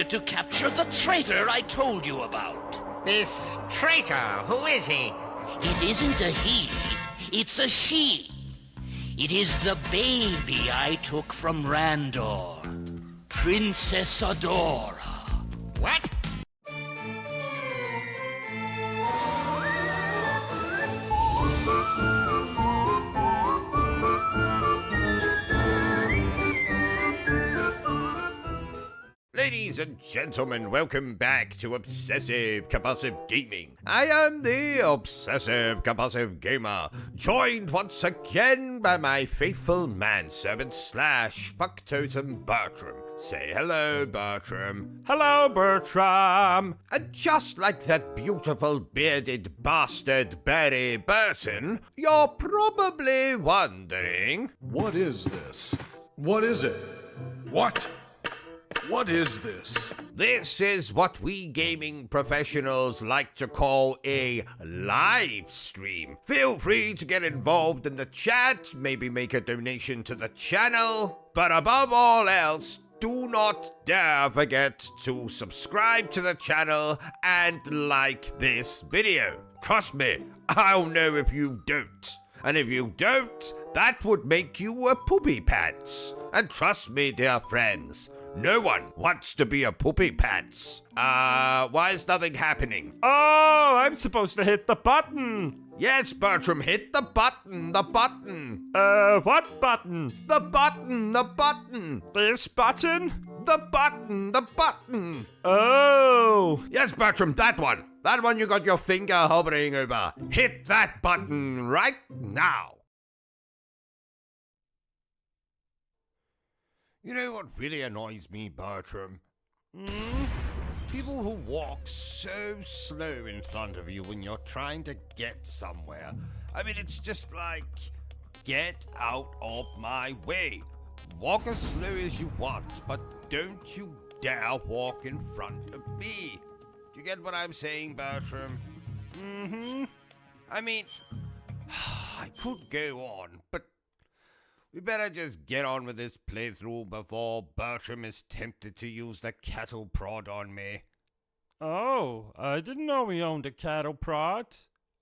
here to capture the traitor I told you about. This traitor, who is he? It isn't a he, it's a she. It is the baby I took from Randor, Princess Adora. What? Ladies and gentlemen, welcome back to Obsessive Compulsive Gaming. I am the Obsessive Compulsive Gamer, joined once again by my faithful manservant slash fucktotem Bertram. Say hello, Bertram. Hello, Bertram. And just like that beautiful bearded bastard Barry Burton, you're probably wondering... What is this? What is it? What? What is this? This is what we gaming professionals like to call a live stream. Feel free to get involved in the chat, maybe make a donation to the channel, but above all else, do not dare forget to subscribe to the channel and like this video. Trust me, I'll know if you don't. And if you don't, that would make you a poopy pants. And trust me, dear friends, no one wants to be a poopy pants. Why is nothing happening? Oh, I'm supposed to hit the button. Yes, Bertram, hit the button, the button. What button? The button, the button. This button? The button, the button. Oh. Yes, Bertram, that one. That one you got your finger hovering over. Hit that button right now. You know what really annoys me, Bertram? People who walk so slow in front of you when you're trying to get somewhere. I mean, it's just like, get out of my way. Walk as slow as you want, but don't you dare walk in front of me. Do you get what I'm saying, Bertram? I mean, I could go on, but we better just get on with this playthrough before Bertram is tempted to use the cattle prod on me. Oh, I didn't know we owned a cattle prod.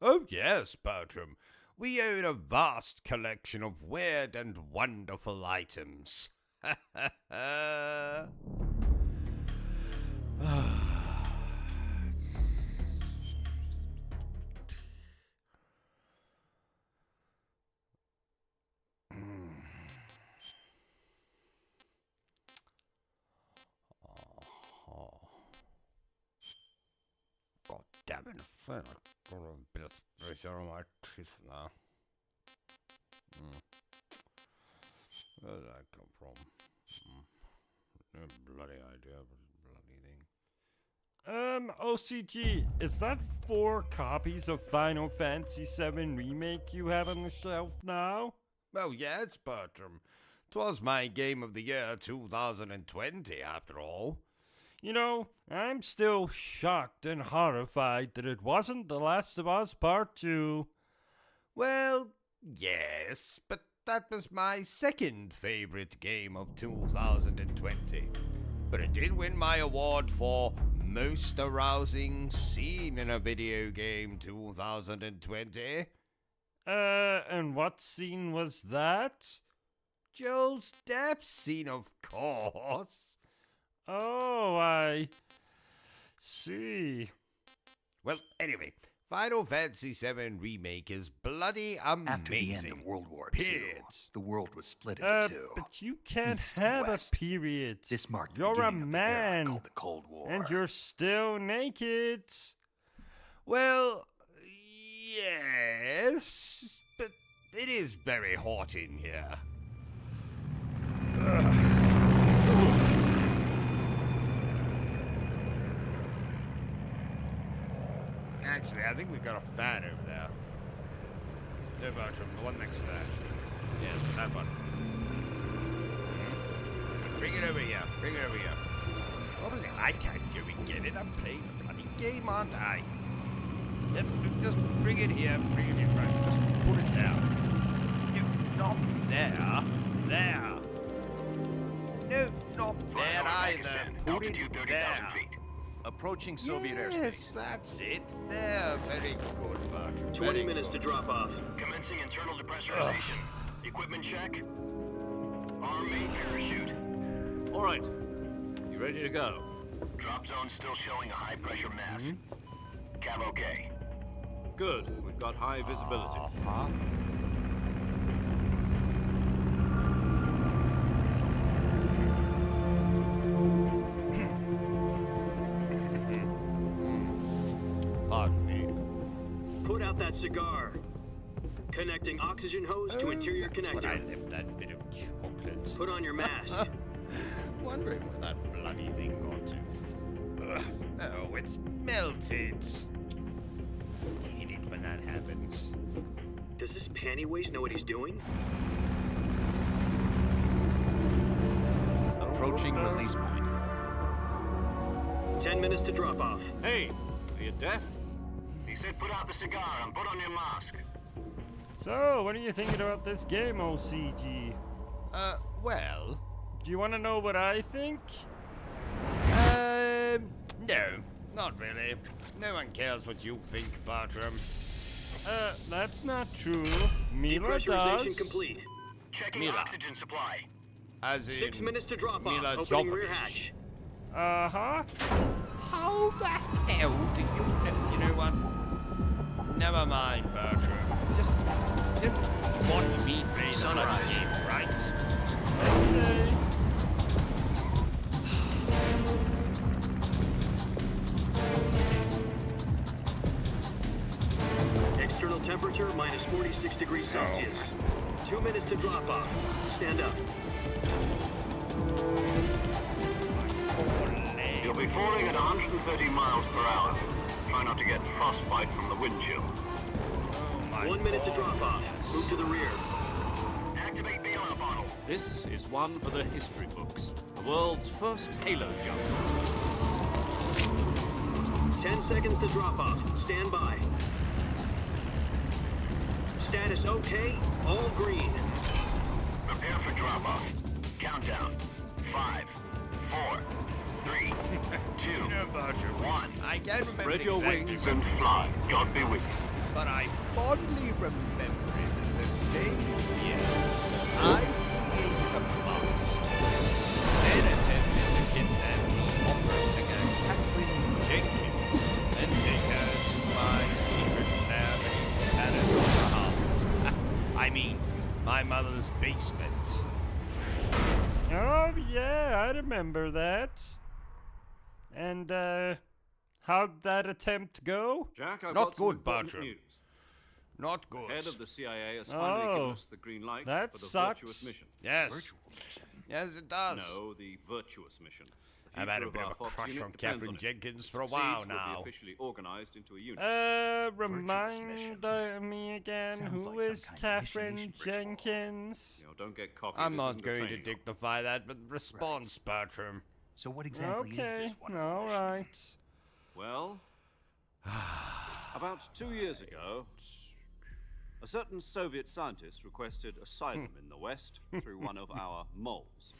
Oh yes, Bertram. We own a vast collection of weird and wonderful items. God damn it, I got a bit of pressure on my teeth now. Where did that come from? No bloody idea, but bloody thing. OCG, is that 4 copies of Final Fantasy VII Remake you have on the shelf now? Well, yes, Bertram. 'Twas my game of the year 2020, after all. You know, I'm still shocked and horrified that it wasn't The Last of Us Part 2. Well, yes, but that was my second favorite game of 2020. But it did win my award for Most Arousing Scene in a Video Game 2020. And what scene was that? Joel's death scene, of course. Oh, I see. Well, anyway, Final Fantasy VII Remake is bloody amazing. After the end of World War II, the world was split into two. But you can't East and have a West. period. This marked the You're a beginning of the era man, called the Cold War. and you're still naked. Well, yes, but it is very hot in here. Actually, I think we've got a fan over there. No, Bertram, the one next to that. Yes, that one. Bring it over here. Bring it over here. Obviously, I can't go and get it. I'm playing a bloody game, aren't I? Yep, just bring it here. Bring it here. Right, just put it down. No, not there. There. No, not there. either put it there. Approaching Soviet Yes, airspace. that's it. There, very good, Bartram. 20 minutes to drop off. Commencing internal depressurization. Equipment check. Arm main parachute. All right. You ready to go? Drop zone still showing a high pressure mass. Cav okay. Good. We've got high visibility. Pardon me. Put out that cigar. Connecting oxygen hose to interior When I connector. left that bit of chocolate. Put on your mask. Wondering where that bloody thing got to. Oh, it's melted. Hate it when that happens. Does this panty waste know what he's doing? Approaching release point. 10 minutes to drop off. Hey, are you deaf? He said put out the cigar and put on your mask. So, what are you thinking about this game, OCG? Well, Do you want to know what I think? no, not really. No one cares what you think, Bartram. That's not true. Mila Depressurization does. complete. Checking Mila. oxygen supply. As in 6 minutes to drop off. Mila Opening rear Jovovich. hatch. Uh-huh. How the hell do you know? You know what? Never mind, Bertram. Just watch me play the bloody game, right? Okay. External temperature minus 46 degrees Celsius. 2 minutes to drop off. Stand up. You'll be falling at 130 miles per hour. Try not to get frostbite from the wind chill. 1 minute to drop off. Move to the rear. Activate bailout bottle. This is one for the history books. The world's first halo jump. 10 seconds to drop off. Stand by. Status okay. All green. Prepare for drop off. Countdown. 5, 4, 3, 2, You know, Bertram, 1. I can't remember Spread your exactly wings when, And fly. God be with you. but I fondly remember it as the same year I created a mask, then attempted to kidnap the opera singer Catherine Jenkins and take her to my secret lab in Paris. I mean, my mother's basement. Oh, yeah, I remember that. And, how'd that attempt go? Jack, I've Not got some good, important Bartram. news. Not good. The head of the CIA has finally given us the green light that for the sucks. virtuous mission. Yes. Yes, it does. No, the virtuous mission. The I've had a future bit our of a Fox crush unit on depends Catherine on it. Jenkins If for a it succeeds, while we'll now. be officially organized into a unit. Remind me again, Sounds who like some is kind of Catherine initiation ritual. Jenkins? You know, don't get cocky. I'm this not isn't a going to training op. dignify that with response, Bertram. So what exactly is Okay, this wonderful all mission? right. Well, about 2 years ago, a certain Soviet scientist requested asylum in the West through one of our moles.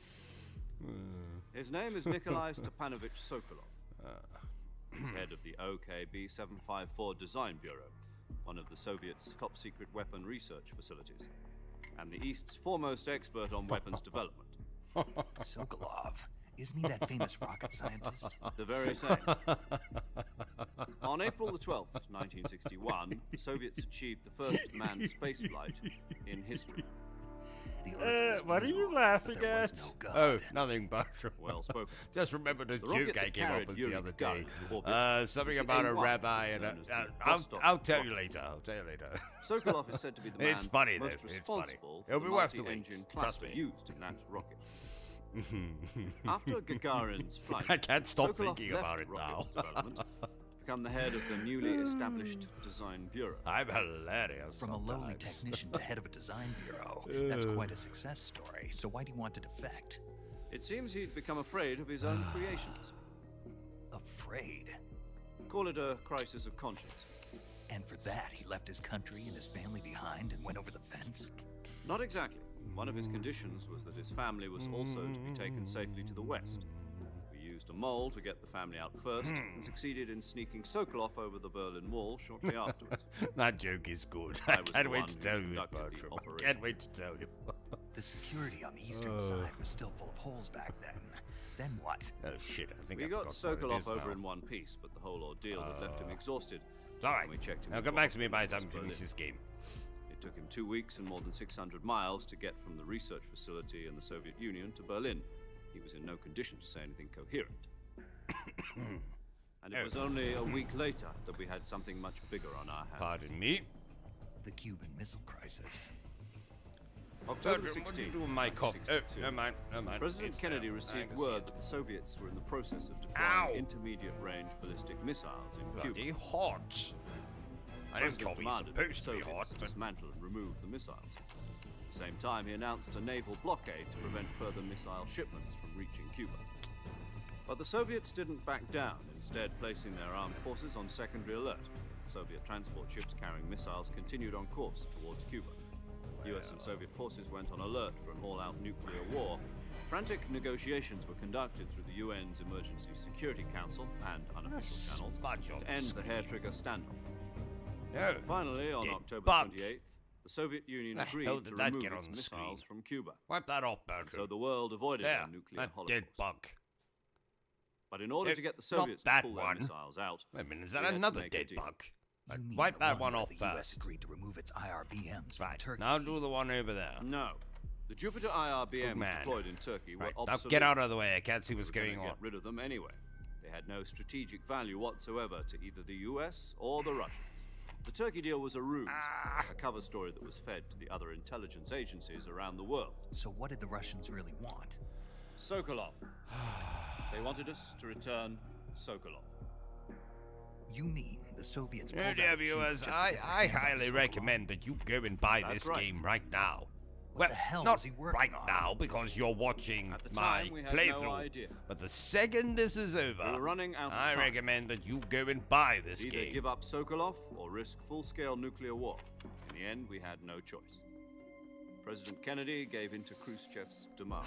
His name is Nikolai Stepanovich Sokolov. He's head of the OKB 754 Design Bureau, one of the Soviets' top-secret weapon research facilities, and the East's foremost expert on weapons development. Sokolov. Isn't he that famous rocket scientist? The very same. On April the 12th, 1961, the Soviets achieved the first manned spaceflight in history. The Earth was What are you blue, laughing but there was at? no God. Oh, nothing, Bertram. Well spoken. Just remember the rocket joke I that came up carried with Yuri the other Gagarin day. to orbit Something was the about a A1, rabbi and known as the I'll Vostok tell you rocket. later. I'll tell you later. Sokolov is said to be the man It's funny, though. most It's funny. responsible It'll for be the worth the wait. multi-engine Trust cluster me. used in that rocket. After Gagarin's flight, I can't stop Sokolov thinking left about it rocket now. development to become the head of the newly established Design Bureau. I'm hilarious. From a lowly sometimes. technician to head of a design bureau. That's quite a success story. So why do you want to defect? It seems he'd become afraid of his own creations. Afraid. Call it a crisis of conscience. And for that, he left his country and his family behind and went over the fence? Not exactly. One of his conditions was that his family was also to be taken safely to the West. used a mole to get the family out first and succeeded in sneaking Sokolov over the Berlin Wall shortly afterwards. That joke is good. I I was can't the wait one to who tell you, conducted the Bertram. I operation. can't wait to tell you. The security on the eastern side was still full of holes back then. Then what? Oh shit, I think We I got forgot what it is Sokolov over now. in one piece, but the whole ordeal had left him exhausted. It's alright. When we checked him Now into come a back to me by the hospital time in we finish Berlin. this game. It took him 2 weeks and more than 600 miles to get from the research facility in the Soviet Union to Berlin. He was in no condition to say anything coherent. And it was only a week later that we had something much bigger on our hands. Pardon me. The Cuban Missile Crisis. October Bertram, what do you 16th, do with my cough? Oh, 1962. never mind, never mind. President It's Kennedy there. I received can see word it. that the Soviets were in the process of Ow! deploying intermediate-range ballistic missiles in Bloody Cuba. hot. I don't President call me demanded that the supposed to be hot, Soviets but dismantle and remove the missiles. At the same time, he announced a naval blockade to prevent further missile shipments from reaching Cuba. But the Soviets didn't back down, instead placing their armed forces on secondary alert. Soviet transport ships carrying missiles continued on course towards Cuba. US and Soviet forces went on alert for an all-out nuclear war. Frantic negotiations were conducted through the UN's Emergency Security Council and unofficial channels smudge on to end the screen. hair-trigger standoff. no. Finally, on Dead October bug. 28th, the Soviet Union The agreed hell to did that remove get its on the missiles screen? from Cuba. Wipe that off, So Bertram. the world avoided There, a nuclear that holocaust. dead bug. But in order No, to get the not Soviets to that pull their one. missiles out, Wait a minute, is we that had to another make a dead deal. bug? You mean Wipe the that one where off the US first. agreed to remove its IRBMs from Right, Turkey. now do the one over there. No. The Jupiter Good IRBMs man. deployed in Turkey were Right, now obsolete. get out of the way, I can't see what's We were going gonna on. Get rid of them anyway. They had no strategic value whatsoever to either the US or the Russians. The Turkey deal was a ruse, a cover story that was fed to the other intelligence agencies around the world. So what did the Russians really want? Sokolov. They wanted us to return Sokolov. You mean the Soviets Oh pulled dear out of Cuba viewers, just to I get their hands on highly Sokolov? recommend that you go and buy That's this right. game right now. What the hell not was he working right on? now because you're watching At the my time, we had playthrough. no idea. But the second this is over, We were running out of I time. recommend that you go and buy this Either game. give up Sokolov or risk full-scale nuclear war. In the end, we had no choice. President Kennedy gave in to Khrushchev's demand.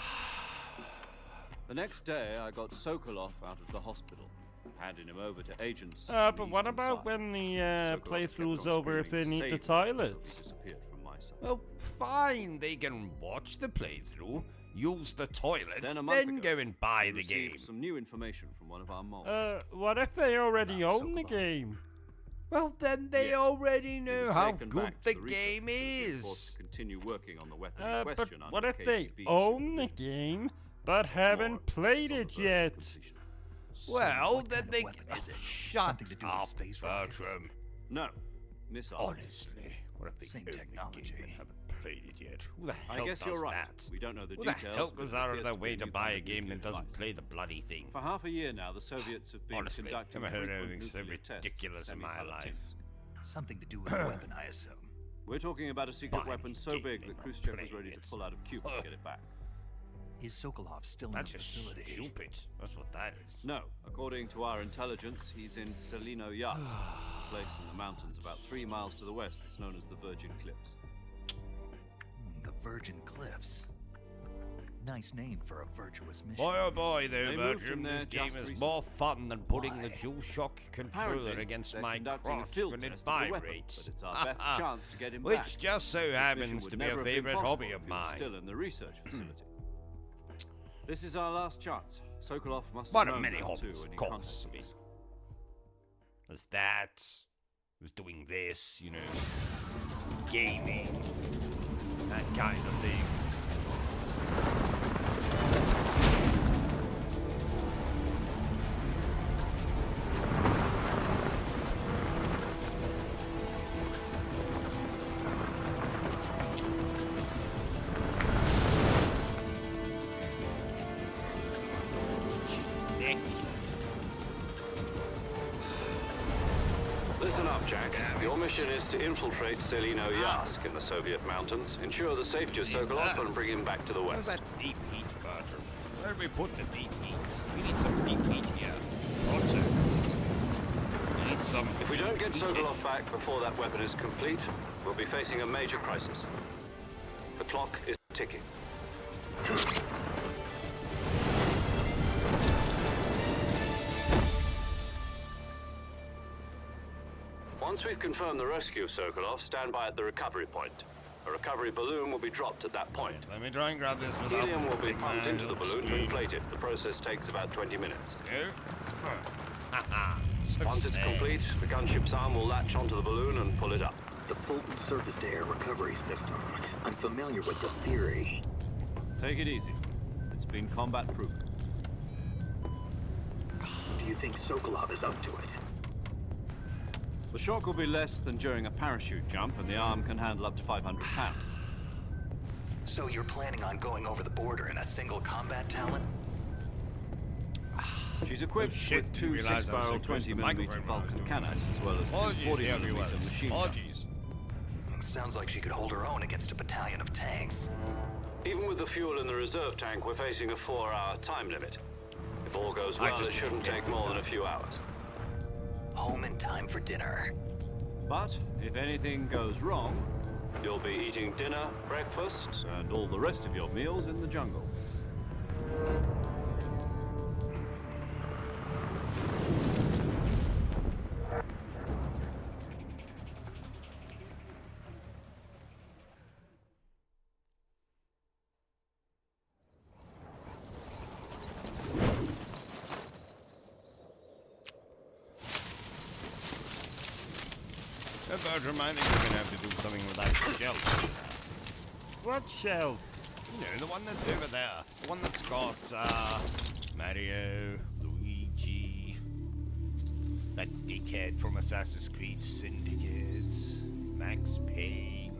The next day, I got Sokolov out of the hospital, handing him over to agents. on the But what eastern about side. when the Sokolov playthrough's kept on over if they screaming, need the "Save me," until toilet? he disappeared from my sight. Well, fine, they can watch the playthrough, use the toilet, Then a month then ago, go and buy we the received game. some new information from one of our moles. What if they already About own the Sokolov. game? Well, then they Yeah. already He know was how taken good back to the research game facility and forced is. to continue working on the weapon in But question what under if they KGB own the supervision. game but More, haven't played it's on it the verge of yet? completion. So Well, what then kind of they weapon is it? shut Something to do with up, space rockets? Bertram. No, missile. Honestly, what if they Same own the technology. game and haven't played it yet? Who the I hell guess does you're right. that? We don't know the Who the details. hell but goes it out of appears their to be way a to new buy kind a of game that nuclear doesn't device. play the bloody thing? For half a year now, the Soviets have been Honestly, conducting never heard frequent anything so nuclear tests ridiculous at in my life. Semipalatinsk. Something to do with a weapon, I assume. We're talking about a secret Buying weapon so game big and that not Khrushchev was playing ready to it. pull out of Cuba to get it back. Is Sokolov still in That's the just facility? stupid. That's what that is. No, according to our intelligence, he's in Selino Yas, a place in the mountains about 3 miles to the west that's known as the Virgin Cliffs. The Virgin Cliffs. Nice name for a virtuous mission. Boy, oh boy, though, They moved Bertram, him this there game just is recently. more fun than putting the Why? DualShock controller Apparently, against they're my conducting a crotch field when it test of the weapon, vibrates. but it's our best chance to get him Which back. just so This mission happens would to be never a have been favorite possible hobby if of he was mine. Still in the research facility. This is our last chance. Sokolov must One have of known many that too hobbies, when of he course. contacted I mean, us. there's that. Who's doing this, you know, gaming, that kind of thing. Listen up, Jack. Your mission is to infiltrate Selino Yask in the Soviet mountains, ensure the safety of Sokolov, and bring him back to the Where's west. that deep heat, Bertram? Where do we put the deep heat? We need some deep heat here. Pronto. We need some. If we don't get heat. Sokolov back before that weapon is complete, we'll be facing a major crisis. The clock is ticking. Once we've confirmed the rescue of Sokolov, stand by at the recovery point. A recovery balloon will be dropped at that point. Let me try and grab this without Helium will be putting my pumped into the help balloon to screen. inflate it. The process takes about 20 minutes. No? Haha. Once it's complete, the gunship's arm will latch onto the balloon and pull it up. The Fulton surface-to-air recovery system. I'm familiar with the theory. Take it easy. It's been combat-proof. Do you think Sokolov is up to it? The shock will be less than during a parachute jump, and the arm can handle up to 500 pounds. So you're planning on going over the border in a single combat talent? She's equipped shit, with you two realize I was 6-barrel so close to the 20mm microphone when I was Vulcan doing cannons, as well as two Apologies, 40mm viewers. machine guns. Apologies. Sounds like she could hold her own against a battalion of tanks. Even with the fuel in the reserve tank, we're facing a 4-hour time limit. If all goes well, it shouldn't take more than a few hours. Home in time for dinner. But if anything goes wrong, You'll be eating dinner, breakfast, and all the rest of your meals in the jungle. Bertram, I think we're gonna have to do something with that shelf. What shelf? You know, the one that's over there. The one that's got, Mario, Luigi, that dickhead from Assassin's Creed Syndicate, Max Payne,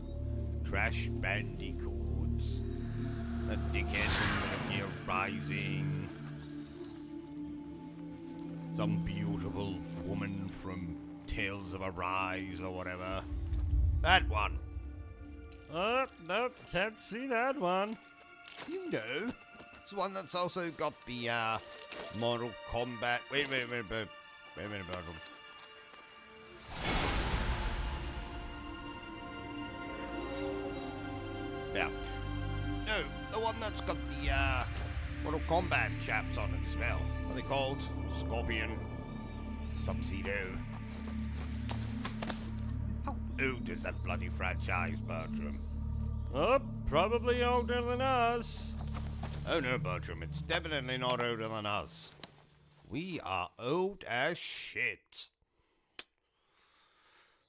Crash Bandicoot, that dickhead from Metal Gear Rising, some beautiful woman from Tales of Arise or whatever. That one. Oh, nope, can't see that one. You know, it's the one that's also got the Mortal Kombat. Wait a minute, Bertram. Yeah. No, the one that's got the Mortal Kombat chaps on it as well. What are they called? Scorpion, Sub-Zero. How old is that bloody franchise, Bertram? Oh, probably older than us. Oh no, Bertram, it's definitely not older than us. We are old as shit.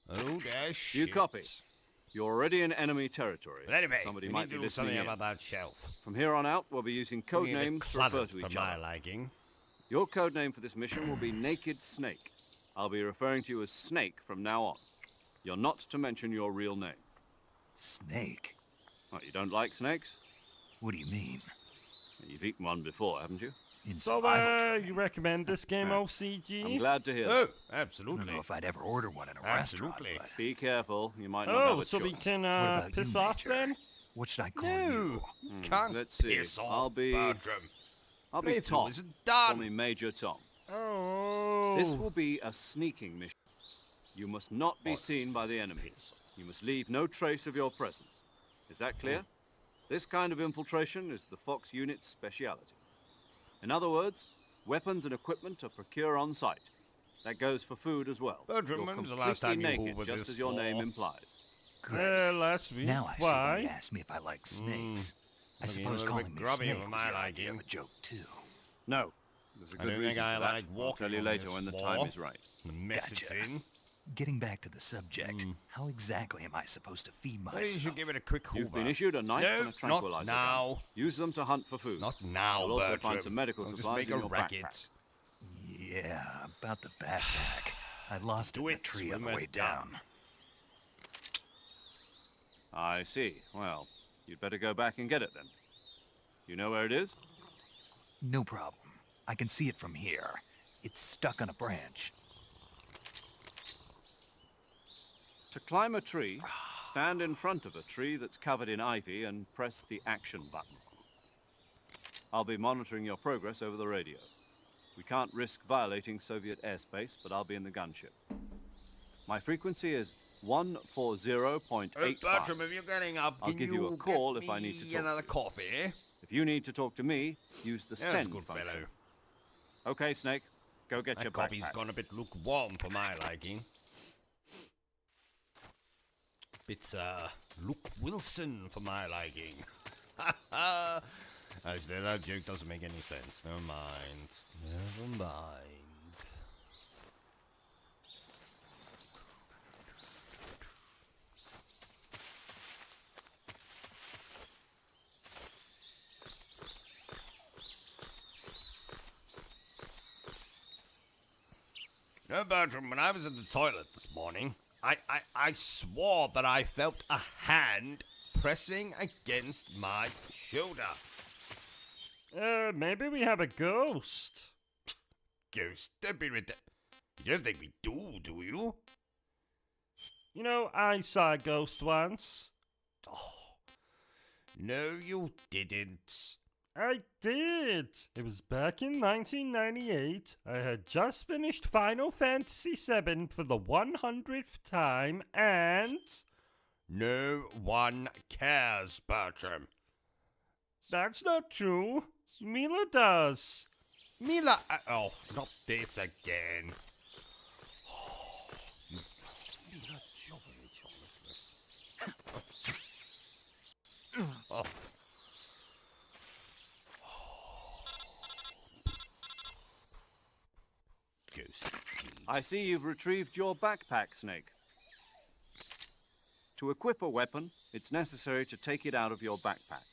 Old as shit. You copy. You're already in enemy territory. But anyway, Somebody we might need be to do listening something in. about that shelf. From here on out, we'll be using code Looking a bit names to refer cluttered to each for my other. liking. Your code name for this mission will be Naked Snake. I'll be referring to you as Snake from now on. You're not to mention your real name. Snake? What, you don't like snakes? What do you mean? You've eaten one before, haven't you? In So, survival training. you recommend this game, OCG? I'm glad to hear Oh, that. I don't absolutely. know if I'd ever order one in a Absolutely. restaurant, but Be careful, you might not have Oh, a so choice. we can what about piss you, off Major? then? What should I call No, you? you can't Let's see. piss off, I'll be Bertram. I'll be Playthrough Tom. isn't Call done. me Major Tom. Oh. This will be a sneaking mission. You must not be seen by the enemy. You must leave no trace of your presence. Is that clear? This kind of infiltration is the Fox unit's speciality. In other words, weapons and equipment are procured on site. That goes for food as well. Bertram, You're when was the last completely time you naked, hoovered just this as your name floor? implies. Great. Last week. Now I see Why? why you asked me if I like snakes. I Looking a suppose little calling bit me grubby Snake for was my your idea of liking. a joke, too. No. There's a I good don't reason think I for that. like I'll walking tell you on later this when the floor. time is right. The mess it's Gotcha. in. Getting back to the subject, how exactly am I supposed to feed Maybe you myself? should give it a quick hoover. You've been issued a knife No, and a tranquilizer not now. gun. Use them to hunt for food. Not now, You'll also Bertram. find some medical I'll just supplies make in a your racket. backpack. Yeah, about the backpack. I lost it Do in the it tree on when the we're way done. down. I see. Well, you'd better go back and get it then. You know where it is? No problem. I can see it from here. It's stuck on a branch. To climb a tree, stand in front of a tree that's covered in ivy and press the action button. I'll be monitoring your progress over the radio. We can't risk violating Soviet airspace, but I'll be in the gunship. My frequency is 140.85. Bertram, if you're getting up, I'll can give you a call get if I need to me talk another to you. coffee? If you need to talk to me, use the Yes, send good function. fellow. Okay, Snake, go get your That coffee's backpack. gone a bit lukewarm for my liking. bit, Luke Wilson for my liking. Actually, that joke doesn't make any sense. Never mind. Never mind. No, Bertram, when I was in the toilet this morning, I swore that I felt a hand pressing against my shoulder. Maybe we have a ghost. Ghost? Don't be ridiculous. You don't think we do you? You know, I saw a ghost once. Oh, no, you didn't. I did. It was back in 1998. I had just finished Final Fantasy VII for the 100th time, and... No one cares, Bertram. That's not true. Mila does. Mila... oh, not this again. Mila Jovovich, honestly. Oh. Ghost. I see you've retrieved your backpack, Snake. To equip a weapon, it's necessary to take it out of your backpack.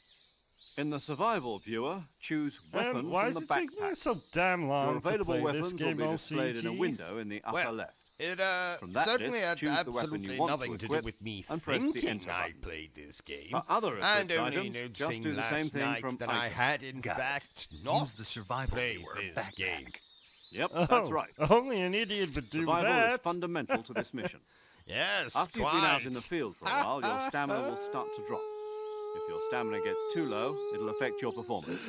In the survival viewer, choose weapon why from is the it taking me backpack. so damn long Your available to play weapons this game, will be displayed in a OCG? window in the upper left. It, From that certainly list, had choose the weapon absolutely you want nothing to to do equip with me and press the thinking enter I button. played this game. For other and equipped only items, noticing just do the last same thing night from that I item. had in Got it. fact not Use the survival played viewer this backpack. game. Yep, Oh, that's right. Only an idiot would do Survival that. is fundamental to this mission. Yes, After you've been out in the quite. field for a while, your stamina will start to drop. If your stamina gets too low, it'll affect your performance.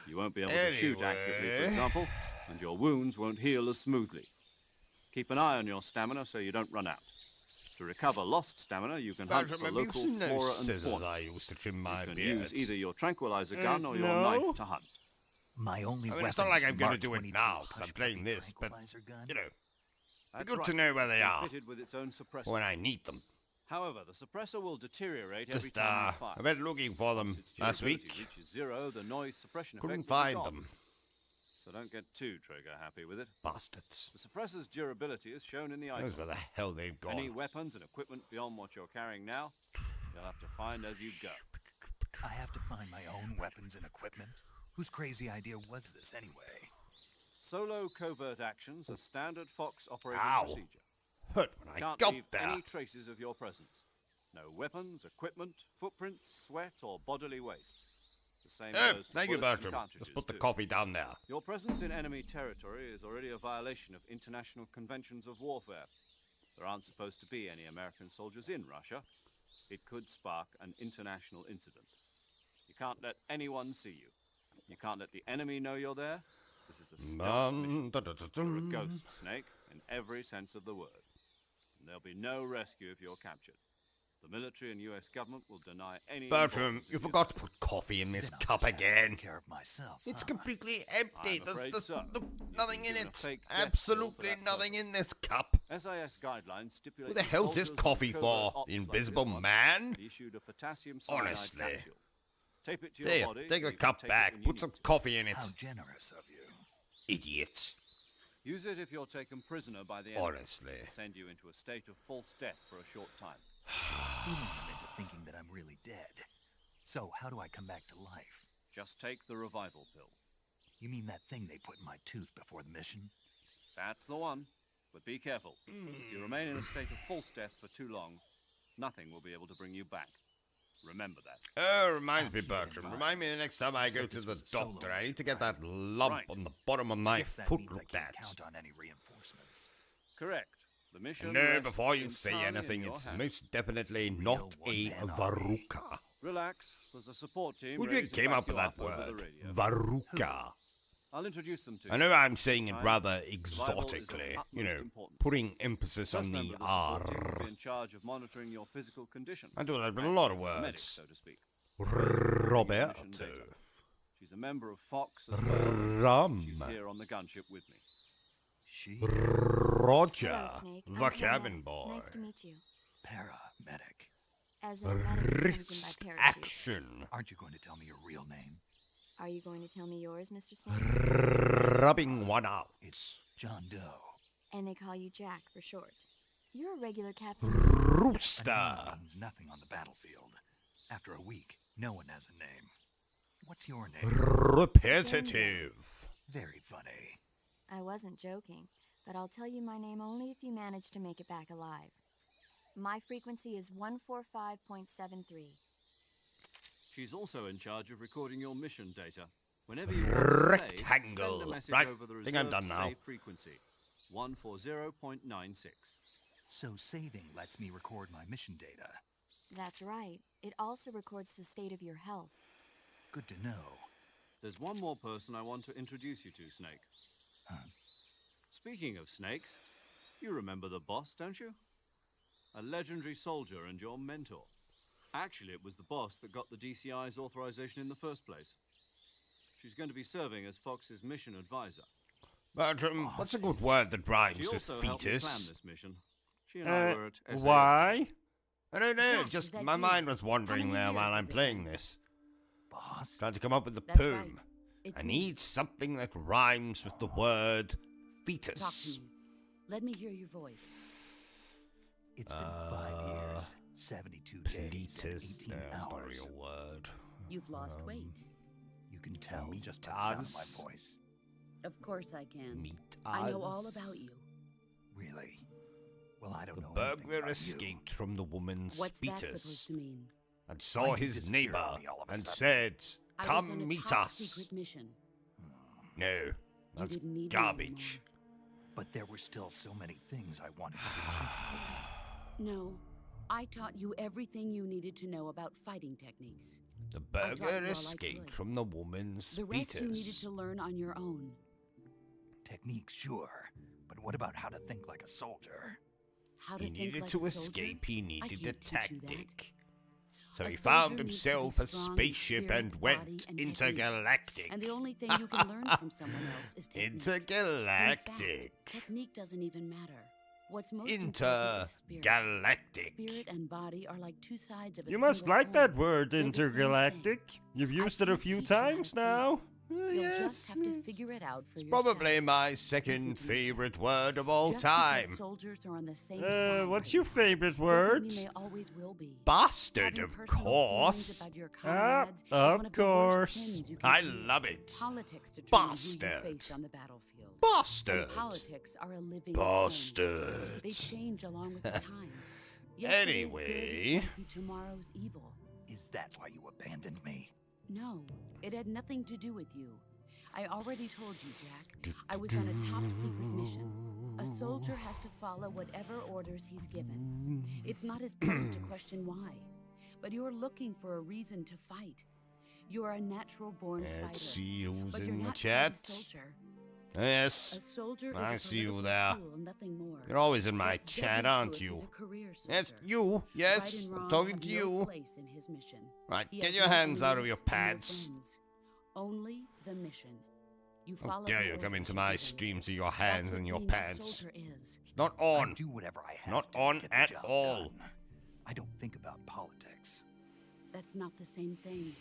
You won't be able to shoot accurately, for Anyway. example, and your wounds won't heal as smoothly. Keep an eye on your stamina so you don't run out. To recover lost stamina, you can hunt Bertram, for have you local seen those flora and scissors fauna. I used to trim my You can beard? use either your tranquilizer gun or your no. knife to hunt. My only I mean, weapon it's not like is I'm going to Mark do it 22 now because I'm hush playing puppy this, but, tranquilizer gun. you know, That's good right. to know where they They're are fitted with its own suppressor. when I need them. However, the suppressor will deteriorate every Just, time you fire. I've been looking for them Once its last durability week. reaches zero, the noise suppression Couldn't effect will be find gone. them. So don't get too trigger happy with it. Bastards. The suppressor's durability is shown in the icon. Knows where the hell they've gone. Any weapons and equipment beyond what you're carrying now, you'll have to find as you go. I have to find my own weapons and equipment? Whose crazy idea was this anyway? Solo covert actions are standard Fox operating Ow. procedure. Hurt when I Can't got leave there. any traces of your presence. No weapons, equipment, footprints, sweat, or bodily waste. The same Oh, goes for thank you, bullets and Bertram. Just cartridges, put the too. coffee down there. Your presence in enemy territory is already a violation of international conventions of warfare. There aren't supposed to be any American soldiers in Russia. It could spark an international incident. You can't let anyone see you. You can't let the enemy know you're there. This is a stealth mission. You're a ghost, Snake, in every sense of the word. And there'll be no rescue if you're captured. The military and US government will deny any... Bertram, involvement you in forgot to put coffee in this Then I'll cup just have to again. take care of myself. It's huh? completely empty. I'm afraid so. There's You've nothing been in given a it. fake death bill for Absolutely that nothing purpose. in this cup. SIS guidelines stipulate Who the that hell's this soldiers on coffee covert for? ops The like Invisible this one Man? be issued a potassium cyanide Honestly. capsule. Tape it to your There, body take so a you can cup take it back. when you Put need some to. coffee in it. How generous of you. Idiot. Use it if you're taken prisoner by the enemy. Honestly. Send you into a state of false death for a short time. Fooling them into thinking that I'm really dead. So, how do I come back to life? Just take the revival pill. You mean that thing they put in my tooth before the mission? That's the one. But be careful. If you remain in a state of false death for too long, nothing will be able to bring you back. Remember that. Oh, reminds me, keep it in Bertram. mind. Remind me the next time I You go said to this the was a solo doctor. I mission, need to get right? that lump Right. on the bottom of my Guess that foot means I looked can't at. count on any reinforcements. Correct. The mission No, rests before you say entirely in anything, your it's hands. most definitely not a one-man army. varuka. Relax. There's a support team Who ready to came back up with you that up over the word? radio. Varuka. I'll introduce them to you. I know I'm saying it Time, rather survival is of exotically, you utmost know, importance. putting emphasis First on member the of the support team will R. be in charge of monitoring your physical condition. I do that with a lot of Acting as a medic, words. so to speak. Roberto. She's a member of Fox as well. Rum. She's here on the gunship with me. She? Roger. Hello, Snake. The I'm cabin Hannah. boy. Nice to meet you. Paramedic. As a medic Wrist comes in by parachute. action. Aren't you going to tell me your real name? Are you going to tell me yours, Mr. Snake? Rubbing one out. It's John Doe. And they call you Jack for short. You're a regular captain. Rooster. A name means nothing on the battlefield. After a week, no one has a name. What's your name? Repetitive. Very funny. I wasn't joking, but I'll tell you my name only if you manage to make it back alive. My frequency is 145.73. She's also in charge of recording your mission data. Whenever you want to Rectangle. save, send a message Right, over the think I'm reserved done now. save frequency, 140.96. So saving lets me record my mission data. That's right. It also records the state of your health. Good to know. There's one more person I want to introduce you to, Snake. Huh. Speaking of snakes, you remember the boss, don't you? A legendary soldier and your mentor. Actually, it was the boss that got the DCI's authorization in the first place. She's going to be serving as Fox's mission advisor. Bertram, what's a good word that rhymes She with also helped me plan fetus? this mission. She and I were at SAS. Why? I don't know, Yeah, just that my you. mind was wandering How many there while years I'm has it playing been? this. Boss? Trying to come up with a That's poem. right. It's I me. need something that rhymes with the word Talk to fetus. me. Let me hear your voice. It's been 5 years, 72 days, and Fetus. 18 No, it's not a hours. real word. You've lost weight. You can tell just by the sound of Meat-az. my voice. Of course I can. Meat I know eyes. all about you. Really? Well, I don't The know anything burglar about escaped from the woman's What's that fetus supposed to mean? and saw Why'd you his disappear neighbor on me all of a and sudden? said, I was on "Come a meet top us." secret mission. No, that's didn't need me garbage. But there were still so many things I wanted you to teach me. No, I taught you everything you needed to know about fighting techniques. The taught you all burglar I escaped could. from the woman's The rest you needed fetus. to learn on your own. Techniques, sure. But what about how to think like a soldier? How to He think needed like to a soldier? escape. He needed a can't teach you that. tactic. So A he soldier found needs to be himself a strong in spaceship spirit, and body, went and technique. intergalactic. And the only thing you can learn from someone else is technique. In Intergalactic. fact, technique doesn't even matter. What's most important is spirit. Intergalactic. Spirit and body are like two sides of a You must single like that coin. word, They're the same intergalactic. thing. You've I used it a can't few teach you how to times think. now. You'll Yes, just have to yes. figure it out for It's yourself. probably my Listen second to me, favorite Jack. word of all Just time. because soldiers are on the same side What's right your now favorite doesn't word? mean they always will be. Bastard, Having of personal course. feelings about your comrades is of one of the worst course. sins you can I commit. love it. Politics determine who Bastard. you face on the battlefield. Bastard. And politics are a living Bastard. thing. They change along with the times. Yesterday's good Anyway. might be tomorrow's evil. Is that why you abandoned me? No, it had nothing to do with you. I already told you, Jack. I was on a top secret mission. A soldier has to follow whatever orders he's given. It's not his place to question why. But you're looking for a reason to fight. You are a natural-born fighter. Let's see who's but you're in the not chat. quite a soldier. A Yes, soldier is I a see you political there. tool, nothing more. You're always in my What's chat, deadly to aren't us you? is a career Yes, soldier. you. Yes, Right and I'm wrong talking have to no you. place in his mission. Right, He get has your no hands out of your enemies and no pants. friends. Only the mission. You How follow dare the you come orders into you're my given. streams with your That's hands what in your being a pants. soldier is. It's not I on. do whatever I have Not to on get the at job all. done. I don't think about politics. That's not the same thing.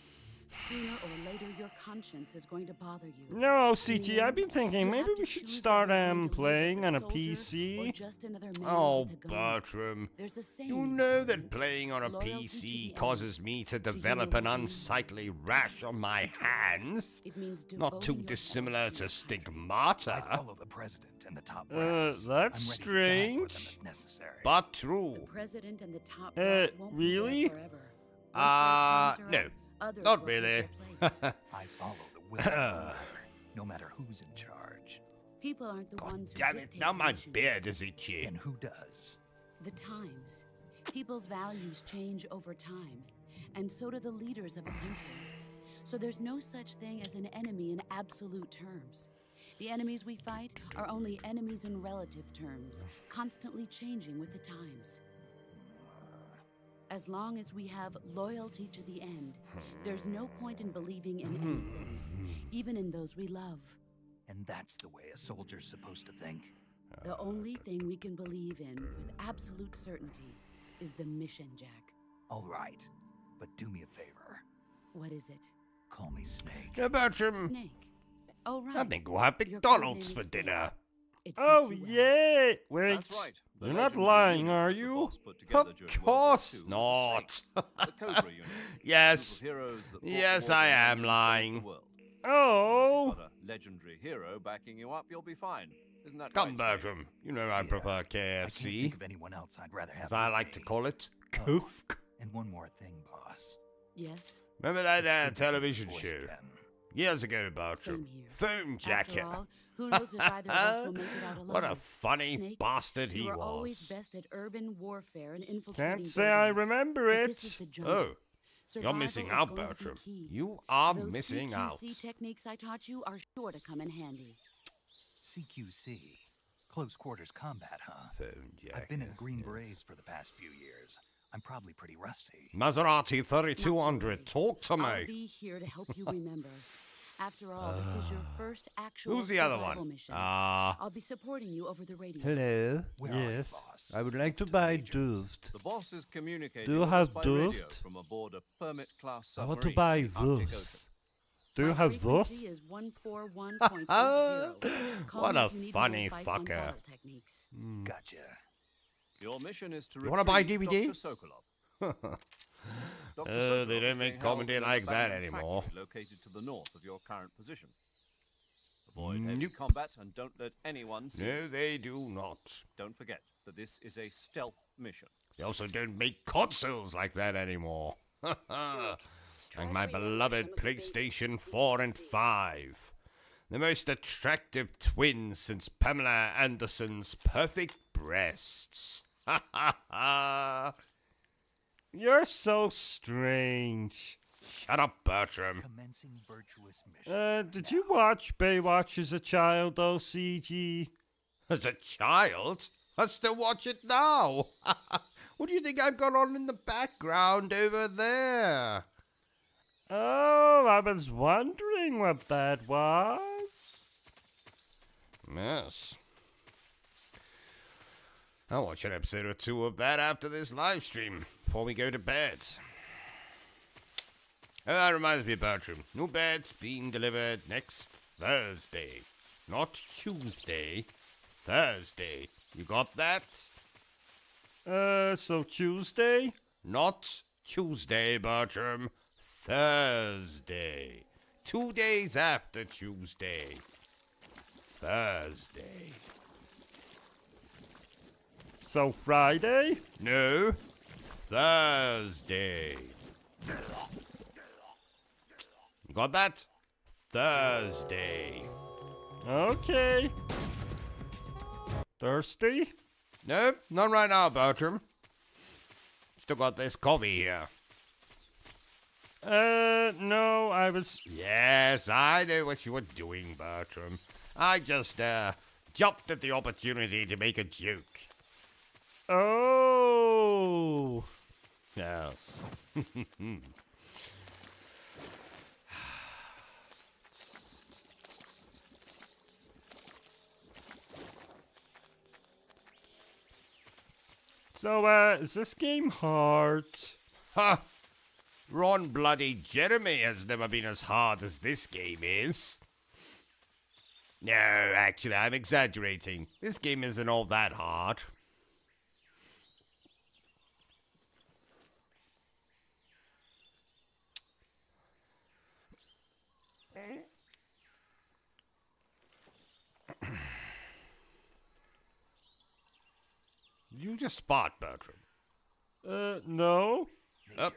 Sooner or later, your conscience is going to bother you. No, In CT, the I've end, been thinking you maybe have we to should choose start whether you're going to live playing as on a soldier or PC. just another man Oh, with a gun. Bertram. There's a saying You in know the that Army, playing on a loyalty to the PC end. causes me to Do you know develop what an it means? unsightly rash on my hands. It means Not too devoting yourself dissimilar to to your stigmata, I follow the president and the top brass. that's I'm ready to die for them strange. if necessary. but true. The president and the top brass won't be really? there forever. Once their times are No, up, others not will take really. their place. I follow the will of the ruler, no matter who's in charge. People aren't the God ones who damn it, dictate now my nations. beard is itchy. And who does? The times. People's values change over time, and so do the leaders of a country. So there's no such thing as an enemy in absolute terms. The enemies we fight are only enemies in relative terms, constantly changing with the times. As long as we have loyalty to the end, there's no point in believing in anything, even in those we love. And that's the way a soldier's supposed to think. The only thing we can believe in with absolute certainty is the mission, Jack. All right, but do me a favor. What is it? Call me Snake. Yeah, Bertram. Snake. Oh, right. I think we'll have Your McDonald's codename for is Snake. dinner. It suits Oh, you well. yeah! Wait, That's right. The you're not legendary lying, unit are that the you? boss put together Of during World War course II was not. Snake, the Cobra unit. Yes. A group of heroes that fought Yes, war I to am end and save lying. the world. Oh! If you've got a legendary hero backing you up, you'll be fine. Isn't that Come, right, Snake? Bertram. You know I prefer I can't KFC, think of anyone else I'd rather have as I with like to me. call it. Oh, Kufk. and one more thing, boss. Yes. Remember that It's good to hear television your voice show? again. Years ago, Bertram. Same here. Foam jacket. After all, who knows if either of us will make it out alive? What a funny Snake, bastard he you were was. always best at urban warfare and infiltrating Can't say I buildings. remember But it. this is the jungle. Oh, you're Survival missing is out, going to be Bertram. key. You are Those missing out. CQC techniques I taught you are sure to come in handy. CQC. Close quarters combat, huh? Foam I've been in the jacket. Green Berets for the past few years. I'm probably pretty rusty. Maserati Not 3200, to talk to I'll me. be here to help you remember. After all, this is your first actual Who's the other survival one? mission. Ah. I'll be supporting you over the radio. Hello. Where are you, Yes. boss? I would like to To the buy major. Duft. The boss is communicating Do you with have us by radio Duft? from aboard a permit-class I want submarine to buy in the Arctic Duft. Ocean. Do you My have Duft? frequency is 141.80. Call What me a if you need more funny advice on fucker. battle techniques. Gotcha. Your mission is to You wanna buy retrieve DVD? Dr. Sokolov. Dr. Oh, Sokolov they is don't being make held comedy in an like that abandoned anymore. factory located to the north of your current position. Avoid heavy Nope. combat and don't let anyone see you. No, they do not. Don't forget that this is a stealth mission. They also don't make consoles like that anymore. Like my beloved PlayStation 4 and 5. The most attractive twins since Pamela Anderson's perfect breasts. Ha ha ha! You're so strange. Shut up, Bertram. Commencing virtuous mission. Did you watch Baywatch as a child, OCG? As a child? I still watch it now. What do you think I've got on in the background over there? Oh, I was wondering what that was. Yes. I'll watch an episode or two of that after this live stream, before we go to bed. Oh, that reminds me, Bertram. New bed's being delivered next Thursday. Not Tuesday. Thursday. You got that? So Tuesday? Not Tuesday, Bertram. Thursday. 2 days after Tuesday. Thursday. So Friday? No. Thursday. You got that? Thursday. Okay. Thirsty? Nope, not right now, Bertram. Still got this coffee here. No, I was... Yes, I know what you were doing, Bertram. I just, jumped at the opportunity to make a joke. Oh! Yes. So, is this game hard? Ha! Ron Bloody Jeremy has never been as hard as this game is. No, actually, I'm exaggerating. This game isn't all that hard. You just spot, Bertram. No. Major,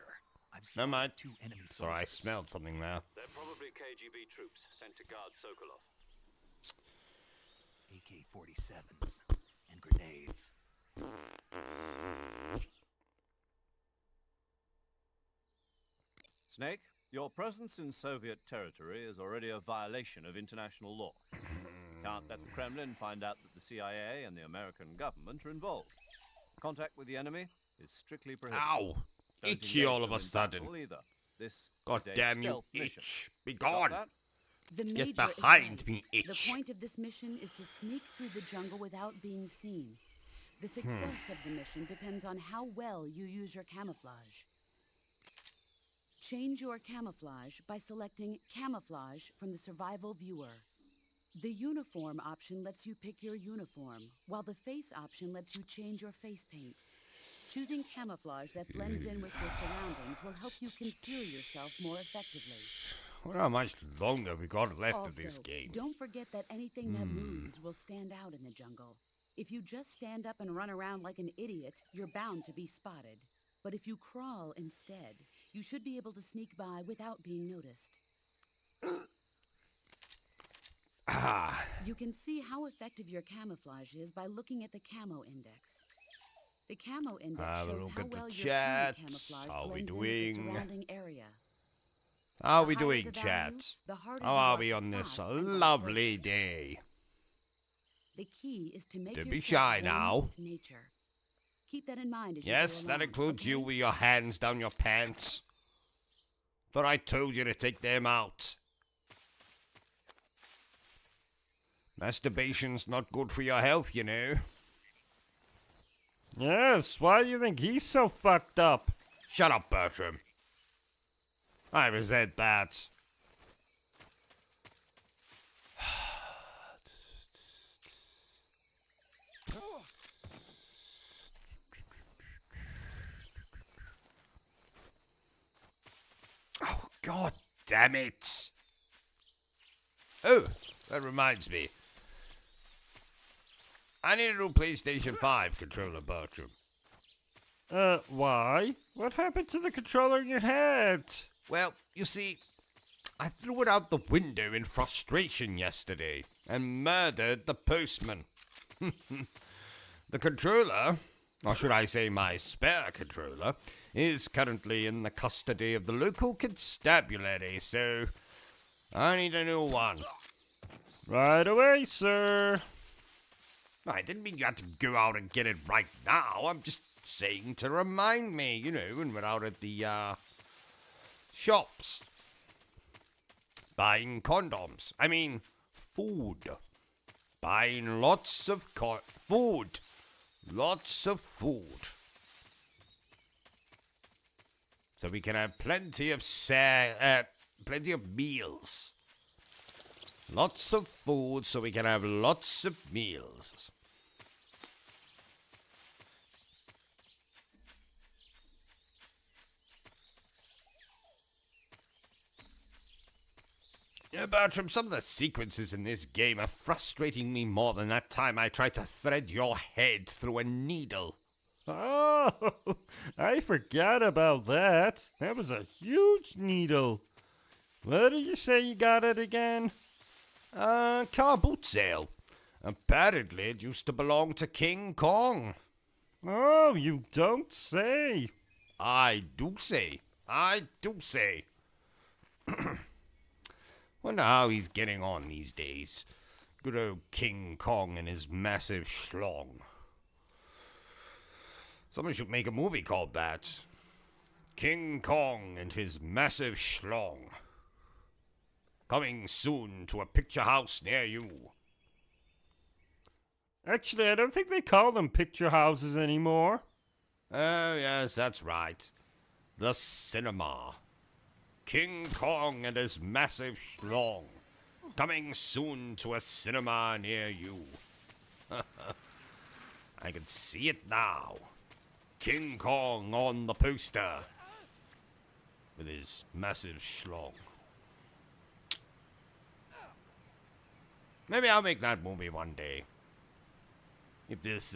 I've Never mind. spotted 2 enemy Sorry, I soldiers. smelled something there. They're probably KGB troops sent to guard Sokolov. AK-47s and grenades. Snake, your presence in Soviet territory is already a violation of international law. Can't let the Kremlin find out that the CIA and the American government are involved. Contact with the enemy is strictly prohibited. Ow! Don't Itchy engage all of them a in sudden. battle either. This God is a damn you, stealth mission. itch! Be Got gone! that? The Get Major is behind right. me, The itch. point of this mission is to sneak through the jungle without being seen. The success of the mission depends on how well you use your camouflage. Change your camouflage by selecting Camouflage from the Survival Viewer. The Uniform option lets you pick your uniform, while the Face option lets you change your face paint. Choosing camouflage that blends in with your surroundings will help you conceal yourself more effectively. I wonder how much longer we got left Also, of this game. don't forget that anything that moves will stand out in the jungle. If you just stand up and run around like an idiot, you're bound to be spotted. But if you crawl instead, you should be able to sneak by without being noticed. You can see how effective your camouflage is by looking at the camo index. The camo index shows how well your current camouflage blends in with the surrounding area. How are we doing, chat? How are we on this lovely day? The key is to make Don't be yourself shy blend now. with nature. Keep that in mind as you Yes, go that along, includes okay? you with your hands down your pants. But I told you to take them out. Masturbation's not good for your health, you know. Yes, why do you think he's so fucked up? Shut up, Bertram. I resent that. Oh, God damn it. Oh, that reminds me. I need a new PlayStation 5 controller, Bertram. Why? What happened to the controller you had? Well, you see, I threw it out the window in frustration yesterday and murdered the postman. The controller, or should I say my spare controller, is currently in the custody of the local constabulary, so I need a new one. Right away, sir. I didn't mean you had to go out and get it right now. I'm just saying to remind me, you know, when we're out at the, shops. Buying condoms. I mean, food. Buying lots of food. Lots of food. So we can have plenty of meals. Lots of food so we can have lots of meals. Yeah, Bertram, some of the sequences in this game are frustrating me more than that time I tried to thread your head through a needle. Oh, I forgot about that. That was a huge needle. Where did you say you got it again? Car boot sale. Apparently it used to belong to King Kong. Oh, you don't say. I do say. I do say. Wonder how he's getting on these days. Good old King Kong and his massive schlong. Someone should make a movie called that. King Kong and his massive schlong. Coming soon to a picture house near you. Actually, I don't think they call them picture houses anymore. Oh, yes, that's right. The cinema. King Kong and his massive schlong. Coming soon to a cinema near you. I can see it now. King Kong on the poster. With his massive schlong. Maybe I'll make that movie one day. If this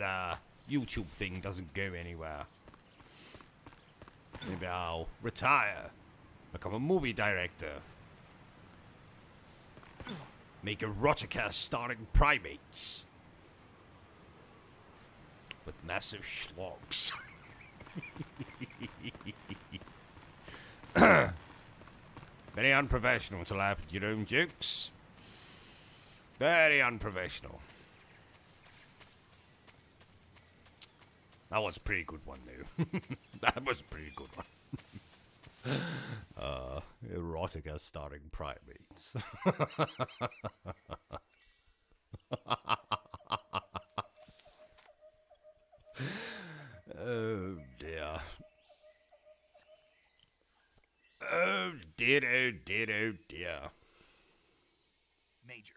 YouTube thing doesn't go anywhere. Maybe I'll retire. Become a movie director. Make erotica starring primates. With massive schlongs. Very unprofessional to laugh at your own jokes. Very unprofessional. That was a pretty good one, though. That was a pretty good one. Erotica starring primates. Major,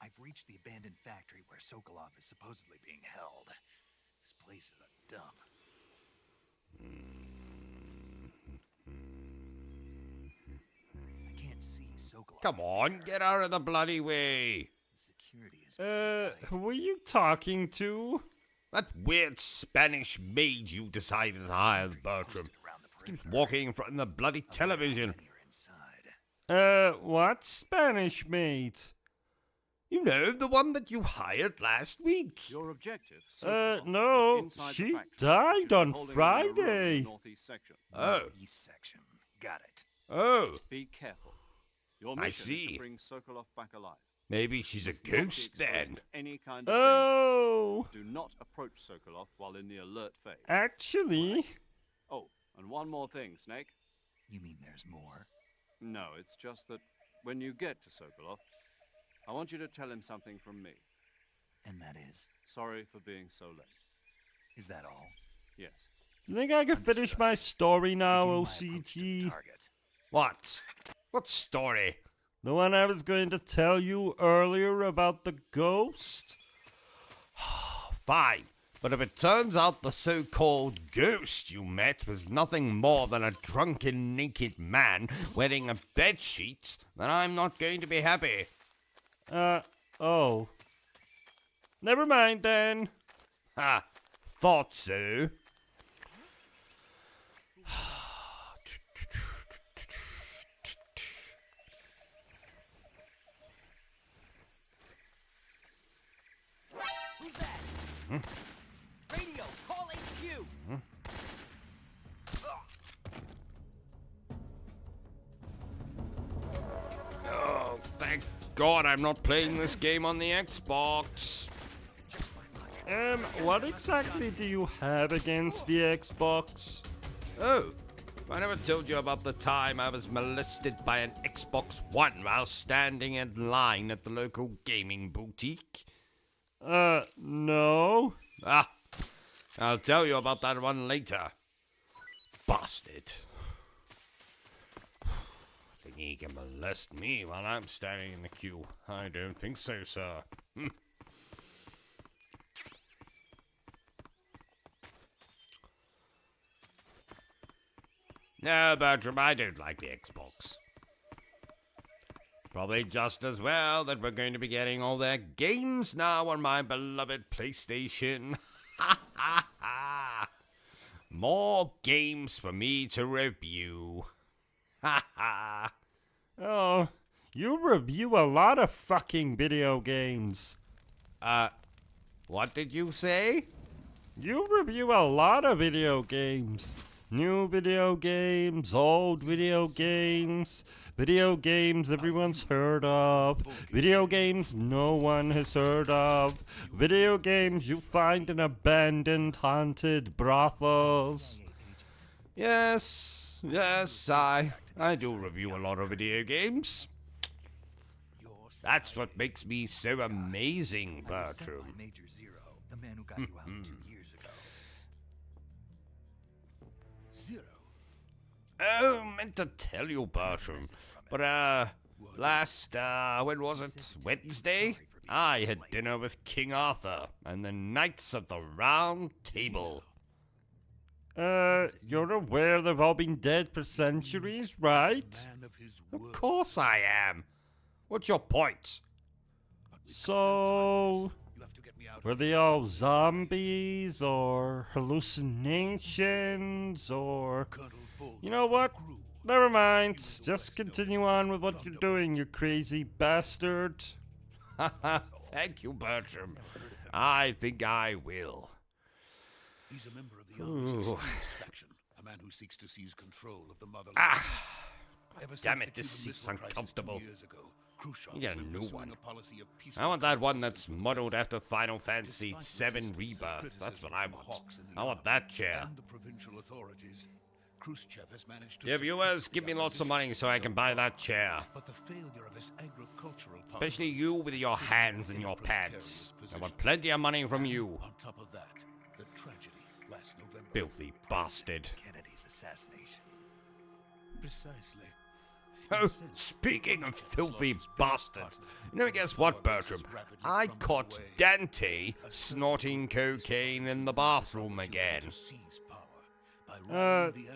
I've reached the abandoned factory where Sokolov is supposedly being held. This place is a dump. I can't see Sokolov. Come on, get out of the bloody way. Security is who are you talking to? That weird Spanish maid you decided to hire, Bertram. Keeps walking in front of the bloody television. What Spanish maid? You know, the one that you hired last week. Your objective? No, she died on Friday. Oh. East section. Got it. Oh. Be careful. Your mission I see. is to bring Sokolov back alive. Maybe she's a ghost then. Any kind of Oh. danger. Do not approach Sokolov while in the alert phase. Actually. Oh, and one more thing, Snake. You mean there's more? No, it's just that when you get to Sokolov, I want you to tell him something from me. And that is? Sorry for being so late. Is that all? Yes. You think I can finish my story now, OCG? What? What story? The one I was going to tell you earlier about the ghost? Fine. But if it turns out the so-called ghost you met was nothing more than a drunken, naked man wearing a bedsheet, then I'm not going to be happy. Oh. Never mind then. Ha, thought so. Who's that? Radio, call HQ. Oh, thank God I'm not playing this game on the Xbox. What exactly do you have against the Xbox? Oh, I never told you about the time I was molested by an Xbox One while standing in line at the local gaming boutique. No. Ah, I'll tell you about that one later. Bastard. Thinking he can molest me while I'm standing in the queue. I don't think so, sir. No, Bertram, I don't like the Xbox. Probably just as well that we're going to be getting all their games now on my beloved PlayStation. Ha ha ha! More games for me to review. Ha ha! Oh, you review a lot of fucking video games. What did you say? You review a lot of video games. New video games, old video games, video games everyone's heard of, video games no one has heard of, video games you find in abandoned haunted brothels. Yes, I do review a lot of video games. That's what makes me so amazing, Bertram. Major Zero, the man who got you out 2 years ago. Zero? Oh, meant to tell you, Bertram. But, last, when was it? Wednesday? I had dinner with King Arthur and the Knights of the Round Table. You're aware they've all been dead for centuries, right? Of course I am. What's your point? So, were they all zombies or hallucinations or... You know what? Never mind. Just continue on with what you're doing, you crazy bastard. Thank you, Bertram. I think I will. He's a member of the Elvis faction, a man who seeks to seize control of the motherland. Damn it, this seat's uncomfortable. You get a new one. I want that one that's modeled after Final Fantasy VII Rebirth. That's what I want. I want that chair. Dear viewers, give me lots of money so I can buy that chair. Especially you with your hands in your pants. I want plenty of money from you. On top of that, the tragedy last November. Filthy bastard. Kennedy's assassination. Precisely. Oh, speaking of filthy bastards, you know, guess what, Bertram? I caught Dante snorting cocaine in the bathroom again.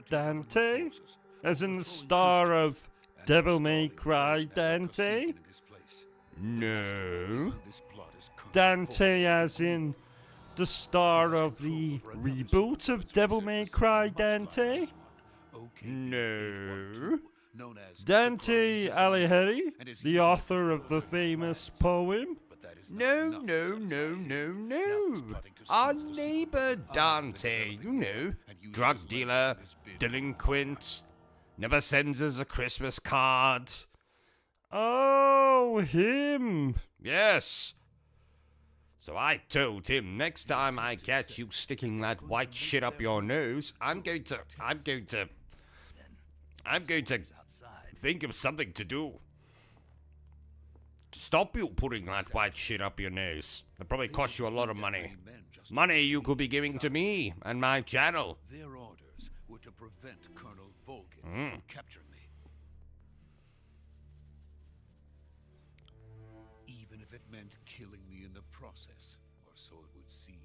Dante? As in the star of Devil May Cry Dante? No. Dante as in the star of the reboot of Devil May Cry Dante? No. Dante Alighieri, the author of the famous poem? No. Our neighbor Dante, you know, drug dealer, delinquent, never sends us a Christmas card. Oh, him. Yes. So I told him, next time I catch you sticking that white shit up your nose, I'm going to think of something to do. To stop you putting that white shit up your nose. It'll probably cost you a lot of money. Money you could be giving to me and my channel. Their orders were to prevent Colonel Volkin from capturing me. Even if it meant killing me in the process, or so it would seem.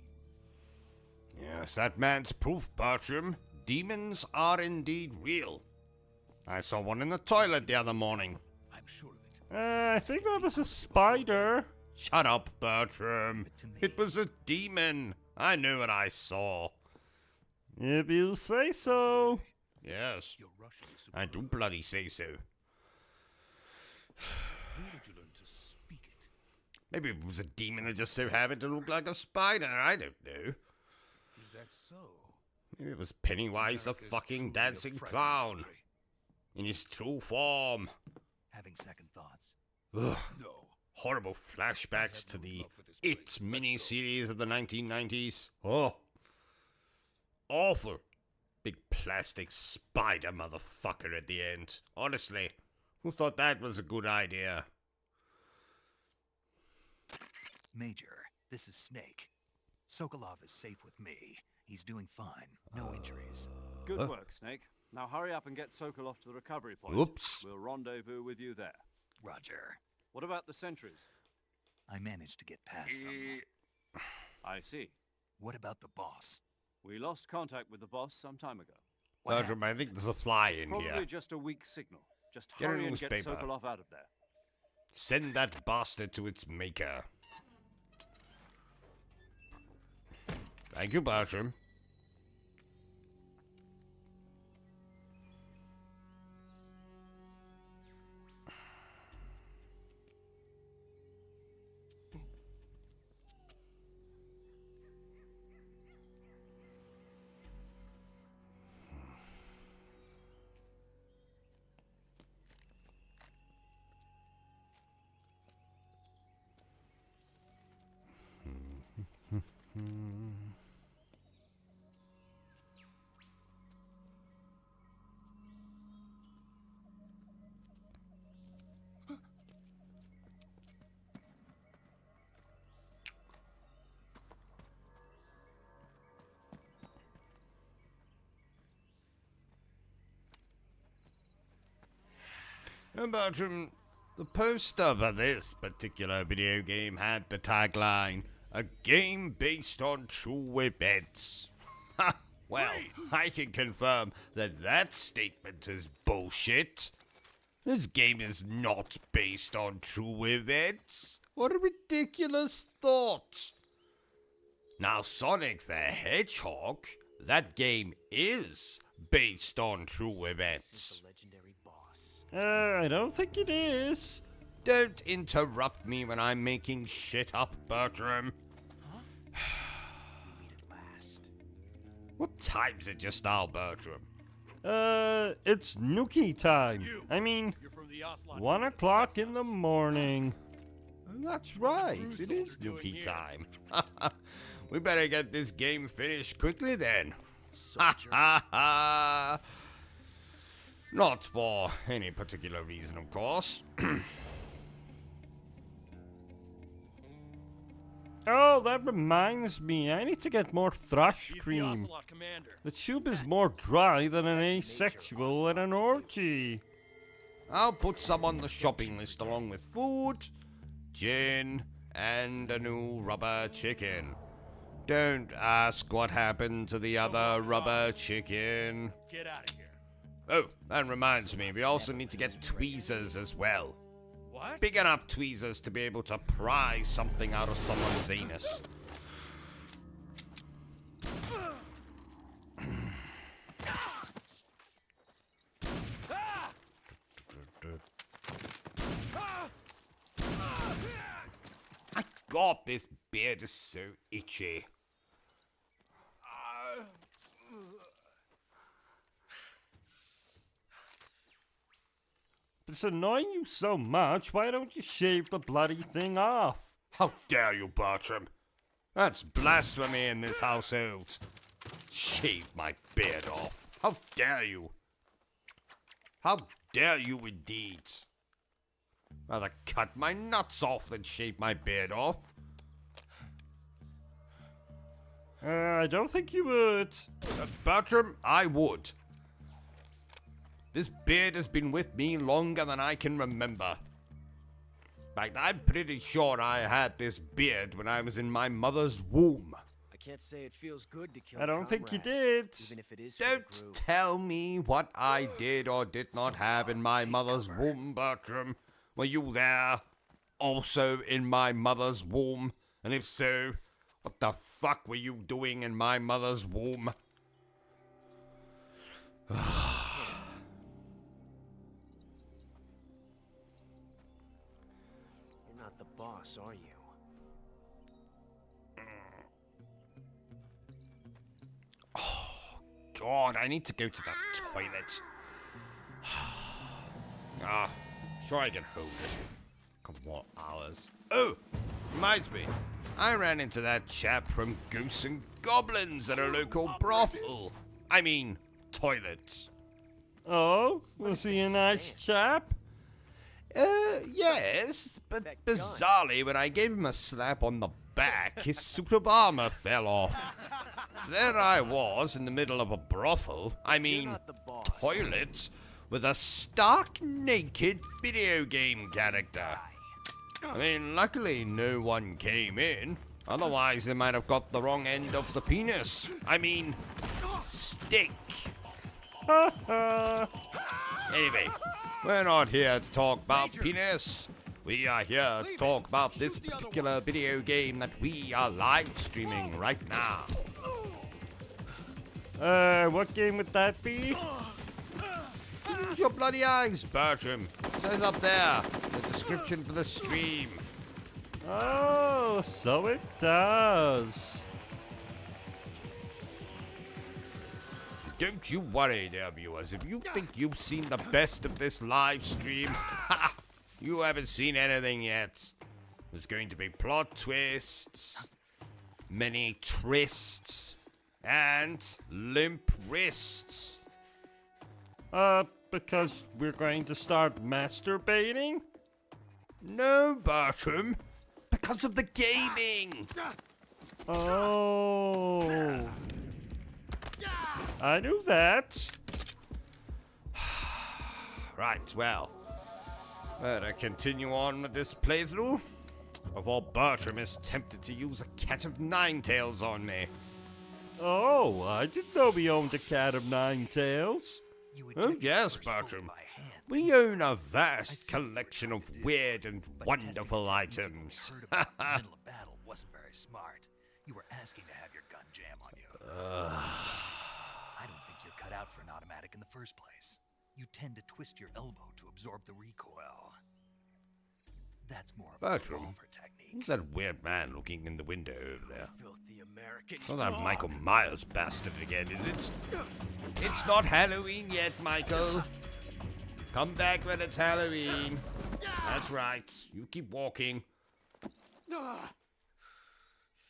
Yes, that man's proof, Bertram. Demons are indeed real. I saw one in the toilet the other morning. I'm sure of it. I think that was a spider. Shut up, Bertram. It was a demon. I knew what I saw. If you say so. Yes, I do bloody say so. Where did you learn to speak it? Maybe it was a demon that just so happened to look like a spider. I don't know. Is that so? Maybe it was Pennywise the fucking dancing clown. In his true form. Having second thoughts. Ugh. No. Horrible flashbacks to the It mini-series of the 1990s. Oh. Awful. Big plastic spider motherfucker at the end. Honestly, who thought that was a good idea? Major, this is Snake. Sokolov is safe with me. He's doing fine. No injuries. Good work, Snake. Now hurry up and get Sokolov to the recovery point. Oops. We'll rendezvous with you there. Roger. What about the sentries? I managed to get past them. I see. What about the boss? We lost contact with the boss some time ago. Bertram, I think there's a fly in Probably here. just a weak signal. Just Get a hurry and get newspaper. Sokolov out of there. Send that bastard to its maker. Thank you, Bertram. Bertram, the poster for this particular video game had the tagline, "A game based on true events." Ha! Well, I can confirm that that statement is bullshit. This game is not based on true events. What a ridiculous thought. Now, Sonic the Hedgehog, that game is based on true events. I don't think it is. Don't interrupt me when I'm making shit up, Bertram. What time's it just now, Bertram? It's nookie time. I mean, 1 o'clock in the morning. That's right, it is nookie time. We better get this game finished quickly then. Ha ha ha! Not for any particular reason, of course. Oh, that reminds me. I need to get more thrush cream. The tube is more dry than an asexual at an orgy. I'll put some on the shopping list along with food, gin, and a new rubber chicken. Don't ask what happened to the other rubber chicken. Get out of here. Oh, that reminds me, we also need to get tweezers as well. What? Big enough tweezers to be able to pry something out of someone's anus. My God, this beard is so itchy. It's annoying you so much. Why don't you shave the bloody thing off? How dare you, Bertram? That's blasphemy in this household. Shave my beard off. How dare you? How dare you indeed? Rather cut my nuts off than shave my beard off. I don't think you would. Bertram, I would. This beard has been with me longer than I can remember. In fact, I'm pretty sure I had this beard when I was in my mother's womb. I can't say it feels good to kill I don't think you comrade, did. even if it is for the Don't group. tell me what I did or did not have in my mother's womb, Bertram. Were you there? Also in my mother's womb? And if so, what the fuck were you doing in my mother's womb? You're not the boss, are you? God, I need to go to the toilet. Sure I can hold it. Come on, hours. Oh, reminds me. I ran into that chap from Goose and Goblins at a local brothel. I mean, toilet. Oh, was he a nice chap? Yes, but bizarrely, when I gave him a slap on the back, his suit of armor fell off. There I was in the middle of a brothel, I mean, toilet, with a stark naked video game character. I mean, luckily no one came in, otherwise they might have got the wrong end of the penis. I mean, stick. Anyway, we're not here to talk about penis. We are here to talk about this particular video game that we are live streaming right now. What game would that be? Use your bloody eyes, Bertram. It says up there, the description for the stream. Oh, so it does. Don't you worry, dear viewers. If you think you've seen the best of this live stream, you haven't seen anything yet. There's going to be plot twists, many trysts, and limp wrists. Because we're going to start masturbating? No, Bertram. Because of the gaming. Oh. I knew that. Right, well. Better continue on with this playthrough before Bertram is tempted to use a cat of nine tails on me. Oh, I didn't know we owned a cat of nine tails. Oh yes, Bertram. We own a vast collection of weird and wonderful items. The middle of battle wasn't very smart. You were asking to have your gun jam on you. I don't think you're cut out for an automatic in the first place. You tend to twist your elbow to absorb the recoil. That's more of a Bertram, revolver technique. who's that weird man looking in the window over there? Filthy American. Not that Michael Myers bastard again, is it? It's not Halloween yet, Michael. Come back when it's Halloween. That's right. You keep walking.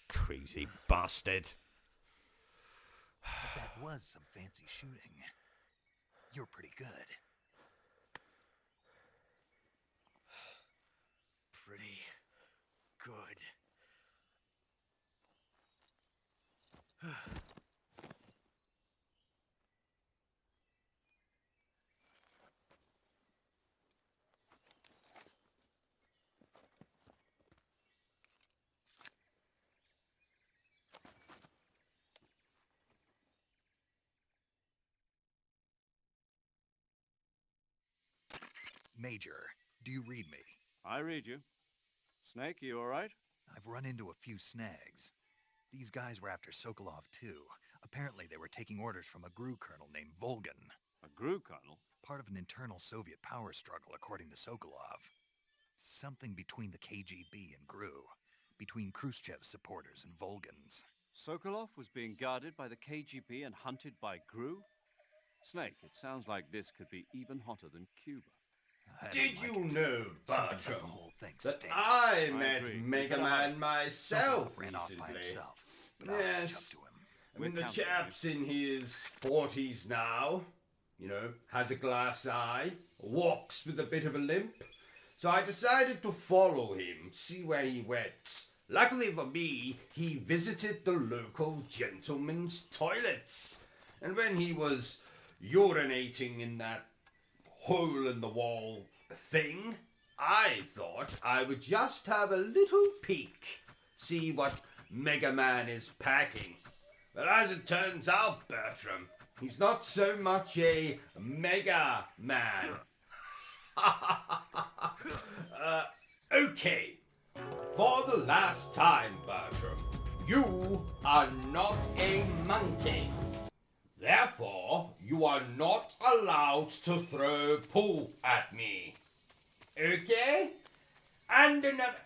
Crazy bastard. But that was some fancy shooting. You're pretty good. Pretty good. Major, do you read me? I read you. Snake, you all right? I've run into a few snags. These guys were after Sokolov too. Apparently they were taking orders from a GRU colonel named Volgan. A GRU colonel? Part of an internal Soviet power struggle, according to Sokolov. Something between the KGB and GRU. Between Khrushchev's supporters and Volgan's. Sokolov was being guarded by the KGB and hunted by GRU? Snake, it sounds like this could be even hotter than Cuba. Did you know, Bertram, the whole thing that stinks. I I met agree. Mega Man myself Sokolov ran off by recently? himself, but I'll catch Yes, up to him. I mean, We're the counting on chap's in his 40s now, you know, has a glass eye, walks with a bit of a limp. So I decided to follow him, see where he went. Luckily for me, he visited the local gentleman's toilets. And when he was urinating in that hole-in-the-wall thing, I thought I would just have a little peek, see what Mega Man is packing. But as it turns out, Bertram, he's not so much a Mega Man. Okay. For the last time, Bertram, you are not a monkey. Therefore, you are not allowed to throw poo at me. Okay? And another...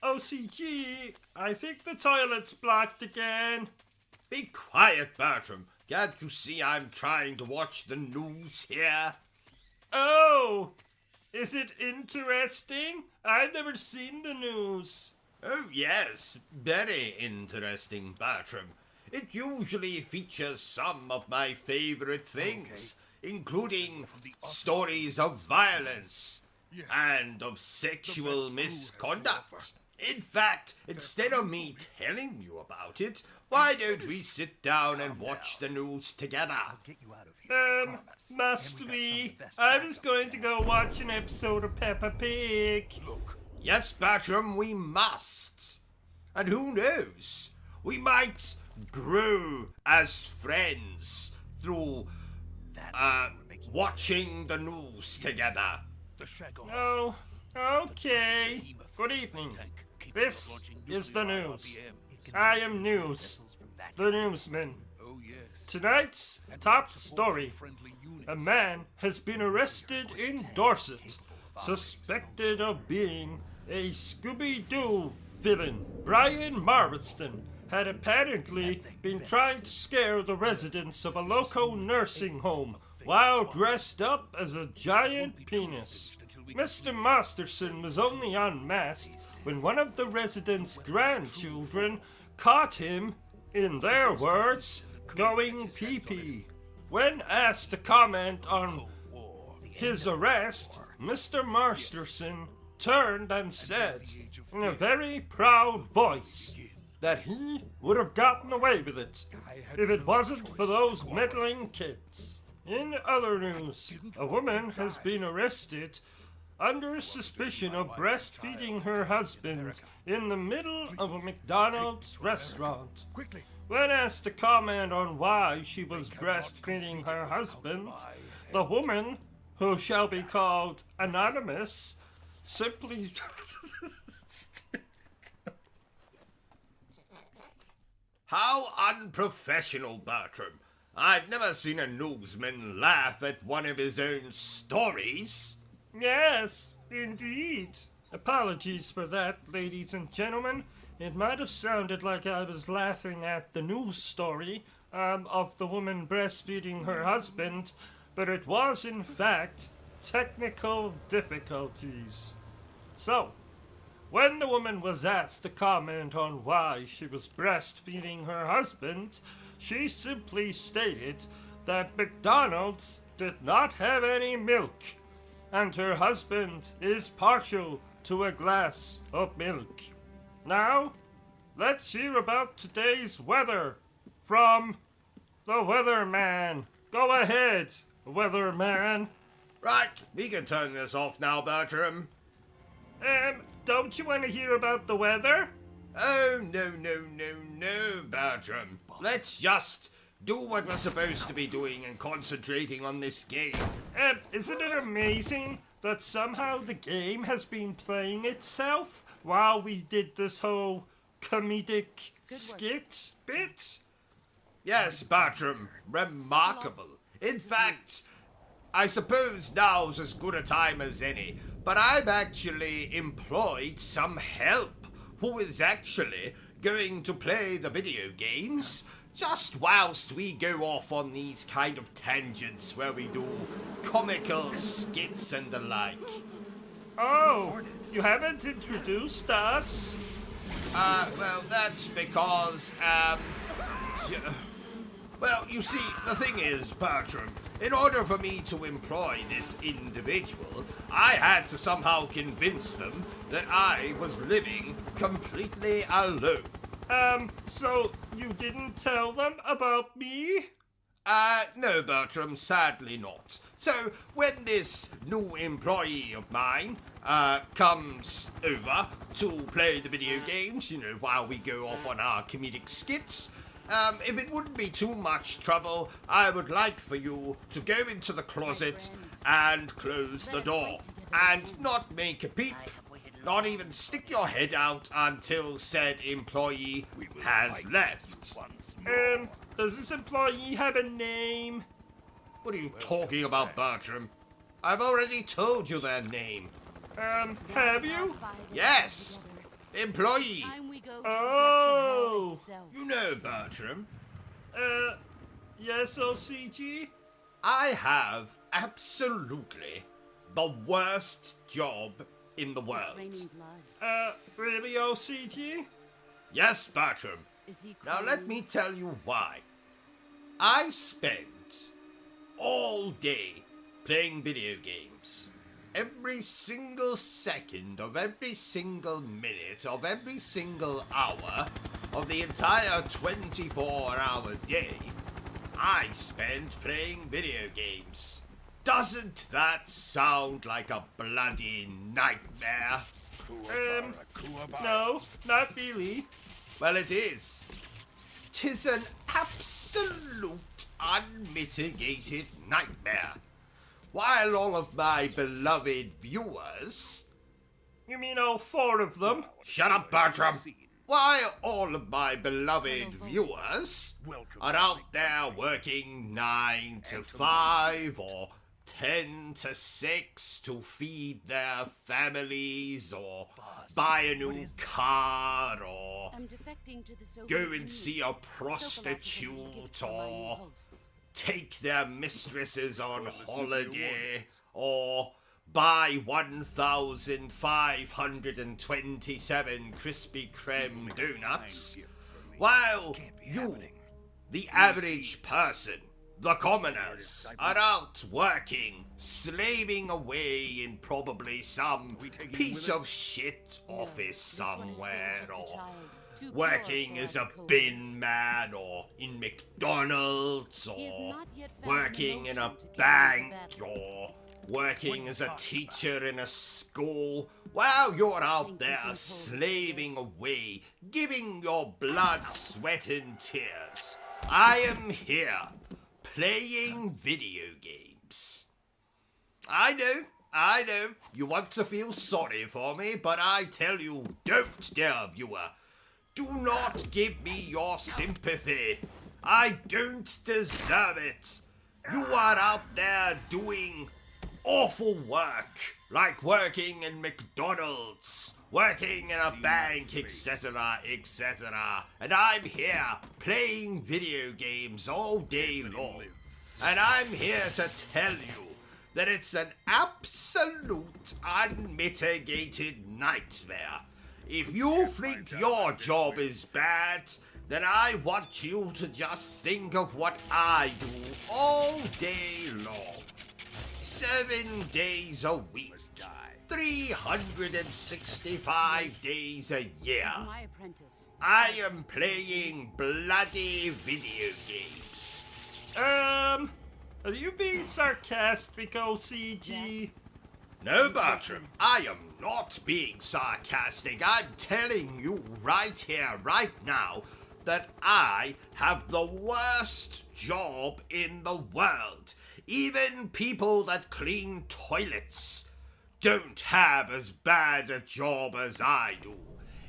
OCG, I think the toilet's blocked again. Be quiet, Bertram. Can't you see I'm trying to watch the news here? Oh, is it interesting? I've never seen the news. Oh, yes. Very interesting, Bertram. It usually features some of my favorite things, including stories of violence and of sexual misconduct. In fact, instead of me telling you about it, why don't we sit down and watch the news together? Must we? I was going to go watch an episode of Peppa Pig. Yes, Bertram, we must. And who knows? We might grow as friends through watching the news together. Oh, okay. Good evening. This is the news. I am News, the newsman. Tonight's top story. A man has been arrested in Dorset, suspected of being a Scooby-Doo villain. Brian Marston had apparently been trying to scare the residents of a local nursing home while dressed up as a giant penis. Mr. Masterson was only unmasked when one of the residents' grandchildren caught him, in their words, going pee-pee. When asked to comment on his arrest, Mr. Masterson turned and said, in a very proud voice, that he would have gotten away with it if it wasn't for those meddling kids. In other news, a woman has been arrested under suspicion of breastfeeding her husband in the middle of a McDonald's restaurant. When asked to comment on why she was breastfeeding her husband, the woman, who shall be called Anonymous, simply... How unprofessional, Bertram. I've never seen a newsman laugh at one of his own stories. Yes, indeed. Apologies for that, ladies and gentlemen. It might have sounded like I was laughing at the news story of the woman breastfeeding her husband, but it was, in fact, technical difficulties. So, when the woman was asked to comment on why she was breastfeeding her husband, she simply stated that McDonald's did not have any milk, and her husband is partial to a glass of milk. Now, let's hear about today's weather from the weatherman. Go ahead, weatherman. Right, we can turn this off now, Bertram. Don't you want to hear about the weather? Oh, no, Bertram. Let's just do what we're supposed to be doing and concentrating on this game. Isn't it amazing that somehow the game has been playing itself while we did this whole comedic skit bit? Yes, Bertram, remarkable. In fact, I suppose now's as good a time as any, but I've actually employed some help who is actually going to play the video games just whilst we go off on these kind of tangents where we do comical skits and the like. Oh, you haven't introduced us? Well, that's because, well, you see, the thing is, Bertram, in order for me to employ this individual, I had to somehow convince them that I was living completely alone. So you didn't tell them about me? No, Bertram, sadly not. So, when this new employee of mine, comes over to play the video games, you know, while we go off on our comedic skits, if it wouldn't be too much trouble, I would like for you to go into the closet and close the door, and not make a peep, not even stick your head out until said employee has left. Does this employee have a name? What are you talking about, Bertram? I've already told you their name. Have you? Yes! Employee! Oh! You know, Bertram. Yes, OCG? I have absolutely the worst job in the world. Really, OCG? Yes, Bertram. Now let me tell you why. I spent all day playing video games. Every single second of every single minute of every single hour of the entire 24-hour day, I spent playing video games. Doesn't that sound like a bloody nightmare? No, not really. Well, it is. 'Tis an absolute unmitigated nightmare. While all of my beloved viewers... You mean all 4 of them? Shut up, Bertram! While all of my beloved viewers are out there working 9 to 5 or 10 to 6 to feed their families or buy a new car or go and see a prostitute or take their mistresses on holiday or buy 1,527 Krispy Kreme donuts, while you, the average person, the commoners, are out working, slaving away in probably some piece of shit office somewhere, or working as a bin man, or in McDonald's, or working in a bank, or working as a teacher in a school. While you're out there slaving away, giving your blood, sweat and tears, I am here playing video games. I know, you want to feel sorry for me, but I tell you, don't, dear viewer. Do not give me your sympathy. I don't deserve it. You are out there doing awful work, like working in McDonald's, working in a bank, etc., etc. And I'm here playing video games all day long. And I'm here to tell you that it's an absolute unmitigated nightmare. If you think your job is bad, then I want you to just think of what I do all day long. 7 days a week. 365 days a year. I am playing bloody video games. Are you being sarcastic, OCG? No, Bertram, I am not being sarcastic. I'm telling you right here, right now, that I have the worst job in the world. Even people that clean toilets don't have as bad a job as I do.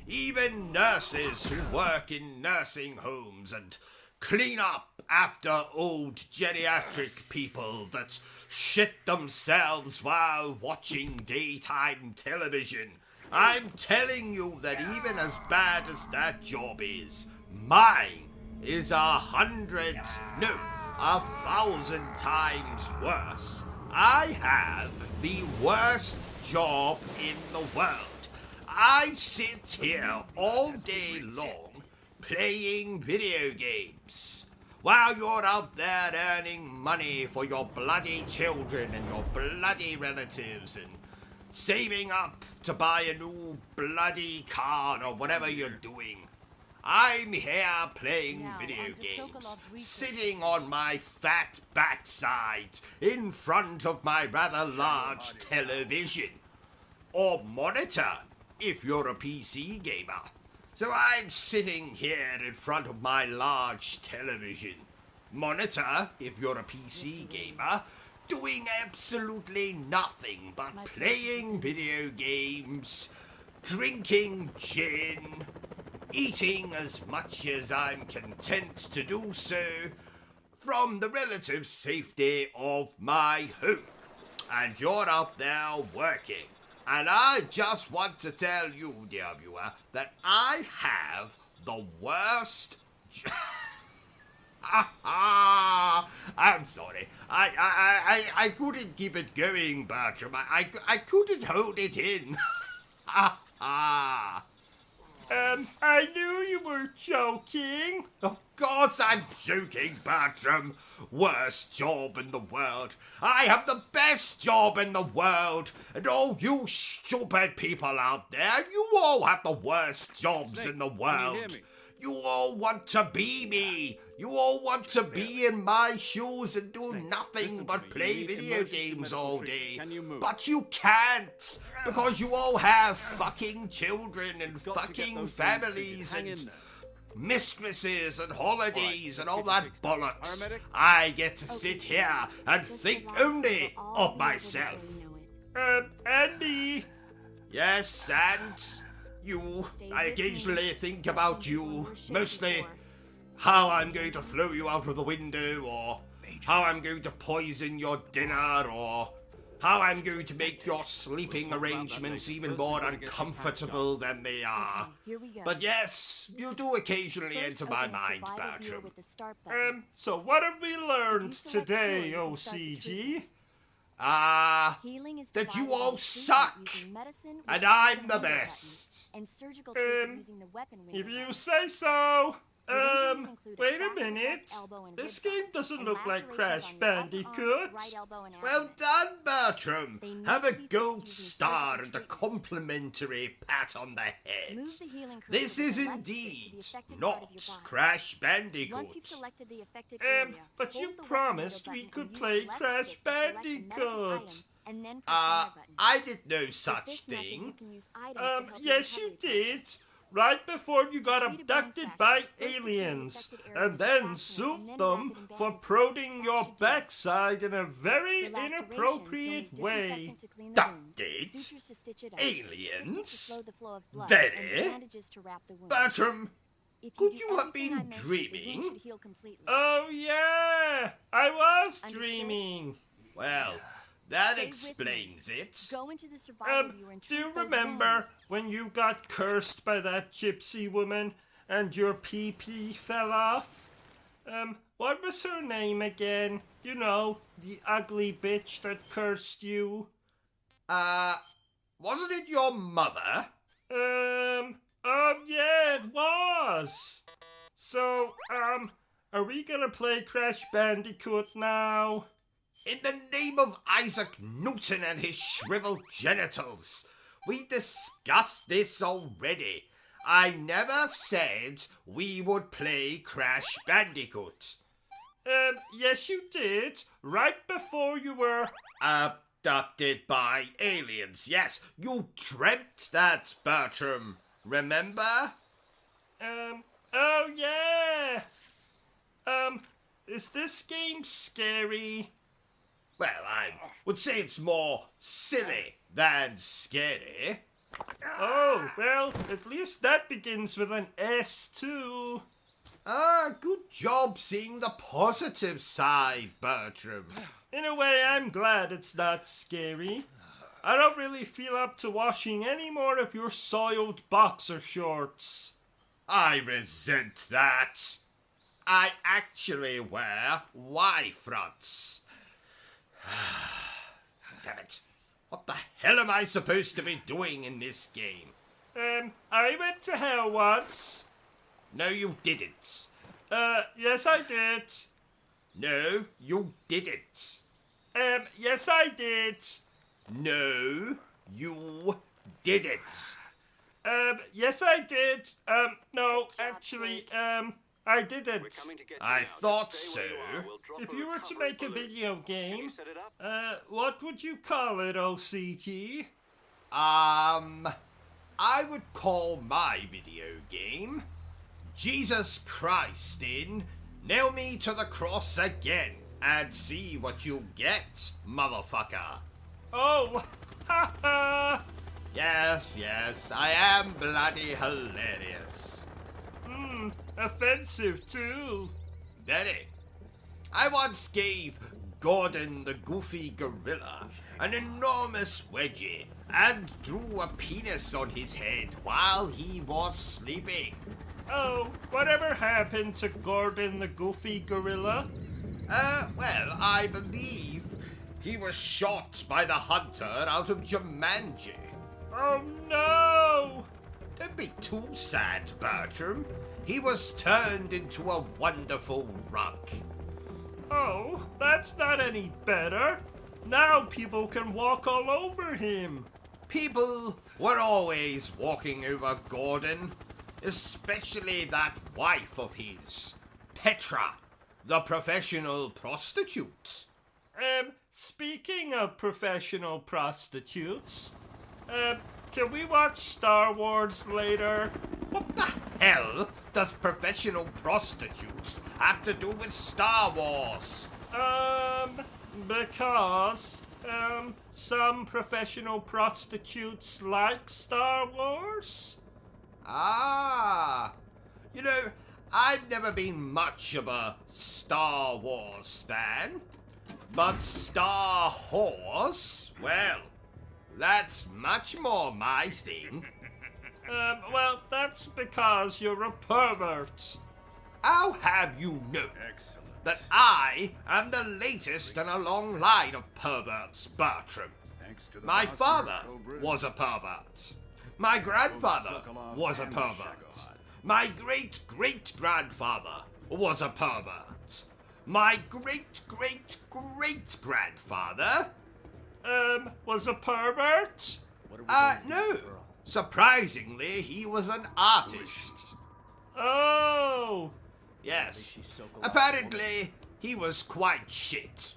Even nurses who work in nursing homes and clean up after old geriatric people that shit themselves while watching daytime television. I'm telling you that even as bad as that job is, mine is 1,000 times worse. I have the worst job in the world. I sit here all day long playing video games while you're out there earning money for your bloody children and your bloody relatives and saving up to buy a new bloody car or whatever you're doing. I'm here playing video games, sitting on my fat backside in front of my rather large television. Or monitor, if you're a PC gamer. So I'm sitting here in front of my large television. Monitor, if you're a PC gamer, doing absolutely nothing but playing video games, drinking gin, eating as much as I'm content to do so from the relative safety of my home. And you're out there working. And I just want to tell you, dear viewer, that I have the worst... I'm sorry. I couldn't keep it going, Bertram. I couldn't hold it in. I knew you were joking. Of course I'm joking, Bertram. Worst job in the world. I have the best job in the world. And all you stupid people out there, you all have the worst jobs in the world. You all want to be me. You all want to be in my shoes and do nothing but play video games all day. But you can't, because you all have fucking children and fucking families and mistresses and holidays and all that bollocks. I get to sit here and think only of myself. Andy! Yes, and you. I occasionally think about you, mostly how I'm going to throw you out of the window, or how I'm going to poison your dinner, or how I'm going to make your sleeping arrangements even more uncomfortable than they are. But yes, you do occasionally enter my mind, Bertram. So what have we learned today, OCG? That you all suck, and I'm the best. If you say so. Wait a minute. This game doesn't look like Crash Bandicoot. Well done, Bertram. Have a gold star and a complimentary pat on the head. This is indeed not Crash Bandicoot. But you promised we could play Crash Bandicoot. I did no such thing. Yes you did. Right before you got abducted by aliens, and then sued them for prodding your backside in a very inappropriate way. Abducted? Aliens? Very? Bertram, could you have been dreaming? Oh yeah, I was dreaming. Well, that explains it. Do you remember when you got cursed by that gypsy woman and your pee-pee fell off? What was her name again? You know, the ugly bitch that cursed you. Wasn't it your mother? Oh yeah, it was. So, are we gonna play Crash Bandicoot now? In the name of Isaac Newton and his shriveled genitals. We discussed this already. I never said we would play Crash Bandicoot. Yes you did. Right before you were... abducted by aliens. Yes, you dreamt that, Bertram. Remember? Oh, yeah! Is this game scary? Well, I would say it's more silly than scary. Oh, well, at least that begins with an S, too. Ah, good job seeing the positive side, Bertram. In a way, I'm glad it's not scary. I don't really feel up to washing any more of your soiled boxer shorts. I resent that. I actually wear Y-fronts. Damn it. What the hell am I supposed to be doing in this game? I went to hell once. No, you didn't. Yes I did. No, you didn't. Yes I did. No, you didn't. Yes I did. No, actually, I didn't. I thought so. If you were to make a video game, what would you call it, OCG? I would call my video game Jesus Christ in Nail Me to the Cross Again and see what you get, motherfucker. Oh, ha ha! Yes, I am bloody hilarious. Offensive too. Very. I once gave Gordon the Goofy Gorilla an enormous wedgie and drew a penis on his head while he was sleeping. Oh, whatever happened to Gordon the Goofy Gorilla? Well, I believe he was shot by the hunter out of Jumanji. Oh no! Don't be too sad, Bertram. He was turned into a wonderful rug. Oh, that's not any better. Now people can walk all over him. People were always walking over Gordon, especially that wife of his, Petra, the professional prostitute. Speaking of professional prostitutes, can we watch Star Wars later? What the hell does professional prostitutes have to do with Star Wars? Because, some professional prostitutes like Star Wars? Ah, you know, I've never been much of a Star Wars fan, but Star Horse, well, that's much more my thing. Well, that's because you're a pervert. How have you known that I am the latest in a long line of perverts, Bertram? My father was a pervert. My grandfather was a pervert. My great-great-grandfather was a pervert. My great-great-great-grandfather... was a pervert? No. Surprisingly, he was an artist. Oh! Yes. Apparently, he was quite shit.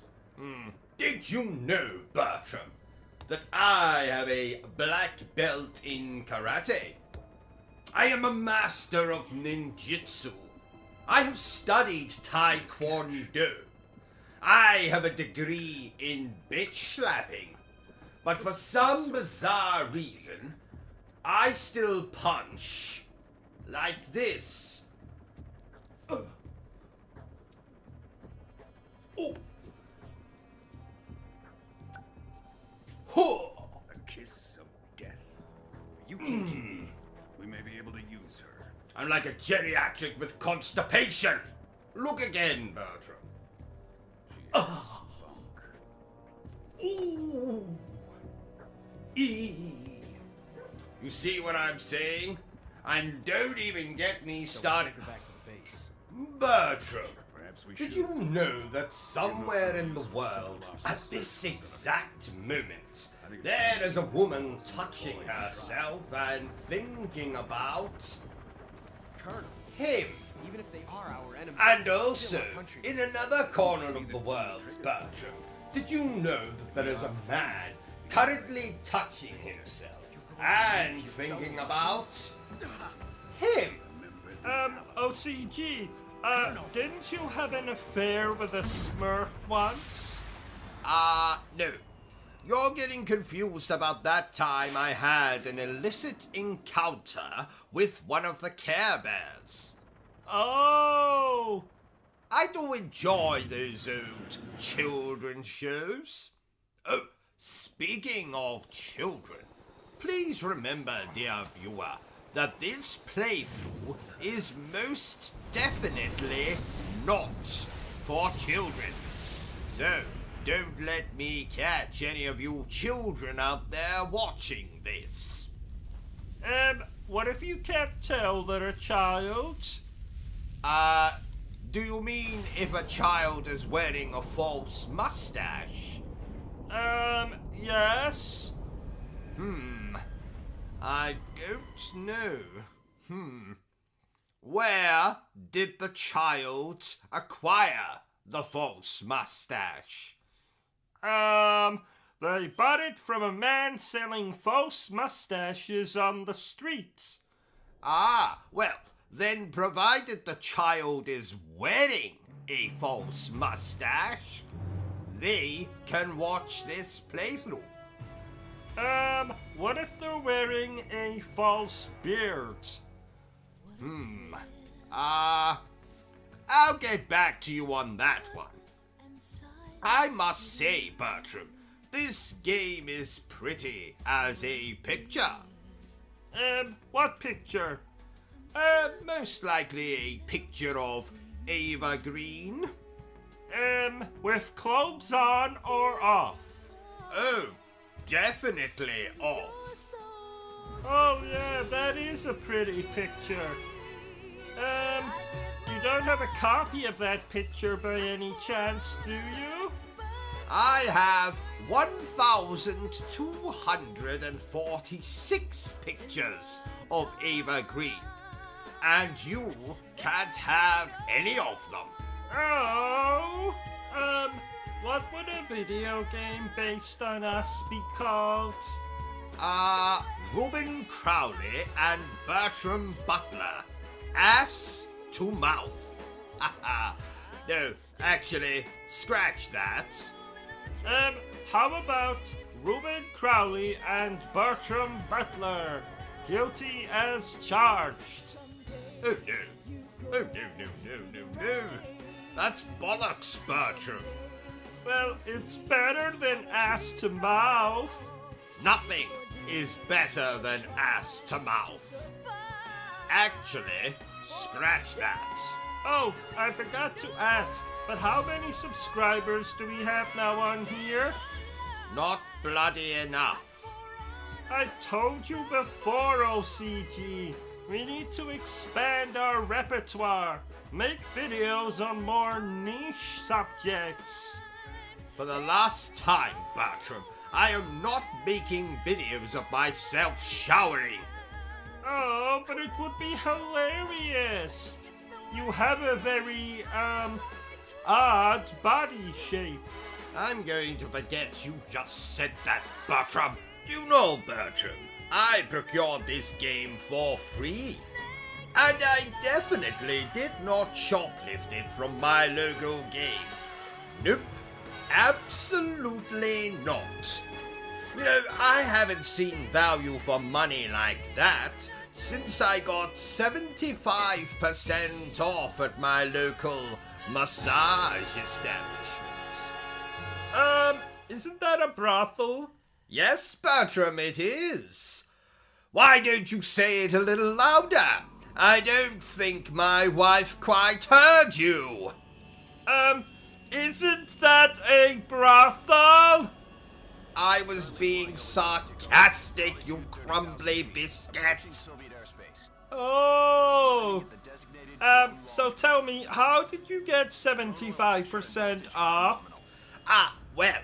Did you know, Bertram, that I have a black belt in karate? I am a master of ninjutsu. I have studied taekwondo. I have a degree in bitch slapping. But for some bizarre reason, I still punch like this. Oh. A kiss of death. You can we may be able to use her. I'm like a geriatric with constipation. Look again, Bertram. Ooh. You see what I'm saying? And don't even get me started. Back to the base. Bertram, Did you know that somewhere in the world, at this exact moment, there is a woman touching herself and thinking about him? Even if they are our enemies. And also, in another corner of the world, Bertram, did you know that there is a man currently touching himself and thinking about him? OCG, didn't you have an affair with a Smurf once? No. You're getting confused about that time I had an illicit encounter with one of the Care Bears. Oh! I do enjoy those old children's shows. Oh, speaking of children, please remember, dear viewer, that this playthrough is most definitely not for children. So, don't let me catch any of you children out there watching this. What if you can't tell they're a child? Do you mean if a child is wearing a false mustache? Yes. I don't know. Where did the child acquire the false mustache? They bought it from a man selling false mustaches on the streets. Ah, well, then provided the child is wearing a false mustache, they can watch this playthrough. What if they're wearing a false beard? I'll get back to you on that one. I must say, Bertram, this game is pretty as a picture. What picture? Most likely a picture of Ava Green. With clothes on or off? Oh, definitely off. Oh yeah, that is a pretty picture. You don't have a copy of that picture by any chance, do you? I have 1,246 pictures of Ava Green, and you can't have any of them. Oh, what would a video game based on us be called? Reuben Crowley and Bertram Butler. Ass to mouth. No, actually, scratch that. How about Reuben Crowley and Bertram Butler, guilty as charged? Oh no. Oh no. That's bollocks, Bertram. Well, it's better than ass to mouth. Nothing is better than ass to mouth. Actually, scratch that. Oh, I forgot to ask, but how many subscribers do we have now on here? Not bloody enough. I told you before, OCG. We need to expand our repertoire. Make videos on more niche subjects. For the last time, Bertram, I am not making videos of myself showering. Oh, but it would be hilarious. You have a very, odd body shape. I'm going to forget you just said that, Bertram. You know, Bertram, I procured this game for free. And I definitely did not shoplift it from my local game. Nope, absolutely not. You know, I haven't seen value for money like that since I got 75% off at my local massage establishment. Isn't that a brothel? Yes, Bertram, it is. Why don't you say it a little louder? I don't think my wife quite heard you. Isn't that a brothel? I was being sarcastic, you crumbly biscuit. Oh. So tell me, how did you get 75% off? Well,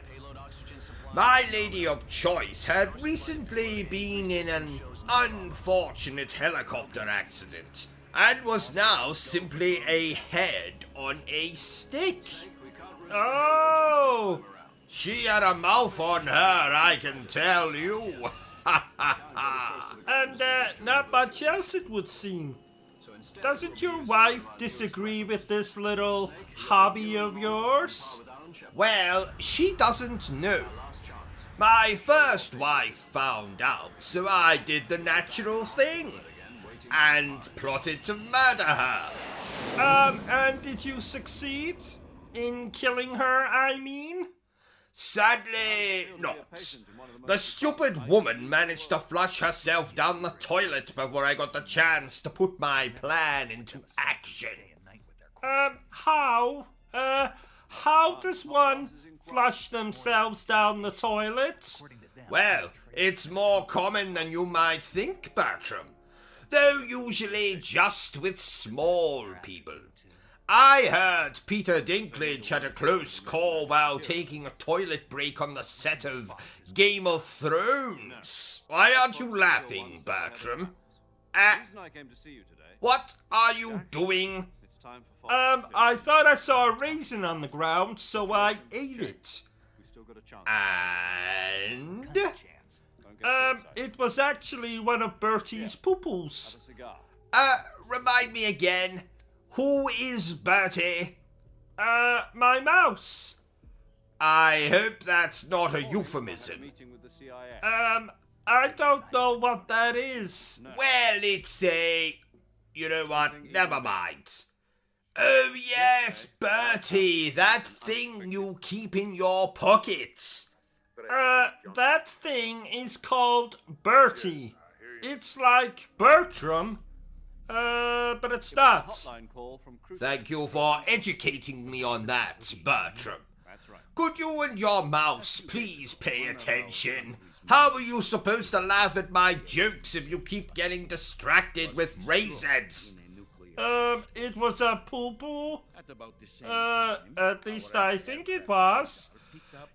my lady of choice had recently been in an unfortunate helicopter accident and was now simply a head on a stick. Oh! She had a mouth on her, I can tell you. And not much else, it would seem. doesn't your wife disagree with this little hobby of yours? Well, she doesn't know. My first wife found out, so I did the natural thing and plotted to murder her. And did you succeed in killing her, I mean? Sadly, not. The stupid woman managed to flush herself down the toilet before I got the chance to put my plan into action. How? How does one flush themselves down the toilet? Well, it's more common than you might think, Bertram. Though usually just with small people. I heard Peter Dinklage had a close call while taking a toilet break on the set of Game of Thrones. Why aren't you laughing, Bertram? What are you doing? I thought I saw a raisin on the ground, so I ate it. And? It was actually one of Bertie's poo-poos. Remind me again. Who is Bertie? My mouse. I hope that's not a euphemism. I don't know what that is. Well, it's a... You know what? Never mind. Oh, yes, Bertie, that thing you keep in your pockets. That thing is called Bertie. It's like Bertram, but it's not. Thank you for educating me on that, Bertram. Could you and your mouse please pay attention? How are you supposed to laugh at my jokes if you keep getting distracted with raisins? It was a poo-poo. At least I think it was.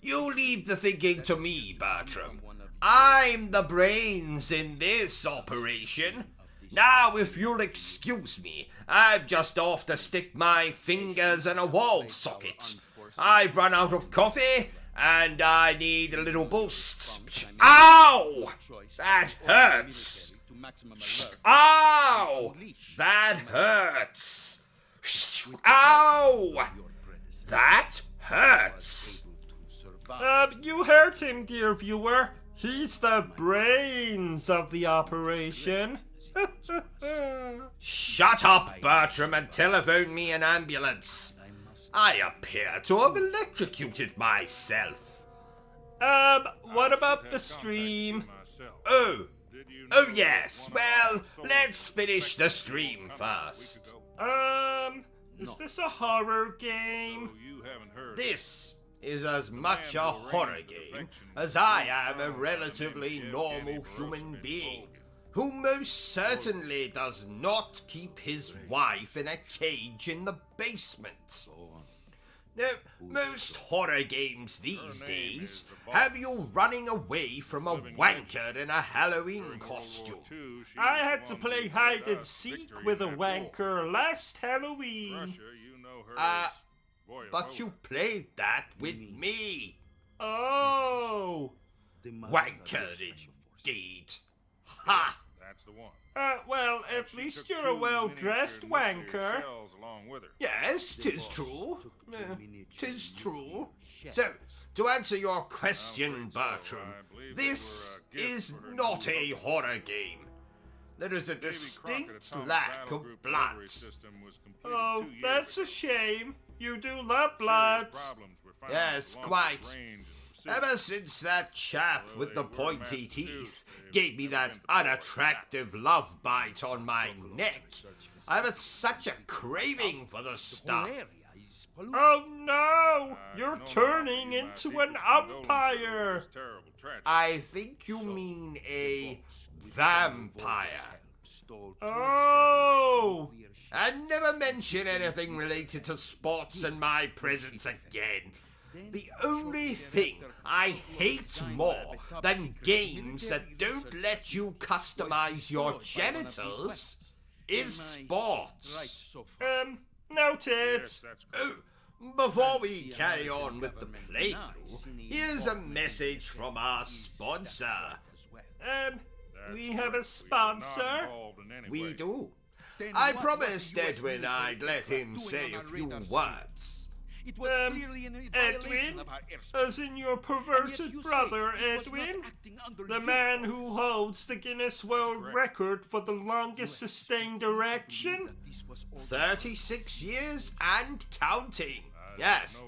You leave the thinking to me, Bertram. I'm the brains in this operation. Now, if you'll excuse me, I'm just off to stick my fingers in a wall socket. I've run out of coffee, and I need a little boost. Ow! That hurts! Ow! That hurts! Ow! That hurts! You heard him, dear viewer. He's the brains of the operation. Shut up, Bertram, and telephone me an ambulance. I appear to have electrocuted myself. What about the stream? Oh yes, well, let's finish the stream first. Is this a horror game? This is as much a horror game as I am a relatively normal human being who most certainly does not keep his wife in a cage in the basement. Now, most horror games these days have you running away from a wanker in a Halloween costume. I had to play hide and seek with a wanker last Halloween. But you played that with me. Oh! Wanker indeed. Ha! That's the one. Well, at least you're a well-dressed wanker. Yes, 'tis true. 'Tis true. So, to answer your question, Bertram, this is not a horror game. There is a distinct lack of blood. Oh, that's a shame. You do love blood. Yes, quite. Ever since that chap with the pointy teeth gave me that unattractive love bite on my neck, I've had such a craving for the stuff. Oh no! You're turning into an umpire! I think you mean a vampire. Oh! And never mention anything related to sports in my presence again. The only thing I hate more than games that don't let you customize your genitals is sports. Noted. Oh, before we carry on with the playthrough, here's a message from our sponsor. We have a sponsor? We do. I promised Edwin I'd let him say a few words. It was clearly in violation Edwin? of our airspace. As in your perverted brother, Edwin? The man who holds the Guinness World Record for the longest sustained erection? 36 years and counting. Yes.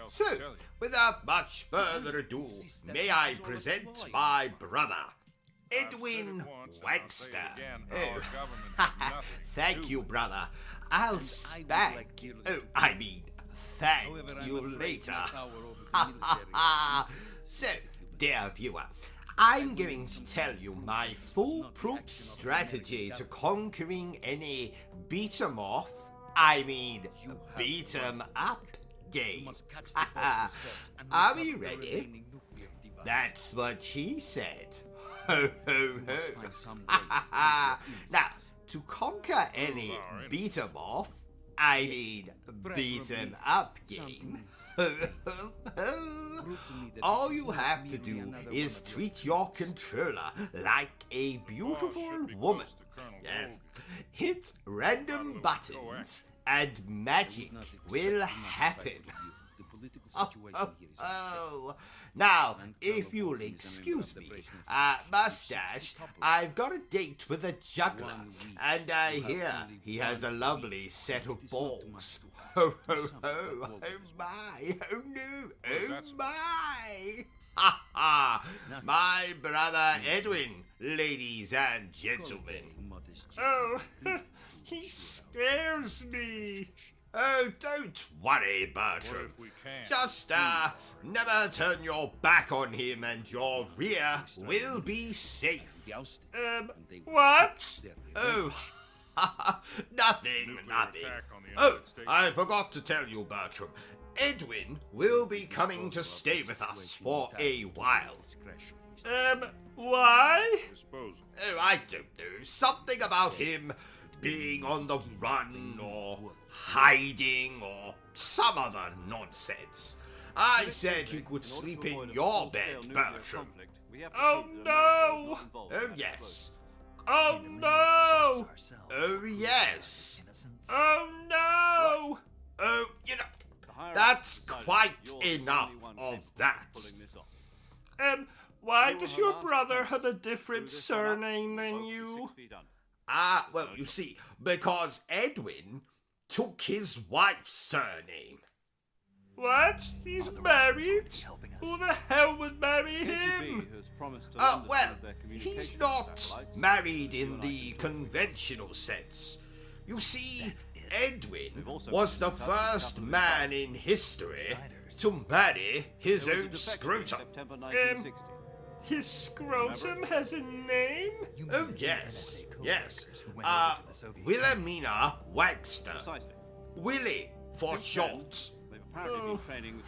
So, without much further ado, may I present my brother, Edwin Webster. Oh. Thank you, brother. I'll spank. Oh, I mean, thank you later. So, dear viewer, I'm going to tell you my foolproof strategy to conquering any beat-em-off, I mean beat-em-up game. Are we ready? That's what she said. Ho, ho, ho. Now, to conquer any beat-em-off, I mean beat-em-up game, all you have to do is treat your controller like a beautiful woman. Yes. Hit random buttons and magic will happen. Oh. Now, if you'll excuse me, Mustache, I've got a date with a juggler, and I hear he has a lovely set of balls. Ho, ho, ho, oh my, oh no, oh my. Ha ha, my brother Edwin, ladies and gentlemen. Oh, he scares me. Oh, don't worry, Bertram. Just, never turn your back on him and your rear will be safe. What? Oh, nothing. Oh, I forgot to tell you, Bertram. Edwin will be coming to stay with us for a while. Why? Oh, I don't know. Something about him being on the run or hiding or some other nonsense. I said you could sleep in your bed, Bertram. Oh no! Oh yes. Oh no! Oh yes. Oh no! Oh, you know, that's quite enough of that. Why does your brother have a different surname than you? Well, you see, because Edwin took his wife's surname. What? He's married? Who the hell would marry him? Well, he's not married in the conventional sense. You see, Edwin was the first man in history to marry his own scrotum. His scrotum has a name? Oh, yes. Wilhelmina Webster. Willie for short. Oh,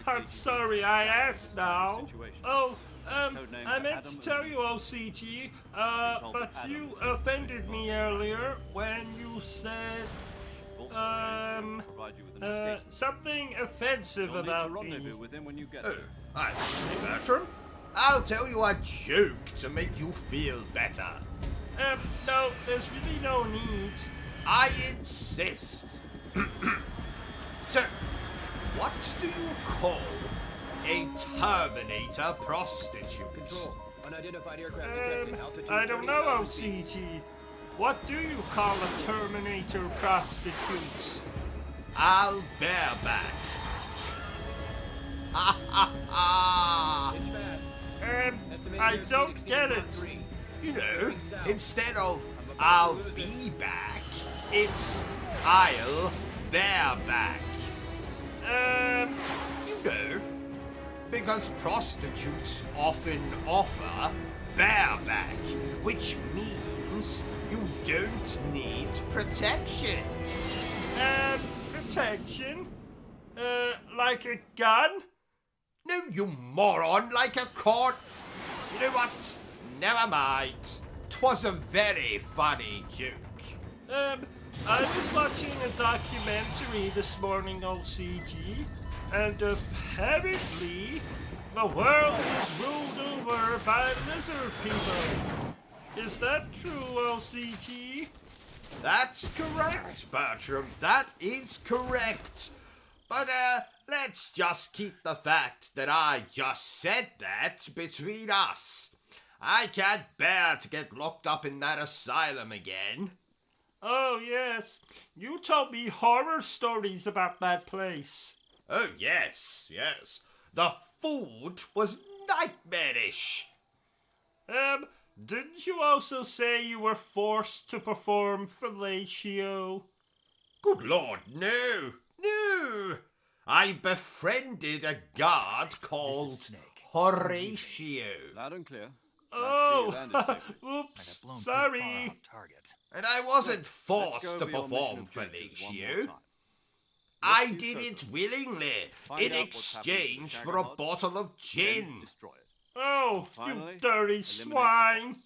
I'm sorry I asked now. Oh, I meant to tell you, OCG, but you offended me earlier when you said, something offensive about me. Oh, I see, Bertram. I'll tell you a joke to make you feel better. No, there's really no need. I insist. So, what do you call a Terminator prostitute? Control. Unidentified aircraft detected. Altitude I don't know, 30,000 feet. OCG. What do you call a Terminator prostitute? I'll bareback. Ha ha ha! It's fast. I don't get it. You know, instead of I'll be back, it's I'll bareback. You know, because prostitutes often offer bareback, which means you don't need protection. Protection? Like a gun? No, you moron, like a cord. You know what? Never mind. 'Twas a very funny joke. I was watching a documentary this morning, OCG, and apparently the world is ruled over by lizard people. Is that true, OCG? That's correct, Bertram. That is correct. But, let's just keep the fact that I just said that between us. I can't bear to get locked up in that asylum again. Oh, yes. You told me horror stories about that place. Oh, yes. The food was nightmarish. Didn't you also say you were forced to perform fellatio? Good Lord, no. I befriended a guard called Horatio. Loud and clear. Oh, oops, sorry. And I wasn't forced to perform fellatio. I did it willingly in exchange for a bottle of gin. Oh, you dirty swine.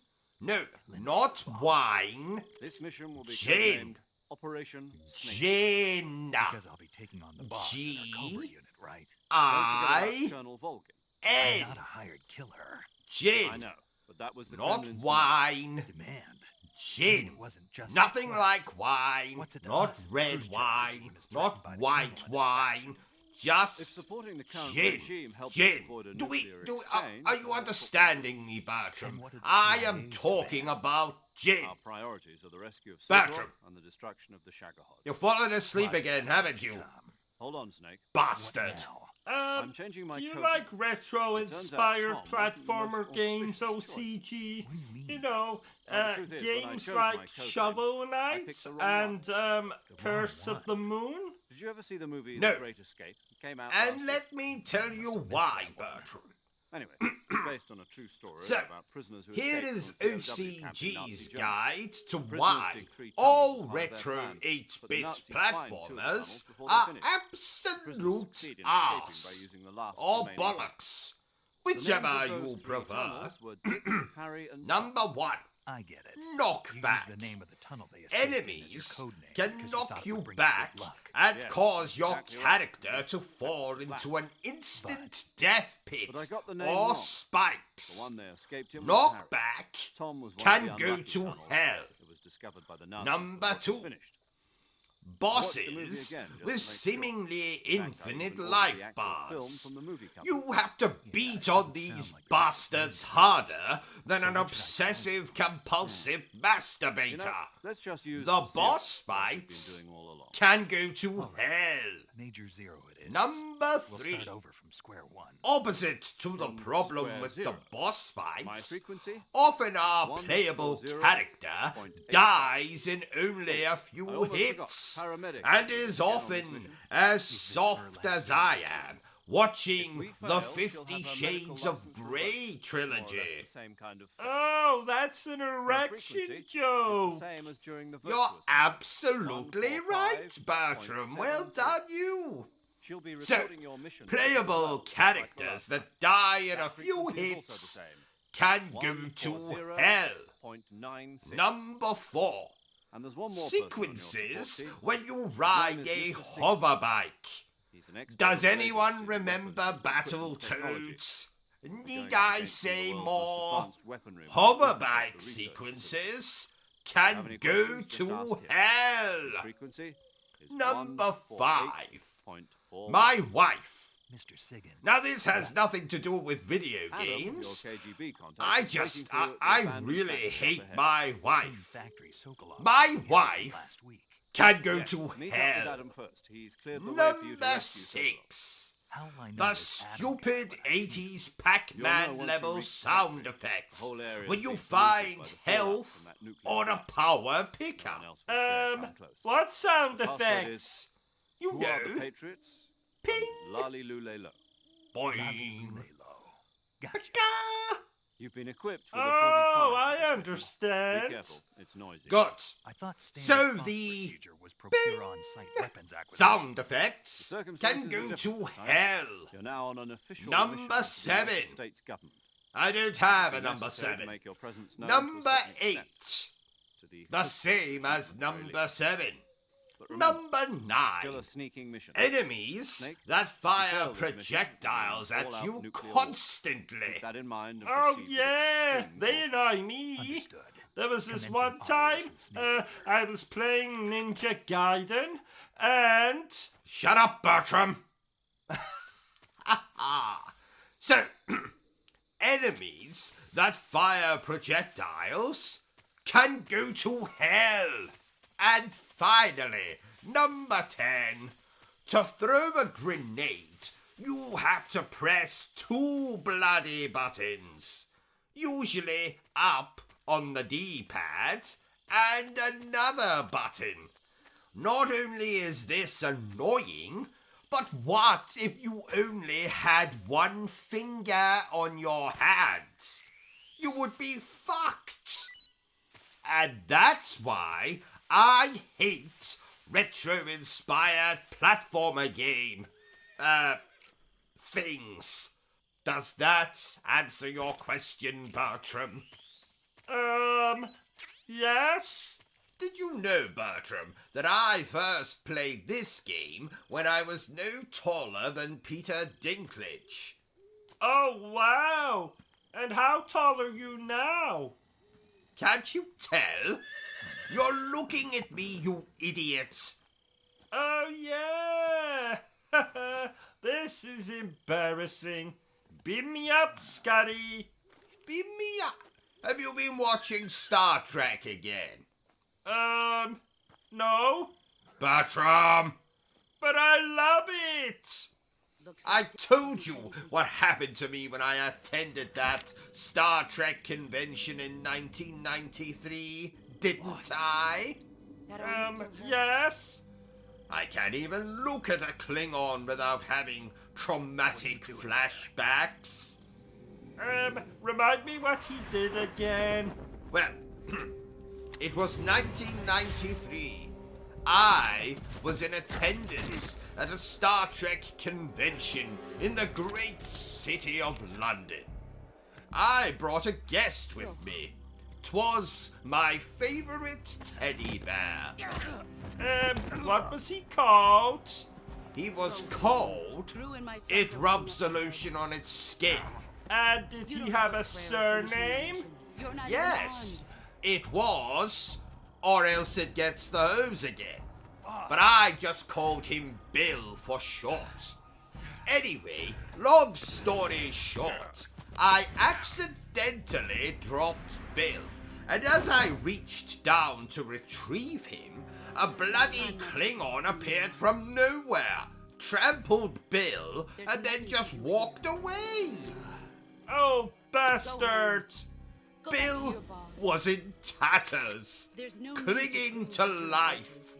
No, not wine. This mission will be Gin. named Operation Snake. Gin. Because I'll be taking on the boss in our Cobra unit, right? I. Colonel Volkin. I'm not a hired killer. Gin. I know, but that was the Not Kremlin's wine. Demand. Gin. It wasn't just Nothing request. like wine. What's it to Not us? red Who's wine. Jefferson is threatened by Not the white Colonel and his wine. faction? If Just supporting the current gin. regime helps Gin. avoid a Do we? nuclear Are exchange, you understanding me, Bertram? And what are the I am CIA's talking demands? about gin. Our priorities are the rescue of Bertram. Sokolov and the destruction of the Shagahod. You've fallen asleep again, haven't you, Hold on, Snake. bastard? I'm changing my Do you code. like retro-inspired Tom was the platformer most games, auspicious OCG? What do you mean? You know, Well, the truth is, when I games chose like my code Shovel name, I Knight picked the wrong and Curse of the Moon? Did you ever see the movie No. The Great Escape? It came out And last let me tell you why, Bertram. year. Anyway, it's based on a true story So, about prisoners who here escaped is from a POW camp in Nazi OCG's Germany. guide to Prisoners why dig 3 tunnels all as part of their retro plan, but the 8-bit Nazis find 2 of the platformers tunnels before they are finish. Prisoners absolute succeed in escaping by arse using the last or remaining tunnel. bollocks, The names whichever of you those 3 prefer. tunnels were Dick, Harry, and Number 1, I get it. knockback. You use the name of the tunnel they escaped in as your Enemies code name can because knock thought it you would bring back good luck. and Yes, cause your exactly right. character Yes, to it's fall black. into an instant death pit But I got the name or wrong. spikes. The one they escaped in was Harry. Knockback Tom was one can of the go unlucky to tunnels. hell. It was discovered by the Nazis Number before it was 2. finished. Bosses Watch the movie again, just with to make sure. seemingly In fact, I infinite even ordered life the actual film bars. from the movie company. You have to beat on doesn't these sound like bastards harder than So an what should I obsessive compulsive You masturbator. know, let's just use The zero, boss like we've fights been doing all along. can go to hell. Major Zero it is. Number We'll 3. start over from square one. Opposite to the From problem square with zero. the boss My fights, frequency? often our 140.8. playable character dies in only a I few almost forgot. hits Paramedic and is is again on this often mission. as This is soft her as last I chance, am If watching we the fail, she'll 50 have her medical Shades of license Grey revoked. More or less trilogy. the same kind of Oh, that's an Her erection frequency is the joke. same as during the You're virtuous mission. absolutely right, 145.73. Bertram. Well done, you. She'll be So, recording your mission. playable characters that die in a That few frequency is also the hits same. can go to hell. 140.96. Number 4. And there's one more person on your Sequences support team. when you His ride name a is Mr. Sigmund. hover bike. He's an expert Does in anyone lasers, remember weapons, Battle equipment technology. Toads? We're going Need up I against some of say the world's most more? advanced weaponry with Hover research bike for research sequences Have can any go questions? Just to ask here. hell. His frequency is Number 5. 148.4. My wife. Mr. Siggin. Now this has nothing to do with video Adam, your games. KGB contact, I is just, waiting for you at the I abandoned really factory up hate ahead. my Same wife. factory Sokolov My inherited wife last week. can go Yes, to meet up with hell. Adam first. He's cleared the way for you to Number rescue Sokolov. 6. How will I know The this Adam stupid guy when I see him? 80s You'll know Pac-Man once level you reach the sound factory. effects The whole area when is you being polluted find by the fallout health from that nuclear on a blast. power No one pickup. else would dare come close. What sound The password effects? You Who are the know, Patriots? ping, Lolly Lule Lo. boing. Lay low. Gotcha. Pika. You've been equipped with a Oh, 45. I Be understand. careful, it's noisy. Good. I thought standard So response the procedure was procure on-site weapons acquisition. Sound effects The circumstances can are go different to this time. hell. You're now on an official Number mission of the 7. United States government. I don't have a It's number necessary to 7. make your presence known to a Number certain 8. extent, to the The same as number 7. But remember, Number it's 9. still a sneaking mission. Enemies Snake, that fire fail this mission, projectiles you will at call out you nuclear war. constantly. Keep that in mind and Oh proceed with yeah, extreme they caution. annoy me. Understood. there was this one time, I was playing Ninja Gaiden, and... Shut up, Bertram! So, enemies that fire projectiles can go to hell. And finally, number 10. To throw a grenade, you have to press 2 bloody buttons. Usually up on the D-pad and another button. Not only is this annoying, but what if you only had one finger on your hand? You would be fucked. And that's why I hate retro-inspired platformer game, things. Does that answer your question, Bertram? Yes? Did you know, Bertram, that I first played this game when I was no taller than Peter Dinklage? Oh, wow! And how tall are you now? Can't you tell? You're looking at me, you idiot. Oh, yeah! This is embarrassing. Beam me up, Scotty. Beam me up? Have you been watching Star Trek again? No. Bertram! But I love it! I told you what happened to me when I attended that Star Trek convention in 1993, didn't I? Yes? I can't even look at a Klingon without having traumatic flashbacks. Remind me what he did again. Well, it was 1993. I was in attendance at a Star Trek convention in the great city of London. I brought a guest with me. 'Twas my favorite teddy bear. What was he called? He was called It Rubs the Lotion on Its Skin. And did he have a surname? Yes, it was, or else it gets the hose again. But I just called him Bill for short. Anyway, long story short, I accidentally dropped Bill, and as I reached down to retrieve him, a bloody Klingon appeared from nowhere, trampled Bill, and then just walked away. Oh, bastards! Bill was in tatters, clinging to life.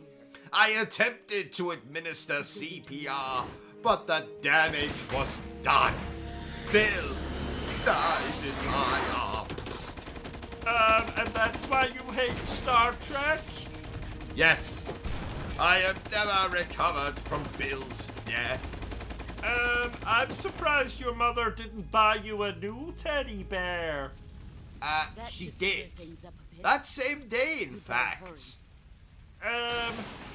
I attempted to administer CPR, but the damage was done. Bill died in my arms. And that's why you hate Star Trek? Yes, I have never recovered from Bill's death. I'm surprised your mother didn't buy you a new teddy bear. She did. That same day, in fact.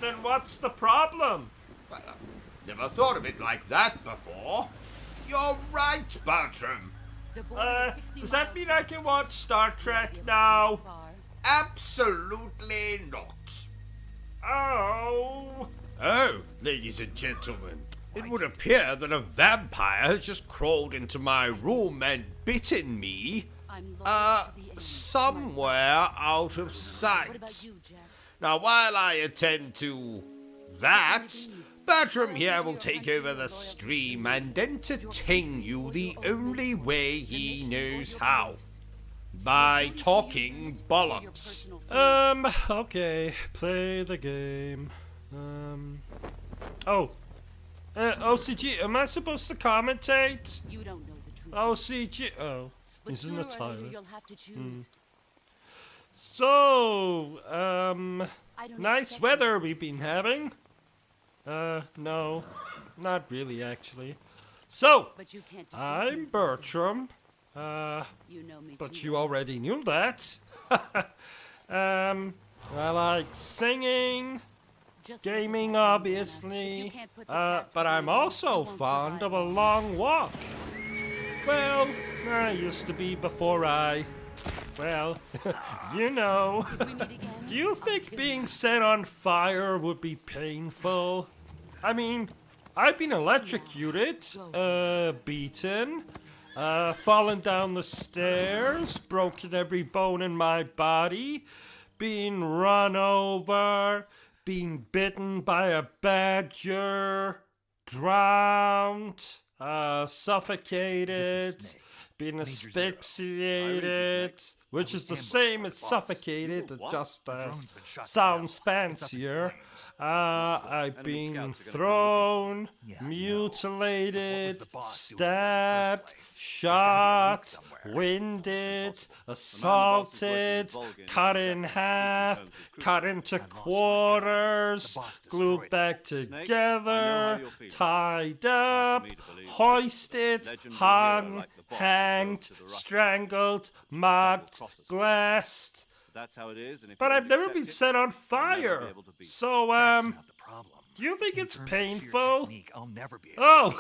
Then what's the problem? Well, I've never thought of it like that before. You're right, Bertram. Does that mean I can watch Star Trek now? Absolutely not. Oh. Oh, ladies and gentlemen, it would appear that a vampire has just crawled into my room and bitten me, somewhere out of sight. Now, while I attend to that, Bertram here will take over the stream and entertain you the only way he knows how. By talking bollocks. Okay, play the game. OCG, am I supposed to commentate? You don't know the truth. OCG, oh, he's in the title. You'll have to choose. So, nice weather we've been having. No, not really, actually. So, I'm Bertram. But you already knew that. I like singing, gaming, obviously. But I'm also fond of a long walk. Well, I used to be before I Well, you know. Do you think being set on fire would be painful? I mean, I've been electrocuted, beaten, fallen down the stairs, broken every bone in my body, being run over, being bitten by a badger, drowned, suffocated, being asphyxiated, which is the same as suffocated, it just sounds fancier. I've been thrown, mutilated, stabbed, shot, winded, assaulted, cut in half, cut into quarters, glued back together, tied up, hoisted, hung, hanged, strangled, mocked, blessed. That's how it is. And if but I've never been set on fire. So, do you think it's painful? I'll never be oh,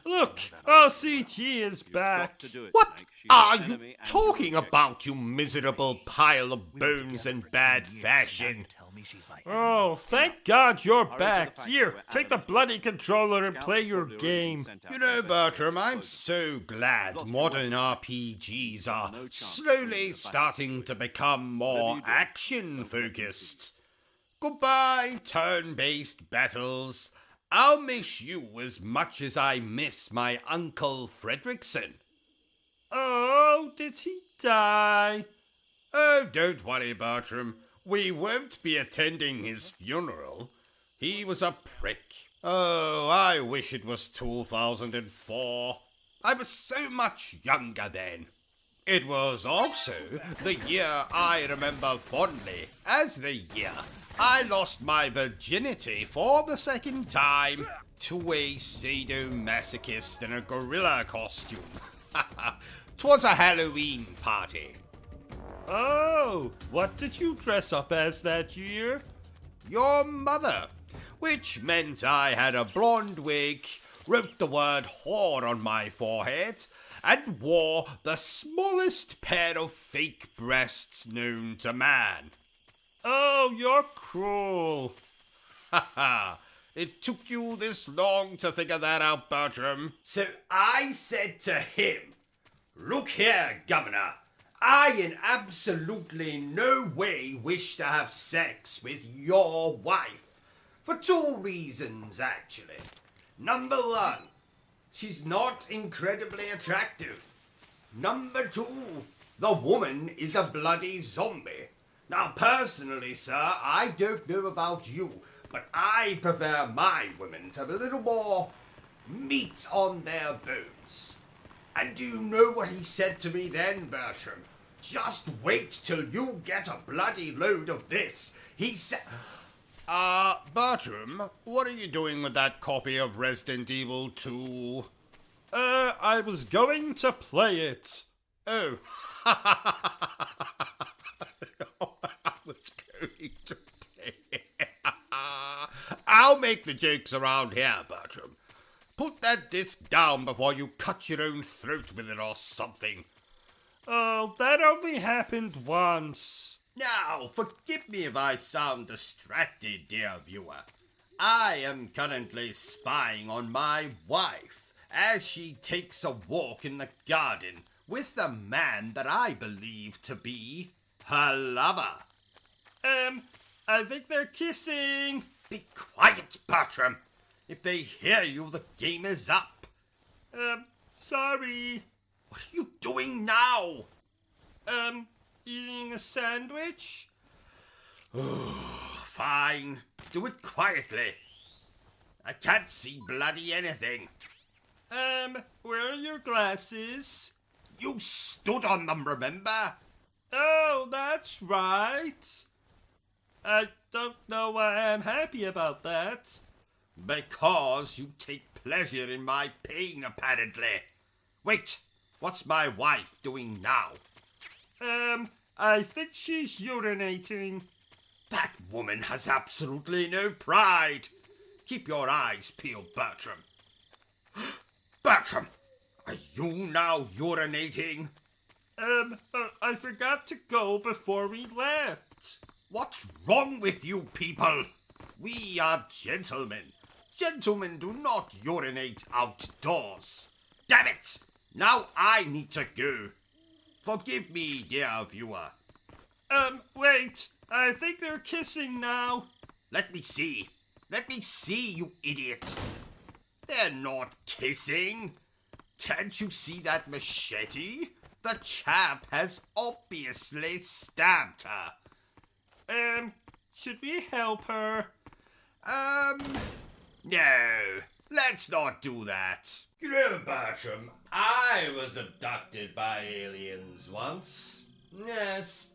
look, OCG is back. What are you talking about, you miserable pile of bones and bad fashion? Oh, thank God you're back. Here, take the bloody controller and play your game. You know, Bertram, I'm so glad modern RPGs are slowly starting to become more action-focused. Goodbye, turn-based battles. I'll miss you as much as I miss my Uncle Fredrickson. Oh, did he die? Oh, don't worry, Bertram. We won't be attending his funeral. He was a prick. Oh, I wish it was 2004. I was so much younger then. It was also the year I remember fondly as the year I lost my virginity for the second time to a sadomasochist in a gorilla costume. 'Twas a Halloween party. Oh, what did you dress up as that year? Your mother, which meant I had a blonde wig, wrote the word whore on my forehead, and wore the smallest pair of fake breasts known to man. Oh, you're cruel. Ha ha. It took you this long to figure that out, Bertram. So I said to him, "Look here, Governor. I in absolutely no way wish to have sex with your wife. For two reasons, actually. Number one, she's not incredibly attractive. Number two, the woman is a bloody zombie. Now, personally, sir, I don't know about you, but I prefer my women to have a little more meat on their bones." And do you know what he said to me then, Bertram? Just wait till you get a bloody load of this. He said... Bertram, what are you doing with that copy of Resident Evil 2? I was going to play it. Oh. I was going to play it. I'll make the jokes around here, Bertram. Put that disc down before you cut your own throat with it or something. Oh, that only happened once. Now, forgive me if I sound distracted, dear viewer. I am currently spying on my wife as she takes a walk in the garden with the man that I believe to be her lover. I think they're kissing. Be quiet, Bertram. If they hear you, the game is up. Sorry. What are you doing now? Eating a sandwich? Fine. Do it quietly. I can't see bloody anything. Where are your glasses? You stood on them, remember? Oh, that's right. I don't know why I'm happy about that. Because you take pleasure in my pain, apparently. Wait, what's my wife doing now? I think she's urinating. That woman has absolutely no pride. Keep your eyes peeled, Bertram. Bertram, are you now urinating? I forgot to go before we left. What's wrong with you people? We are gentlemen. Gentlemen do not urinate outdoors. Damn it! Now I need to go. Forgive me, dear viewer. Wait. I think they're kissing now. Let me see. Let me see, you idiot. They're not kissing. Can't you see that machete? The chap has obviously stabbed her. Should we help her? No. Let's not do that. You know, Bertram, I was abducted by aliens once. Yes,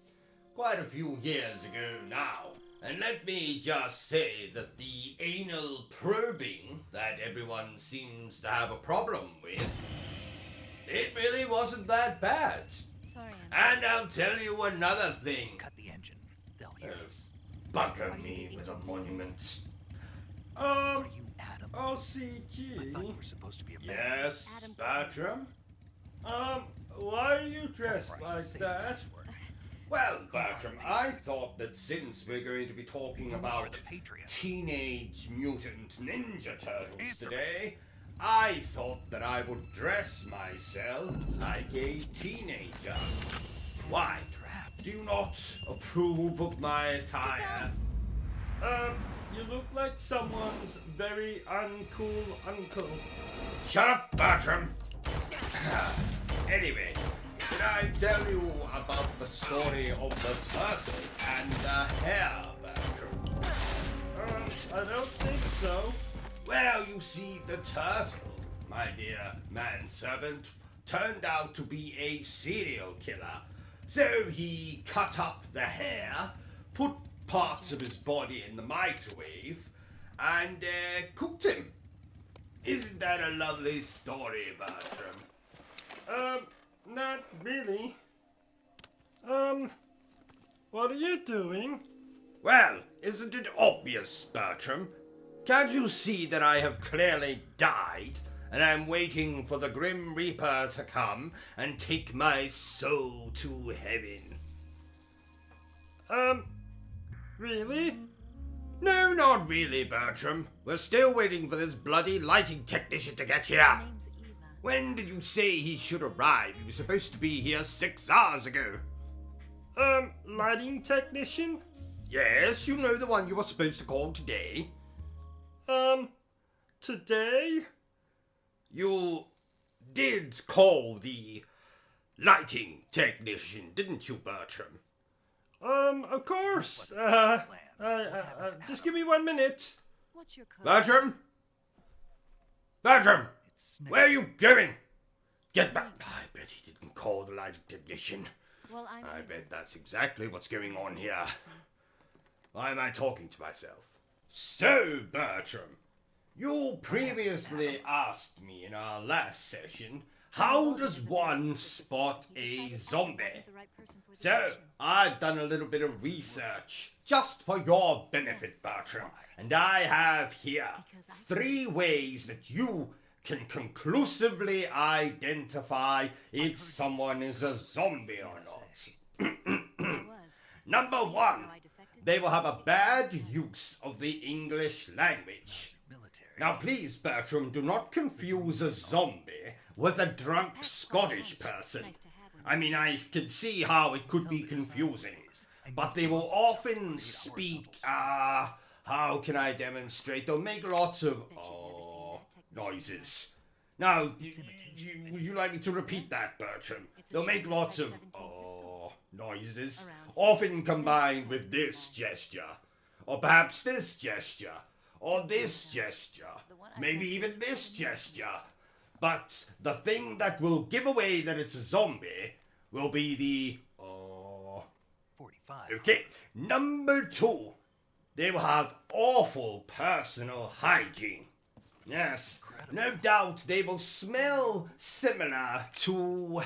quite a few years ago now. And let me just say that the anal probing that everyone seems to have a problem with, it really wasn't that bad. Sorry, And I'll tell you another thing. Cut the engine. They'll hear us. Bugger me with a monument. Are you Adam? I OCG. thought you were supposed to be a man. Yes, Bertram? Why are you dressed All right, like say the that? password. Well, Bertram, I thought that since we're going to be talking Who are about the Patriots? Teenage Mutant Ninja Turtles Answer today, I thought that I would dress myself like a teenager. Why? Do you not approve of my attire? You look like someone's very uncool uncle. Shut up, Bertram! Anyway, did I tell you about the story of the turtle and the hare, Bertram? I don't think so. Well, you see, the turtle, my dear manservant, turned out to be a serial killer. So he cut up the hare, put parts of his body in the microwave, and cooked him. Isn't that a lovely story, Bertram? Not really. What are you doing? Well, isn't it obvious, Bertram? Can't you see that I have clearly died, and I'm waiting for the Grim Reaper to come and take my soul to heaven? Really? No, not really, Bertram. We're still waiting for this bloody lighting technician to get here. When did you say he should arrive? He was supposed to be here 6 hours ago. Lighting technician? Yes, you know the one you were supposed to call today. Today? You did call the lighting technician, didn't you, Bertram? Of course. Just give me 1 minute. What's your code? Bertram? Bertram! Where are you going? Get back. I bet he didn't call the lighting technician. Well, I bet that's exactly what's going on here. Why am I talking to myself? So, Bertram, you previously asked me in our last session, how does one spot a zombie? So, I've done a little bit of research, just for your benefit, Bertram. And I have here 3 ways that you can conclusively identify if someone is a zombie or not. Number 1, they will have a bad use of the English language. Now please, Bertram, do not confuse a zombie with a drunk Scottish person. I mean, I can see how it could be confusing, but they will often speak, how can I demonstrate? They'll make lots of, noises. Now, would you like me to repeat that, Bertram? They'll make lots of, noises, often combined with this gesture, or perhaps this gesture, or this gesture, maybe even this gesture. But the thing that will give away that it's a zombie will be the, 45. Okay, number 2, they will have awful personal hygiene. Yes, no doubt they will smell similar to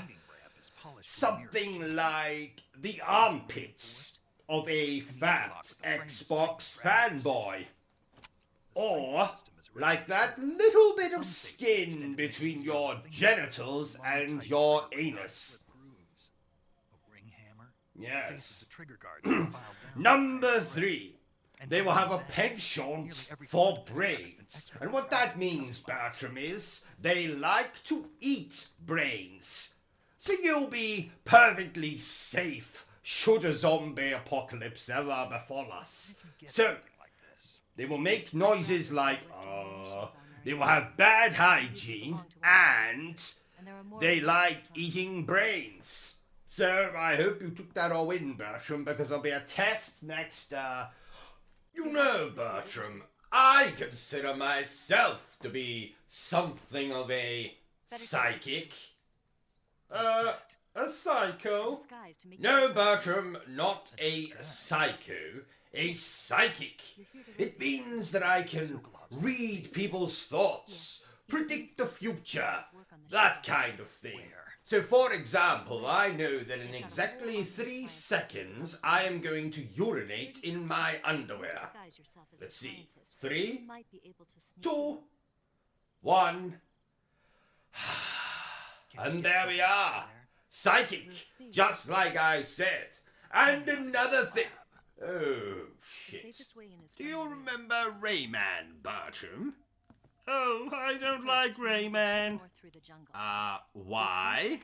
something like the armpits of a fat Xbox fanboy. Or like that little bit of skin between your genitals and your anus. Yes. Bases of trigger guards are filed down. Number 3. They will have a penchant for brains. And what that means, Bertram, is they like to eat brains. So you'll be perfectly safe should a zombie apocalypse ever befall us. So, they will make noises like, they will have bad hygiene, and they like eating brains. So, I hope you took that all in, Bertram, because there'll be a test next, You know, Bertram, I consider myself to be something of a psychic. A psycho? No, Bertram, not a psycho. A psychic. It means that I can read people's thoughts, predict the future, that kind of thing. So, for example, I know that in exactly 3 seconds, I am going to urinate in my underwear. Let's see. 3, 2, 1. And there we are. Psychic, just like I said. And another thing. Oh, shit. Do you remember Rayman, Bertram? Oh, I don't like Rayman. Why?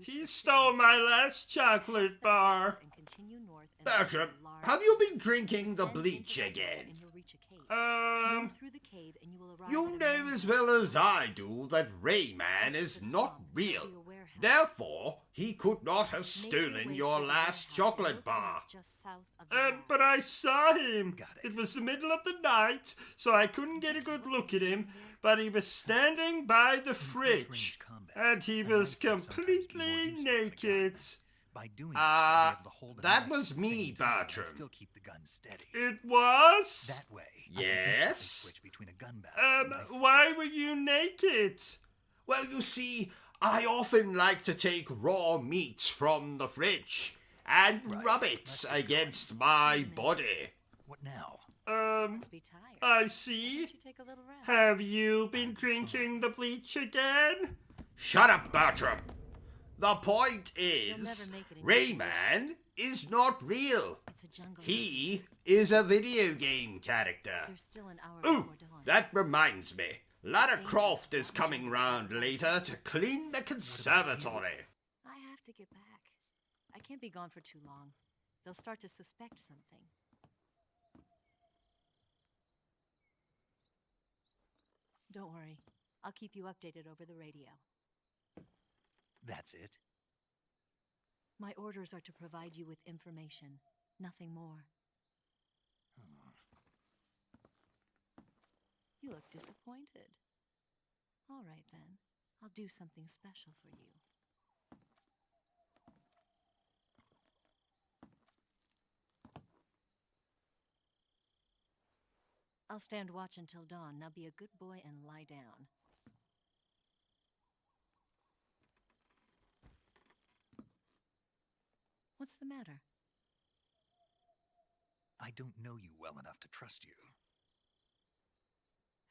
He stole my last chocolate bar. Bertram, have you been drinking the bleach again? You know as well as I do that Rayman is not real. Therefore, he could not have stolen your last chocolate bar. But I saw him. It was the middle of the night, so I couldn't get a good look at him, but he was standing by the fridge, and he was completely naked. That was me, Bertram. Still keep the gun steady. It was? That way. Yes? Why were you naked? Well, you see, I often like to take raw meat from the fridge and rub it against my body. What now? I see. Have you been drinking the bleach again? Shut up, Bertram. The point is, Rayman is not real. He is a video game character. Ooh, that reminds me. Lara Croft is coming round later to clean the conservatory. I have to get back. I can't be gone for too long. They'll start to suspect something. Don't worry. I'll keep you updated over the radio. That's it? My orders are to provide you with information, nothing more. You look disappointed. All right, then. I'll do something special for you. I'll stand watch until dawn. Now be a good boy and lie down. What's the matter? I don't know you well enough to trust you.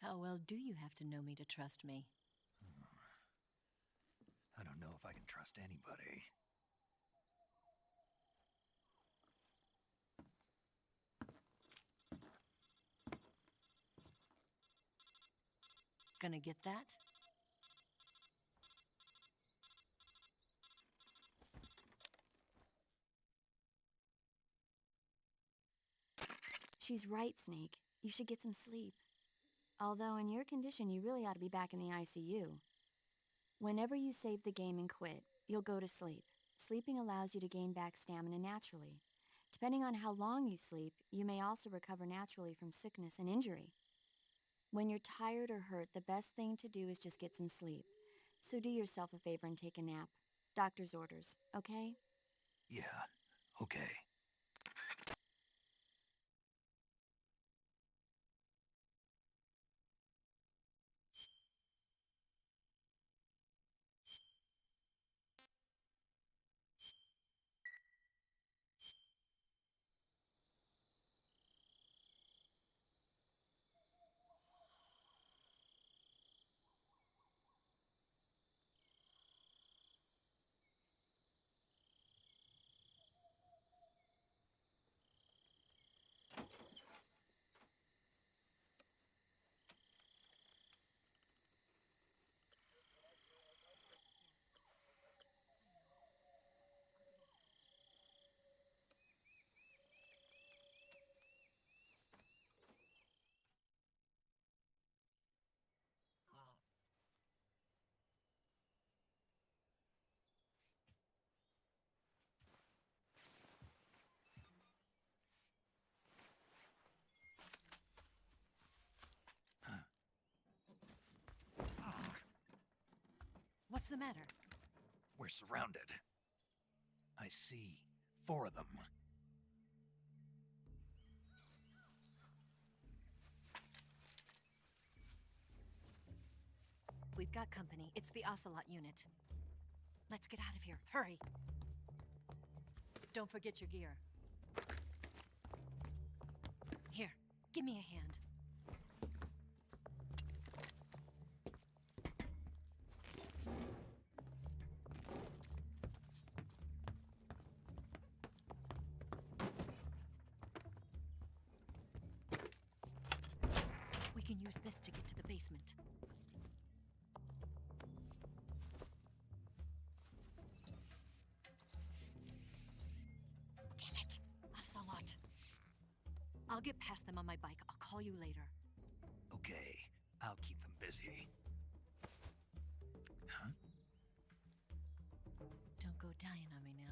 How well do you have to know me to trust me? I don't know if I can trust anybody. Gonna get that? She's right, Snake. You should get some sleep. Although in your condition, you really ought to be back in the ICU. Whenever you save the game and quit, you'll go to sleep. Sleeping allows you to gain back stamina naturally. Depending on how long you sleep, you may also recover naturally from sickness and injury. When you're tired or hurt, the best thing to do is just get some sleep. So do yourself a favor and take a nap. Doctor's orders, okay? Yeah, okay. What's the matter? We're surrounded. I see 4 of them. We've got company. It's the Ocelot unit. Let's get out of here. Hurry. Don't forget your gear. Here, give me a hand. We can use this to get to the basement. Damn it! Ocelot. I'll get past them on my bike. I'll call you later. Okay, I'll keep them busy. Huh? Don't go dying on me now.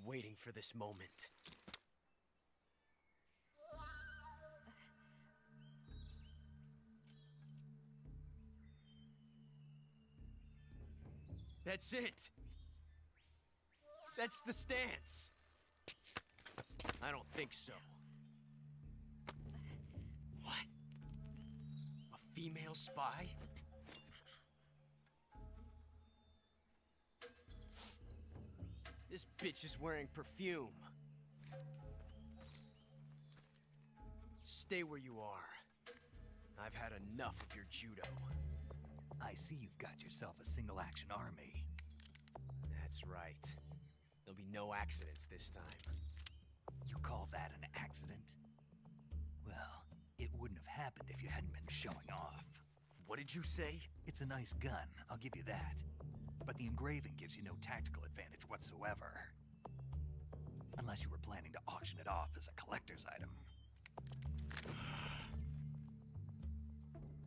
waiting for this moment. That's it. That's the stance. I don't think so. What? A female spy? This bitch is wearing perfume. Stay where you are. I've had enough of your judo. I see you've got yourself a single-action army. That's right. There'll be no accidents this time. You call that an accident? Well, it wouldn't have happened if you hadn't been showing off. What did you say? It's a nice gun, I'll give you that. But the engraving gives you no tactical advantage whatsoever. Unless you were planning to auction it off as a collector's item.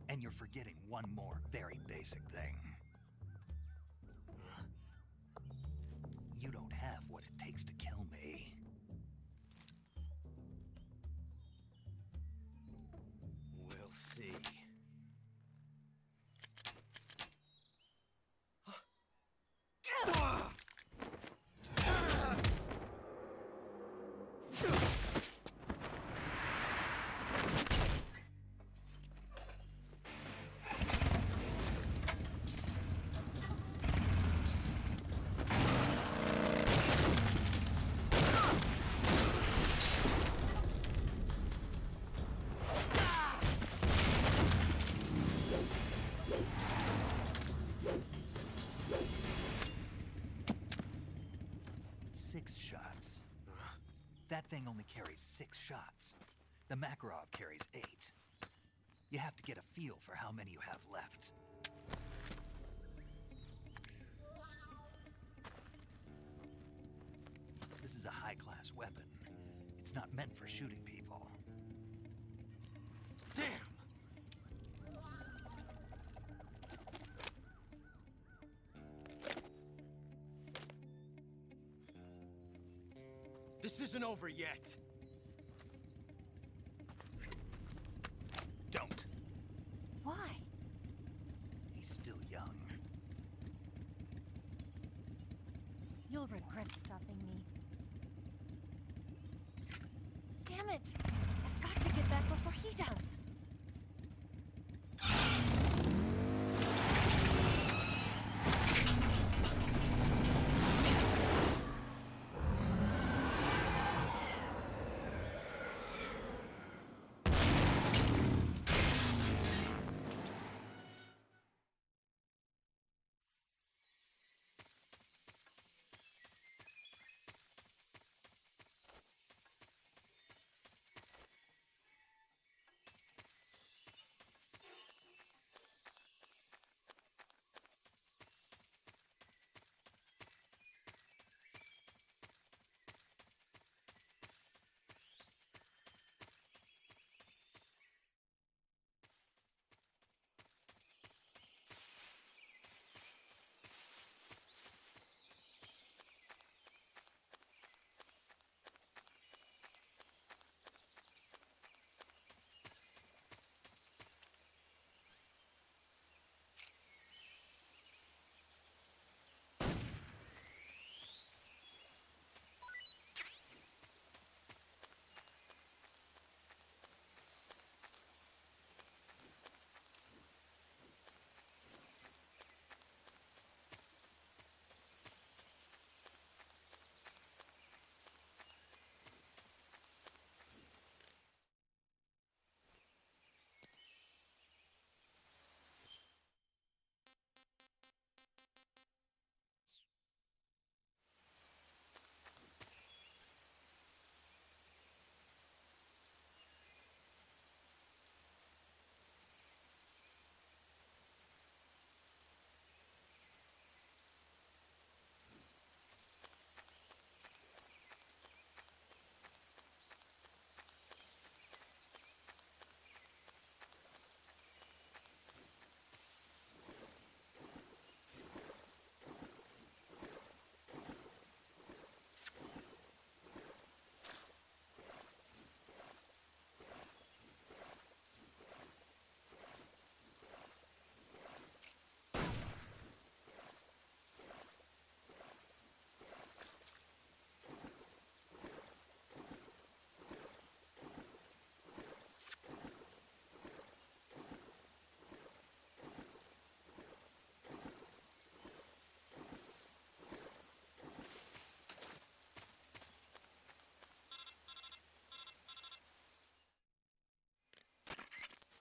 And you're forgetting one more very basic thing. You don't have what it takes to kill me. We'll see. That thing only carries 6 shots. The Makarov carries 8. You have to get a feel for how many you have left. This is a high-class weapon. It's not meant for shooting people. Damn! This isn't over yet. Don't. Why? He's still young. You'll regret stopping me. Damn it! I've got to get back before he does.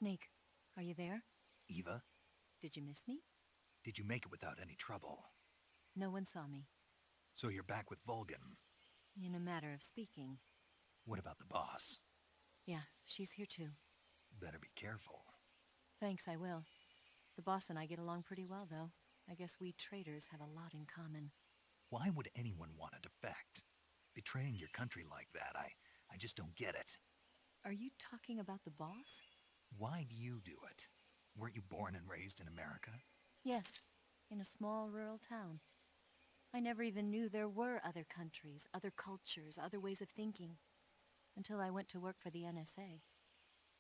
Snake, are you there? Eva, Did you miss me? did you make it without any trouble? No one saw me. So you're back with Vulcan. In a matter of speaking. What about the boss? Yeah, she's here too. Better be careful. Thanks, I will. The boss and I get along pretty well, though. I guess we traitors have a lot in common. Why would anyone want to defect? Betraying your country like that, I just don't get it. Are you talking about the boss? Why do you do it? Weren't you born and raised in America? Yes, in a small rural town. I never even knew there were other countries, other cultures, other ways of thinking, until I went to work for the NSA.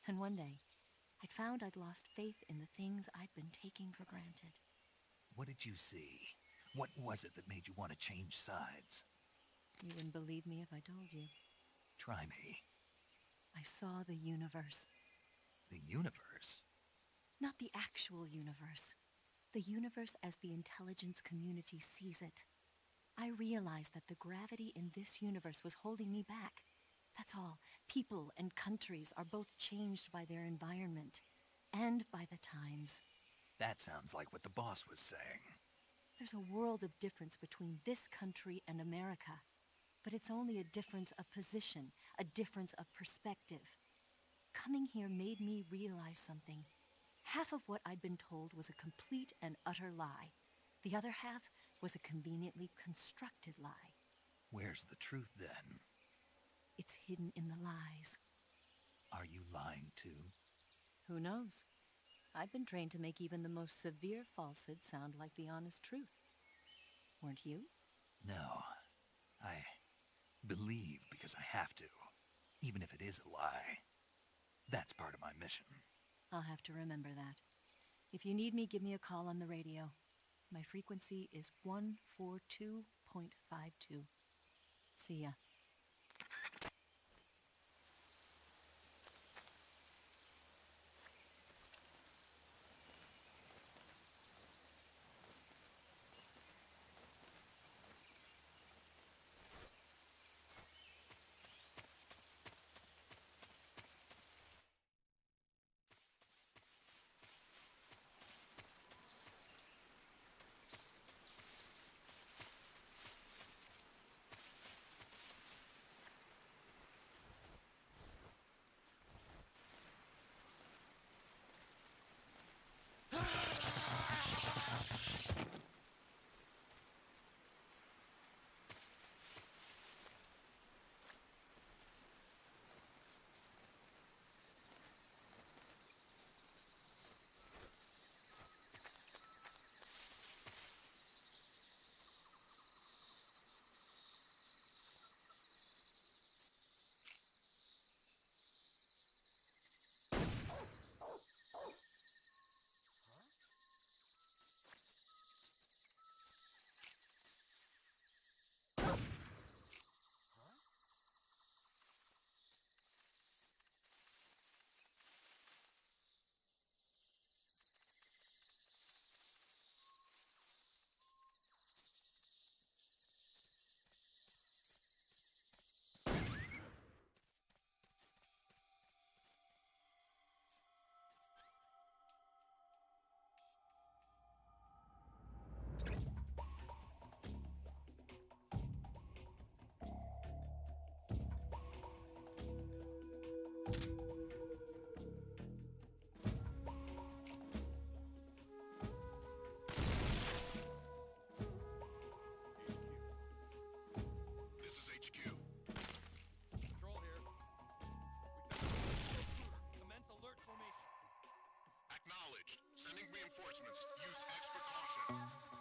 And one day, I'd found I'd lost faith in the things I'd been taking for granted. What did you see? What was it that made you want to change sides? You wouldn't believe me if I told you. Try me. I saw the universe. The universe? Not the actual universe. The universe as the intelligence community sees it. I realized that the gravity in this universe was holding me back. That's all. People and countries are both changed by their environment and by the times. That sounds like what the boss was saying. There's a world of difference between this country and America. But it's only a difference of position, a difference of perspective. Coming here made me realize something. Half of what I'd been told was a complete and utter lie. The other half was a conveniently constructed lie. Where's the truth, then? It's hidden in the lies. Are you lying, too? Who knows? I've been trained to make even the most severe falsehood sound like the honest truth. Weren't you? No. I believe because I have to, even if it is a lie. That's part of my mission. I'll have to remember that. If you need me, give me a call on the radio. My frequency is 142.52. See ya. Sending reinforcements. Use extra caution.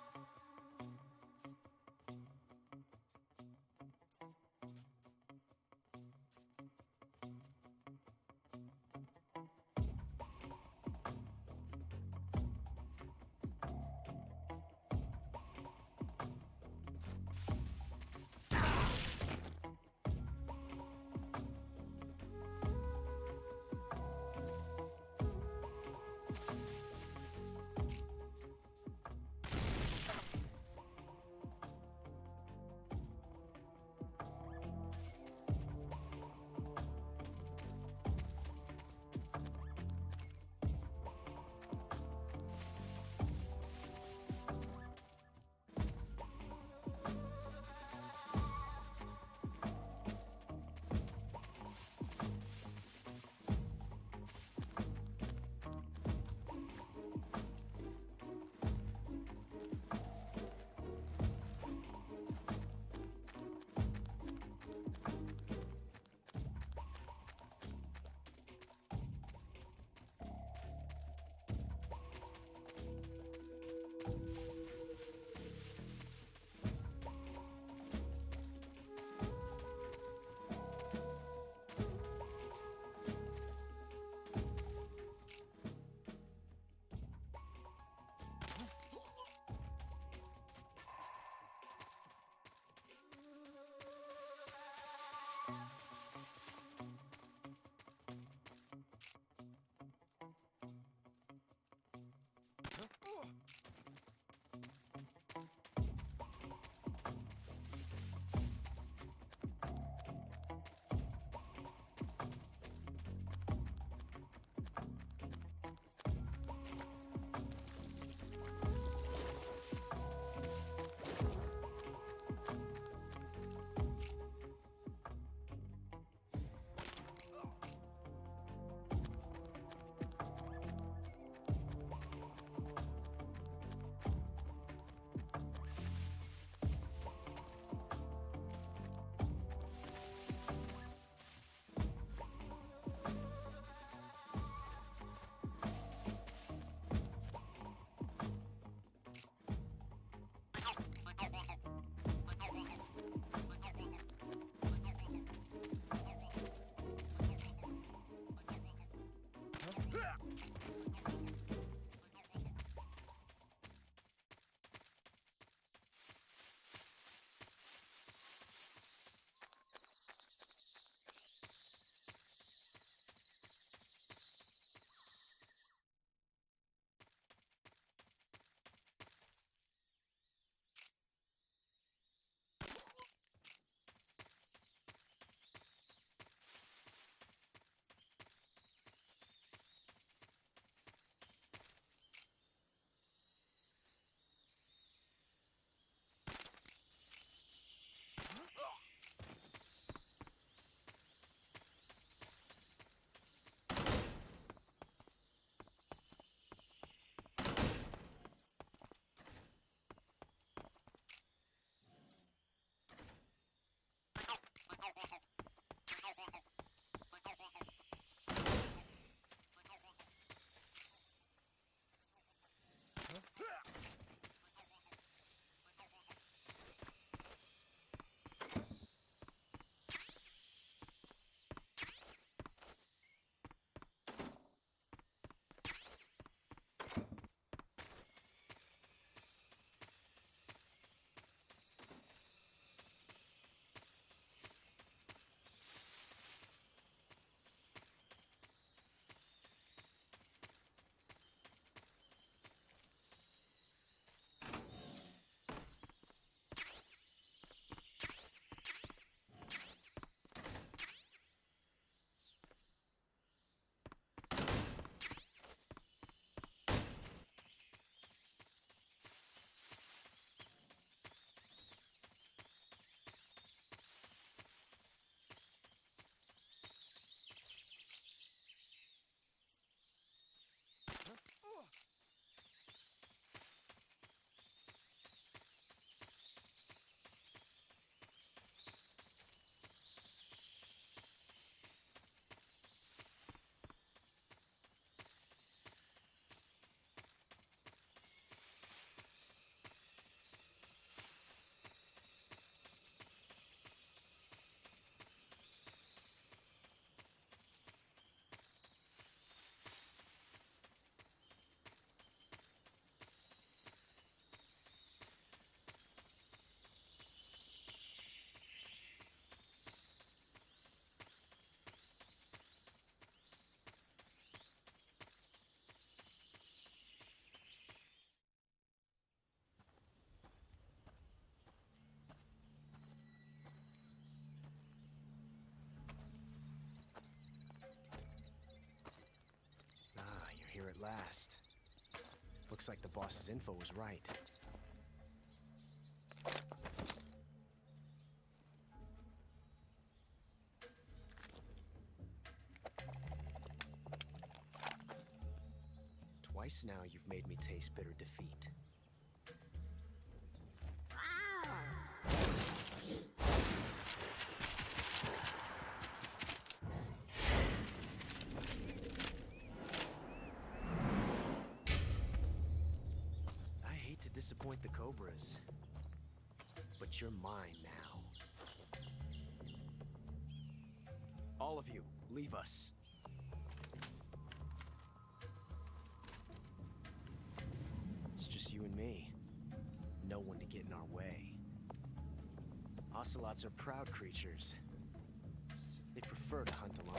last. Looks like the boss's info was right. Twice now you've made me taste bitter defeat. I hate to disappoint the Cobras, but you're mine now. All of you, leave us. It's just you and me. No one to get in our way. Ocelots are proud creatures. They prefer to hunt alone.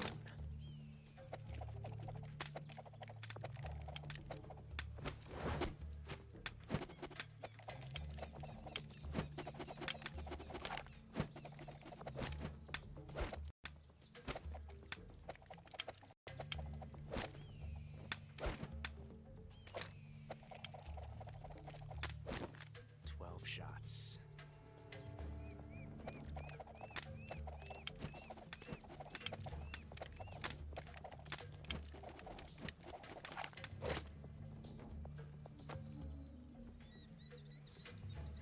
Shots.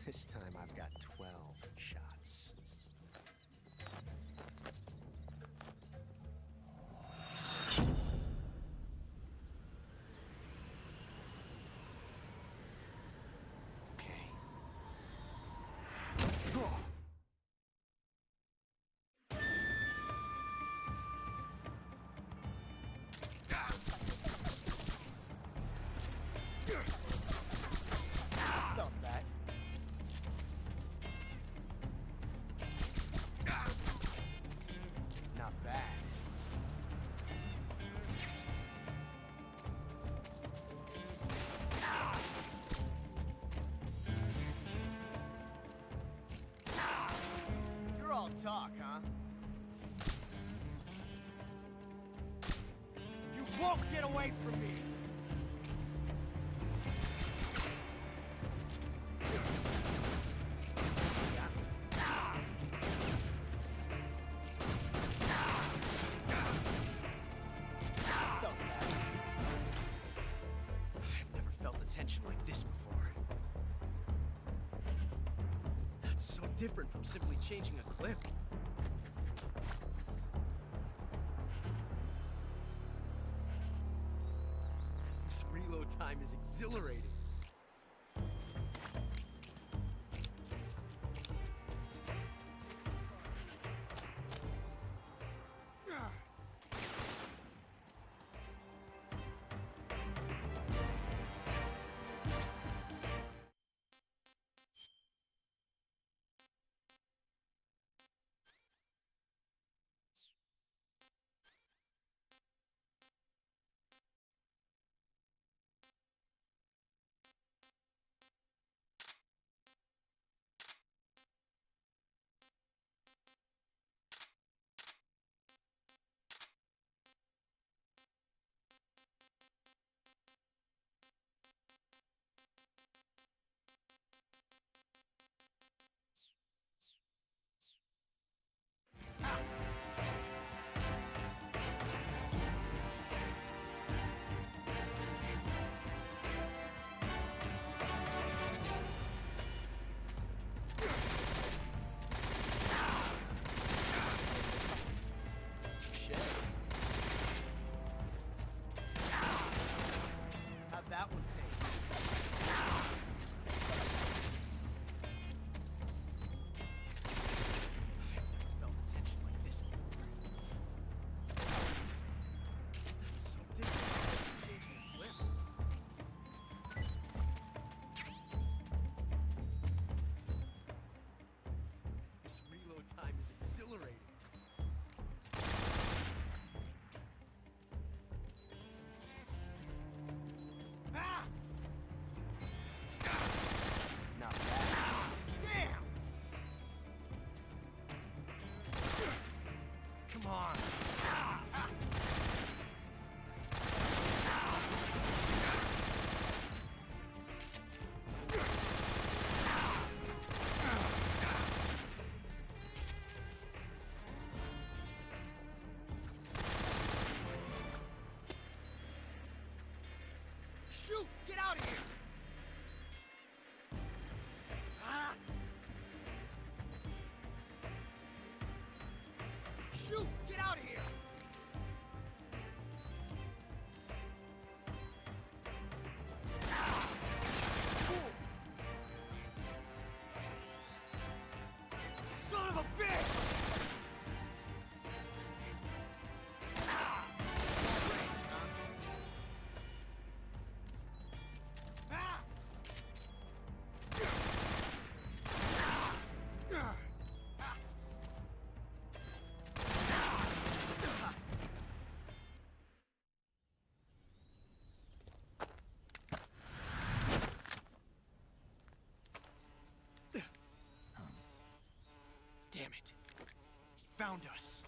This time I've got 12 shots. Draw! Felt that. Not bad. You're all talk, huh? You won't get away from me! Felt that. I've never felt a tension like this before. That's so different from simply changing a clip. This reload time is exhilarating. out of here! Ah! Shoot! Get out of here! Son of a bitch! Damn it. He found us.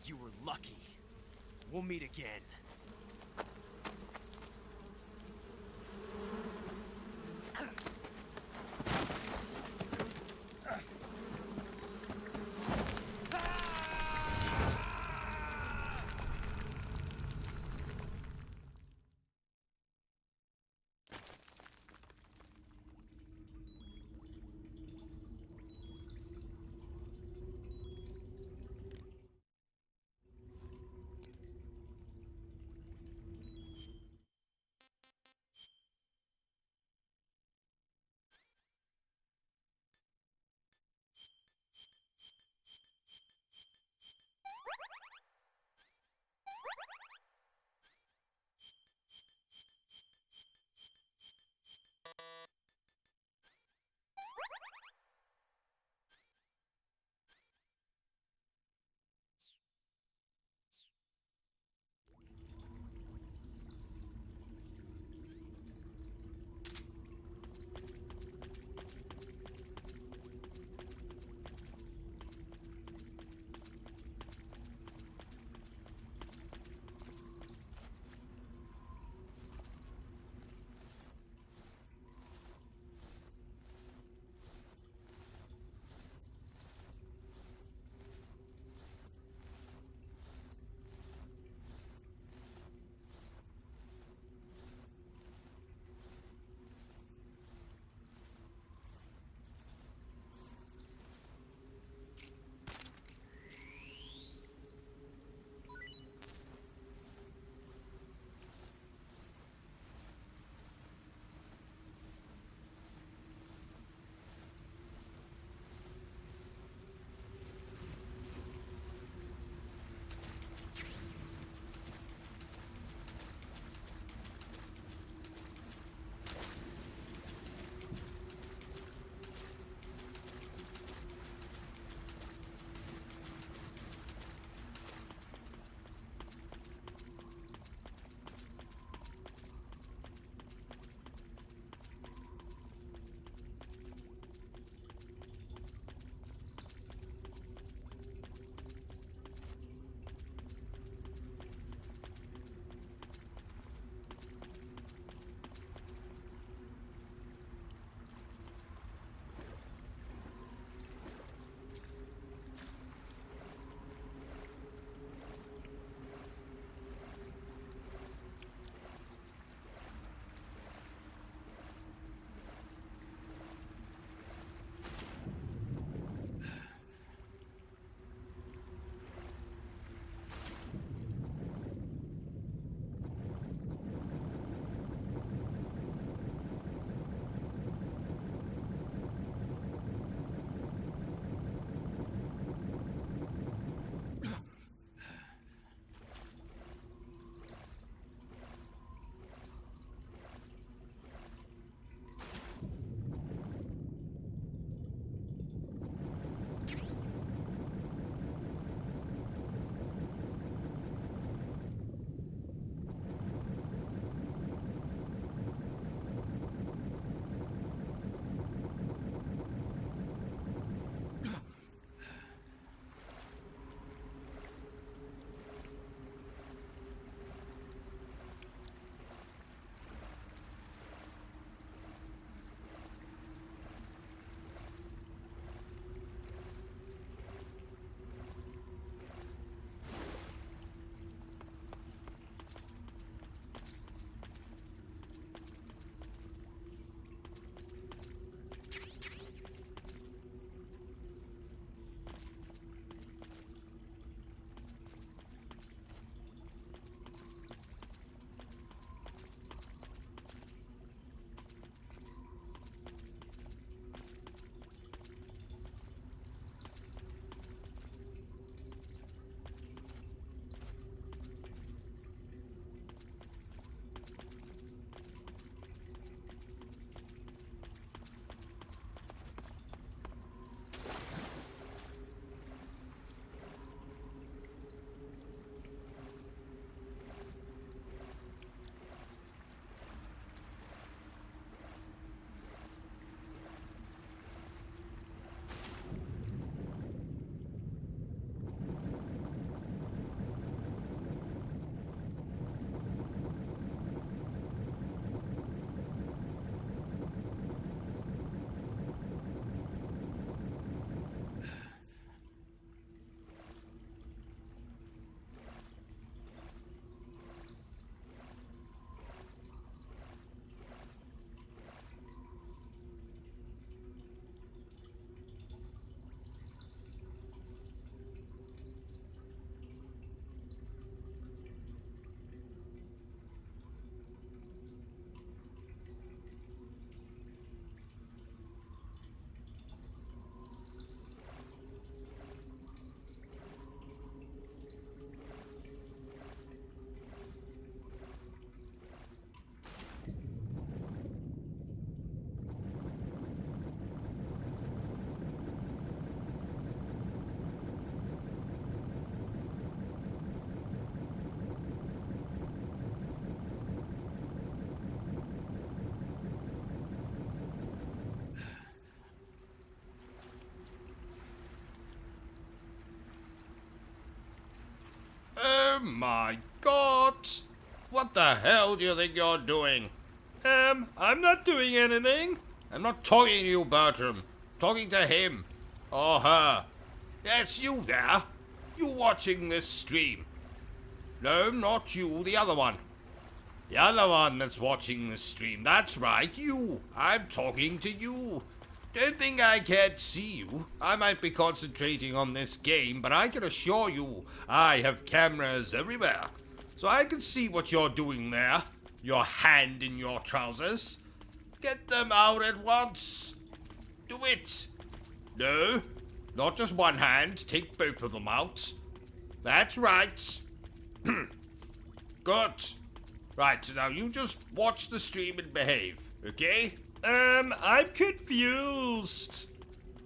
You were lucky. We'll meet again. my God! What the hell do you think you're doing? I'm not doing anything. I'm not talking to you, Bertram. I'm talking to him. Or her. Yes, you there. You watching this stream. No, not you, the other one. The other one that's watching this stream. That's right, you. I'm talking to you. Don't think I can't see you. I might be concentrating on this game, but I can assure you I have cameras everywhere. So I can see what you're doing there. Your hand in your trousers. Get them out at once. Do it. No, not just one hand. Take both of them out. That's right. Good. Right, so now you just watch the stream and behave, okay? I'm confused.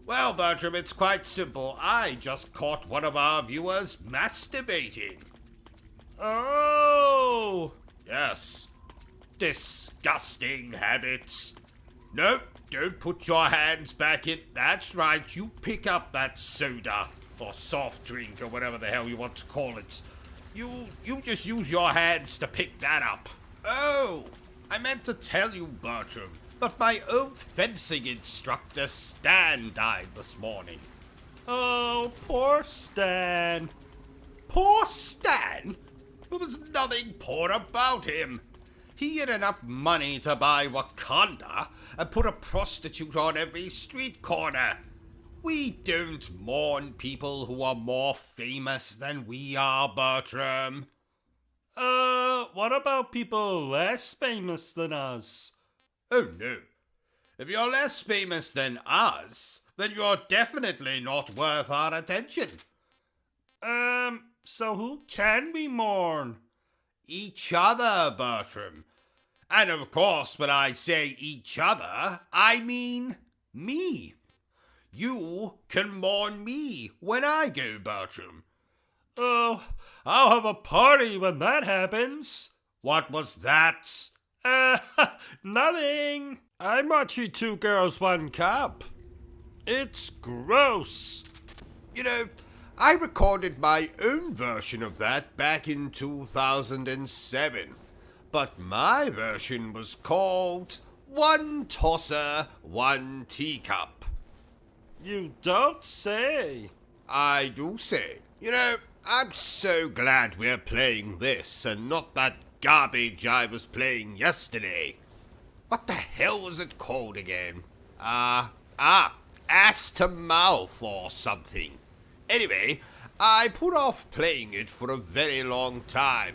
Well, Bertram, it's quite simple. I just caught one of our viewers masturbating. Oh! Yes. Disgusting habits. Nope, don't put your hands back in. That's right, you pick up that soda or soft drink or whatever the hell you want to call it. You just use your hands to pick that up. Oh, I meant to tell you, Bertram, but my old fencing instructor, Stan, died this morning. Oh, poor Stan. Poor Stan? There was nothing poor about him. He had enough money to buy Wakanda and put a prostitute on every street corner. We don't mourn people who are more famous than we are, Bertram. What about people less famous than us? Oh no. If you're less famous than us, then you're definitely not worth our attention. So who can we mourn? Each other, Bertram. And of course, when I say each other, I mean me. You can mourn me when I go, Bertram. Oh, I'll have a party when that happens. What was that? Nothing. I'm watching Two Girls, One Cup. It's gross. You know, I recorded my own version of that back in 2007. But my version was called One Tosser, One Teacup. You don't say. I do say. You know, I'm so glad we're playing this and not that garbage I was playing yesterday. What the hell was it called again? Ass to Mouth or something. Anyway, I put off playing it for a very long time.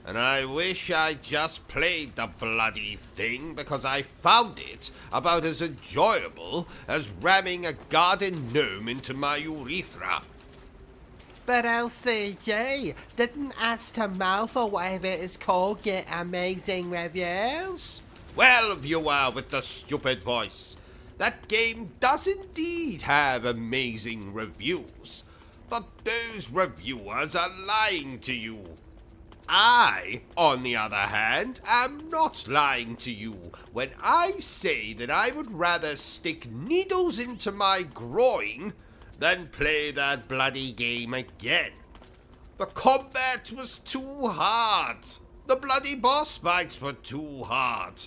And I wish I just played the bloody thing because I found it about as enjoyable as ramming a garden gnome into my urethra. But LCG, didn't Ass to Mouth or whatever it is called get amazing reviews? Well, viewer with the stupid voice, that game does indeed have amazing reviews. But those reviewers are lying to you. I, on the other hand, am not lying to you when I say that I would rather stick needles into my groin than play that bloody game again. The combat was too hard. The bloody boss fights were too hard.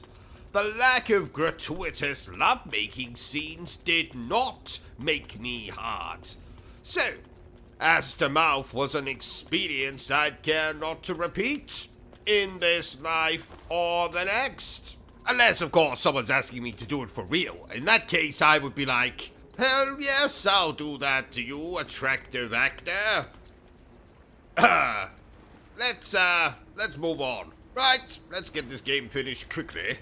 The lack of gratuitous lovemaking scenes did not make me hard. So, Ass to Mouth was an experience I'd care not to repeat in this life or the next. Unless, of course, someone's asking me to do it for real. In that case, I would be like, hell yes, I'll do that to you, attractive actor. Let's move on. Right, let's get this game finished quickly.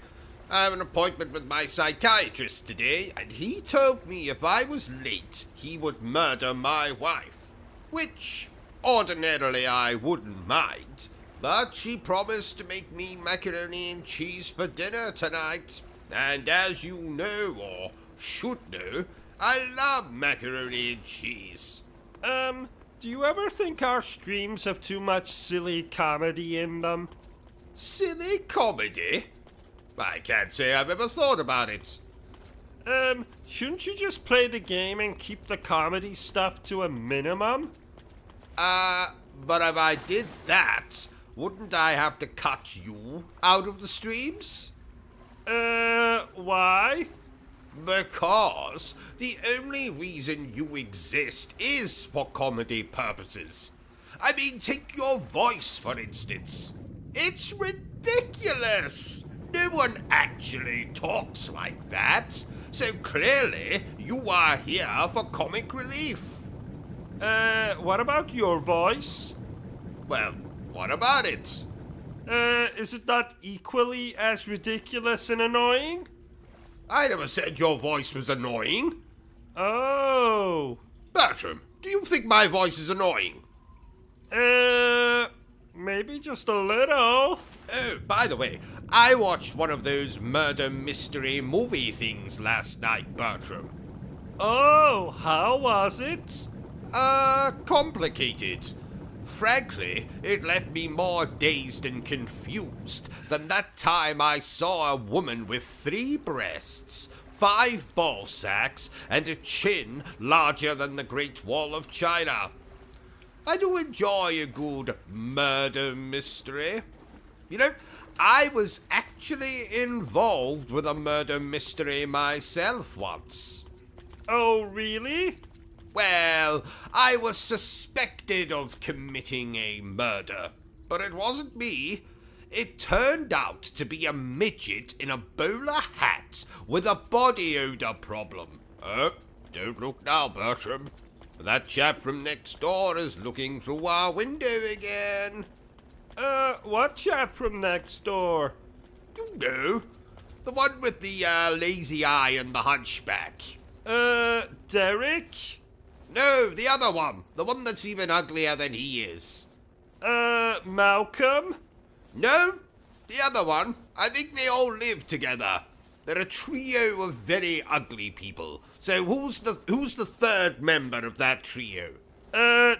I have an appointment with my psychiatrist today, and he told me if I was late, he would murder my wife. Which, ordinarily, I wouldn't mind, but she promised to make me macaroni and cheese for dinner tonight. And as you know, or should know, I love macaroni and cheese. Do you ever think our streams have too much silly comedy in them? Silly comedy? I can't say I've ever thought about it. Shouldn't you just play the game and keep the comedy stuff to a minimum? But if I did that, wouldn't I have to cut you out of the streams? Why? Because the only reason you exist is for comedy purposes. I mean, take your voice, for instance. It's ridiculous. No one actually talks like that. So clearly, you are here for comic relief. What about your voice? Well, what about it? Is it not equally as ridiculous and annoying? I never said your voice was annoying. Oh. Bertram, do you think my voice is annoying? Maybe just a little. Oh, by the way, I watched one of those murder mystery movie things last night, Bertram. Oh, how was it? Complicated. Frankly, it left me more dazed and confused than that time I saw a woman with 3 breasts, 5 ball sacks, and a chin larger than the Great Wall of China. I do enjoy a good murder mystery. You know, I was actually involved with a murder mystery myself once. Oh, really? Well, I was suspected of committing a murder, but it wasn't me. It turned out to be a midget in a bowler hat with a body odor problem. Don't look now, Bertram. That chap from next door is looking through our window again. What chap from next door? You know, the one with the lazy eye and the hunchback. Derek? No, the other one. The one that's even uglier than he is. Malcolm? No, the other one. I think they all live together. They're a trio of very ugly people. So who's the 3rd member of that trio?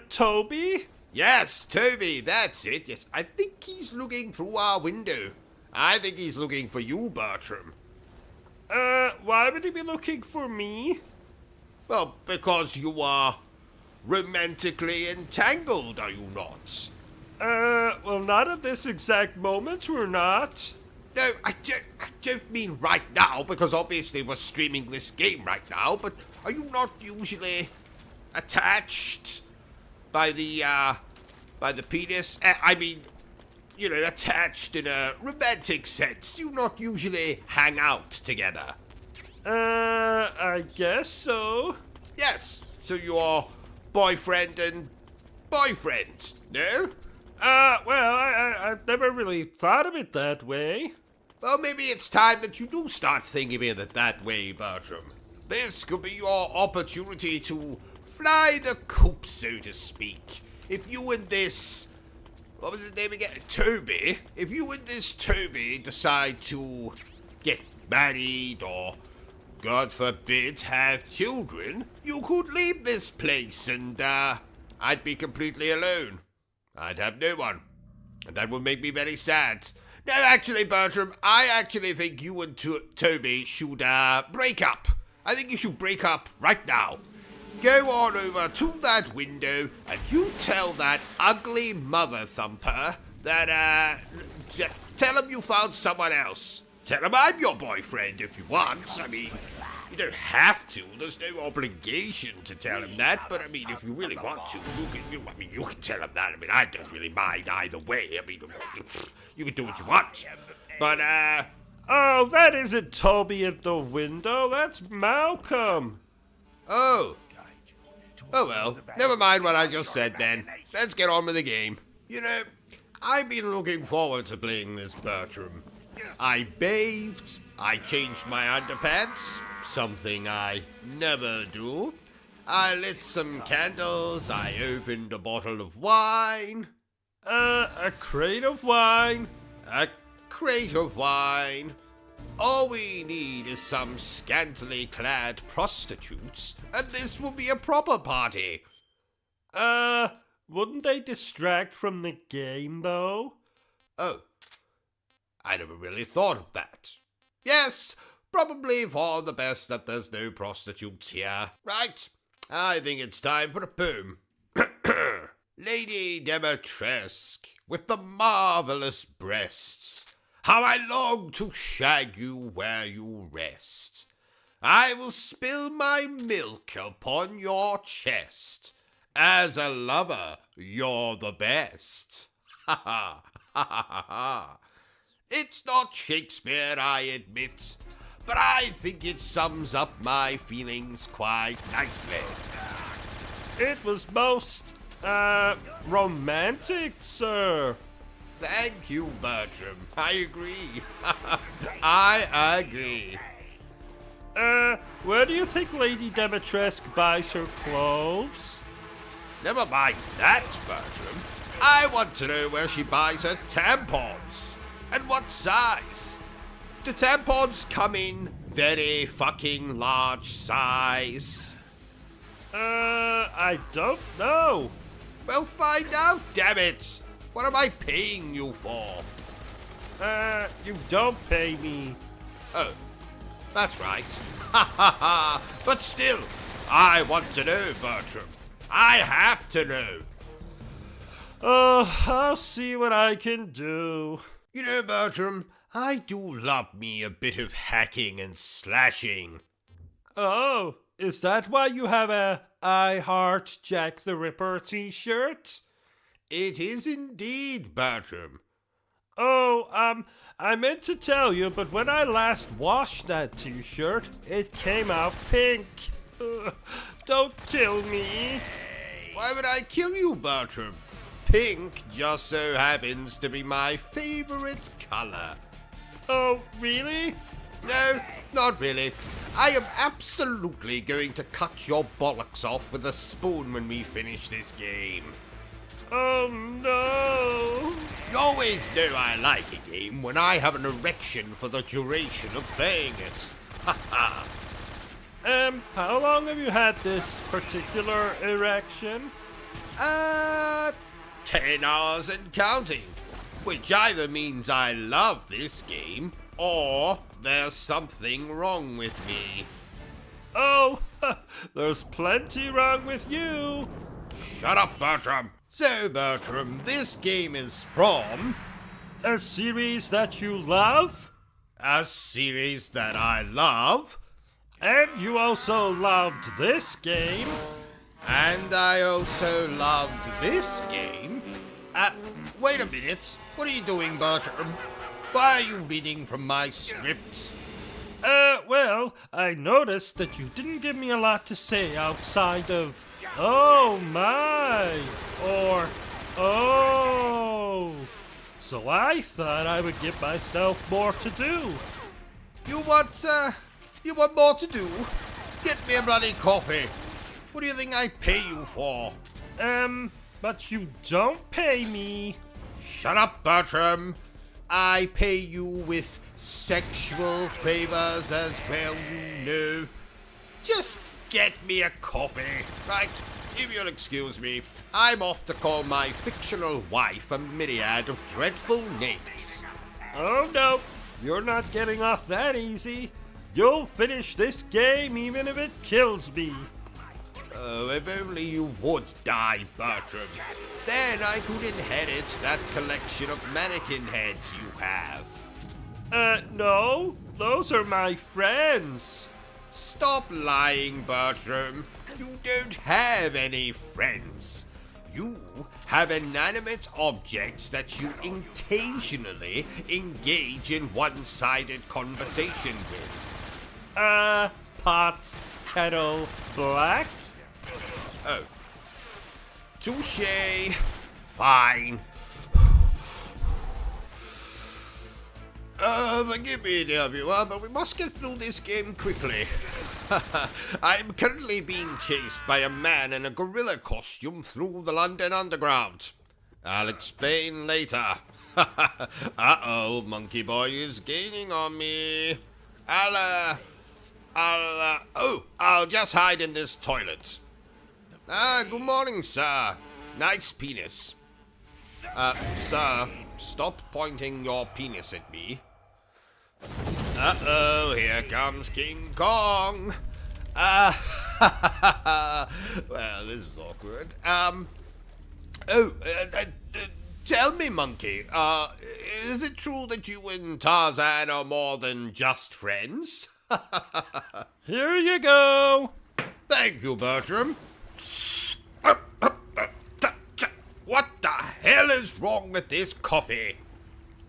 Toby? Yes, Toby, that's it. Yes, I think he's looking through our window. I think he's looking for you, Bertram. Why would he be looking for me? Well, because you are romantically entangled, are you not? Well, not at this exact moment, we're not. No, I don't mean right now, because obviously we're streaming this game right now, but are you not usually attached by the penis? I mean, you know, attached in a romantic sense. You not usually hang out together. I guess so. Yes, so you're boyfriend and boyfriend, no? Well, I've never really thought of it that way. Well, maybe it's time that you do start thinking of it that way, Bertram. This could be your opportunity to fly the coop, so to speak. If you and this... what was his name again? Toby. If you and this Toby decide to get married or, God forbid, have children, you could leave this place and, I'd be completely alone. I'd have no one. And that would make me very sad. No, actually, Bertram, I actually think you and Toby should, break up. I think you should break up right now. Go on over to that window and you tell that ugly mother thumper that, tell him you found someone else. Tell him I'm your boyfriend if you want. I mean, you don't have to. There's no obligation to tell him that. But I mean, if you really want to, you can tell him that. I mean, I don't really mind either way. I mean, you can do what you want. But oh, that isn't Toby at the window. That's Malcolm. Oh. Oh well. Never mind what I just said then. Let's get on with the game. You know, I've been looking forward to playing this, Bertram. I bathed, I changed my underpants, something I never do. I lit some candles, I opened a bottle of wine. A crate of wine? A crate of wine. All we need is some scantily clad prostitutes, and this will be a proper party. Wouldn't they distract from the game, though? Oh. I never really thought of that. Yes, probably for the best that there's no prostitutes here. Right, I think it's time for a poem. Lady Demetresque, with the marvelous breasts, how I long to shag you where you rest. I will spill my milk upon your chest. As a lover, you're the best. Ha ha, ha ha ha ha. It's not Shakespeare, I admit, but I think it sums up my feelings quite nicely. It was most, romantic, sir. Thank you, Bertram. I agree. I agree. Where do you think Lady Demetresque buys her clothes? Never mind that, Bertram. I want to know where she buys her tampons. And what size. Do tampons come in very fucking large size? I don't know. Well, find out, damn it. What am I paying you for? You don't pay me. Oh, that's right. Ha ha ha. But still, I want to know, Bertram. I have to know. I'll see what I can do. You know, Bertram, I do love me a bit of hacking and slashing. Oh, is that why you have a I Heart Jack the Ripper t-shirt? It is indeed, Bertram. Oh, I meant to tell you, but when I last washed that t-shirt, it came out pink. Don't kill me. Why would I kill you, Bertram? Pink just so happens to be my favorite color. Oh, really? No, not really. I am absolutely going to cut your bollocks off with a spoon when we finish this game. Oh, no. You always know I like a game when I have an erection for the duration of playing it. Ha ha. How long have you had this particular erection? 10 hours and counting. Which either means I love this game, or there's something wrong with me. Oh, there's plenty wrong with you. Shut up, Bertram. So, Bertram, this game is from... A series that you love? A series that I love. And you also loved this game. And I also loved this game. Wait a minute. What are you doing, Bertram? Why are you reading from my script? Well, I noticed that you didn't give me a lot to say outside of, oh my, or, oh. So I thought I would give myself more to do. You want more to do? Get me a bloody coffee. What do you think I pay you for? But you don't pay me. Shut up, Bertram. I pay you with sexual favors as well, you know. Just get me a coffee. Right, if you'll excuse me, I'm off to call my fictional wife a myriad of dreadful names. Oh no, you're not getting off that easy. You'll finish this game even if it kills me. Oh, if only you would die, Bertram. Then I could inherit that collection of mannequin heads you have. No. Those are my friends. Stop lying, Bertram. You don't have any friends. You have inanimate objects that you occasionally engage in one-sided conversation with. Pot, kettle, black? Oh. Touché. Fine. Forgive me, dear viewer, but we must get through this game quickly. I'm currently being chased by a man in a gorilla costume through the London Underground. I'll explain later. Uh-oh, Monkey Boy is gaining on me. I'll just hide in this toilet. Good morning, sir. Nice penis. Sir, stop pointing your penis at me. Uh-oh, here comes King Kong. Well, this is awkward. Oh, tell me, Monkey, is it true that you and Tarzan are more than just friends? Here you go. Thank you, Bertram. What the hell is wrong with this coffee?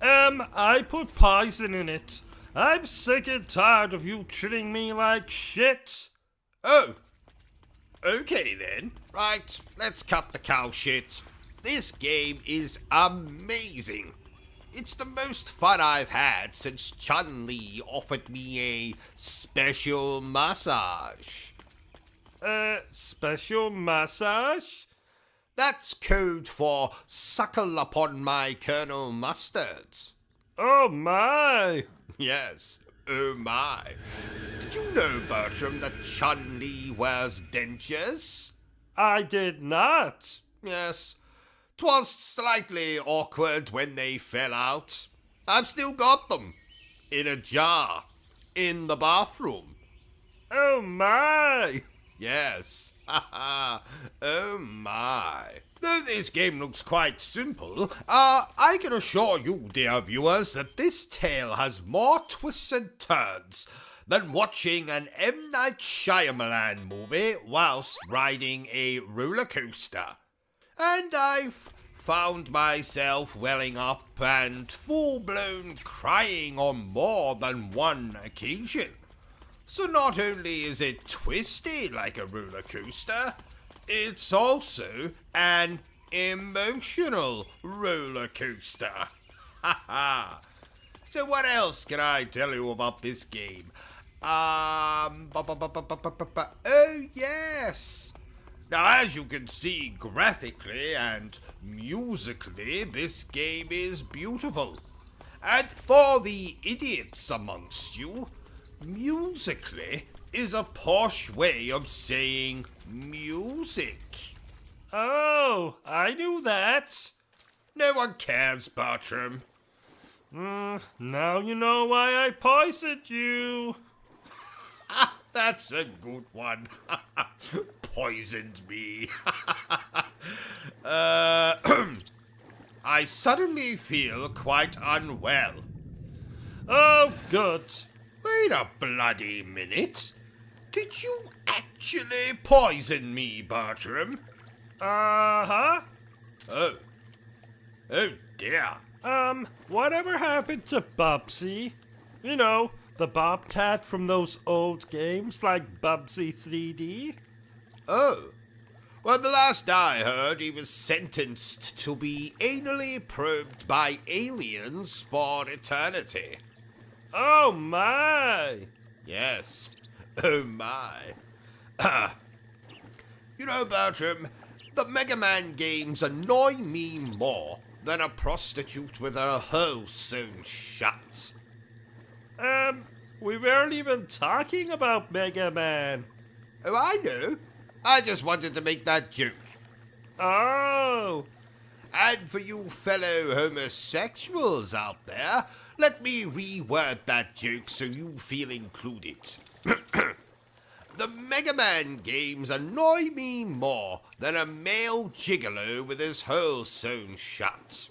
I put poison in it. I'm sick and tired of you treating me like shit. Oh, okay then. Right, let's cut the cow shit. This game is amazing. It's the most fun I've had since Chun-Li offered me a special massage. Special massage? That's code for suckle upon my Colonel Mustards. Oh my! Yes, oh my. Did you know, Bertram, that Chun-Li wears dentures? I did not. Yes. 'Twas slightly awkward when they fell out. I've still got them. In a jar. In the bathroom. Oh my! Yes. Oh my. Though this game looks quite simple, I can assure you, dear viewers, that this tale has more twists and turns than watching an M. Night Shyamalan movie whilst riding a roller coaster. And I've found myself welling up and full-blown crying on more than one occasion. So not only is it twisty like a roller coaster, it's also an emotional roller coaster. Ha ha. So what else can I tell you about this game? Oh yes. Now as you can see graphically and musically, this game is beautiful. And for the idiots amongst you, musically is a posh way of saying music. Oh, I knew that. No one cares, Bertram. Now you know why I poisoned you. That's a good one. Poisoned me. I suddenly feel quite unwell. Oh, good. Wait a bloody minute. Did you actually poison me, Bertram? Uh-huh. Oh. Oh dear. Whatever happened to Bubsy? You know, the Bobcat from those old games like Bubsy 3D? Oh. Well, the last I heard, he was sentenced to be anally probed by aliens for eternity. Oh my! Yes. Oh my. You know, Bertram, the Mega Man games annoy me more than a prostitute with her hole sewn shut. We weren't even talking about Mega Man. Oh, I know. I just wanted to make that joke. Oh! And for you fellow homosexuals out there, let me reword that joke so you feel included. The Mega Man games annoy me more than a male gigolo with his hole sewn shut.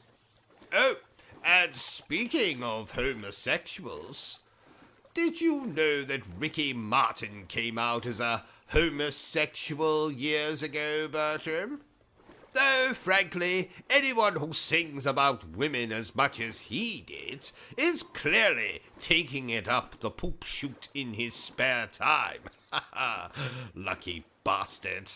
Oh, and speaking of homosexuals, did you know that Ricky Martin came out as a homosexual years ago, Bertram? Though, frankly, anyone who sings about women as much as he did is clearly taking it up the poop chute in his spare time. Lucky bastard.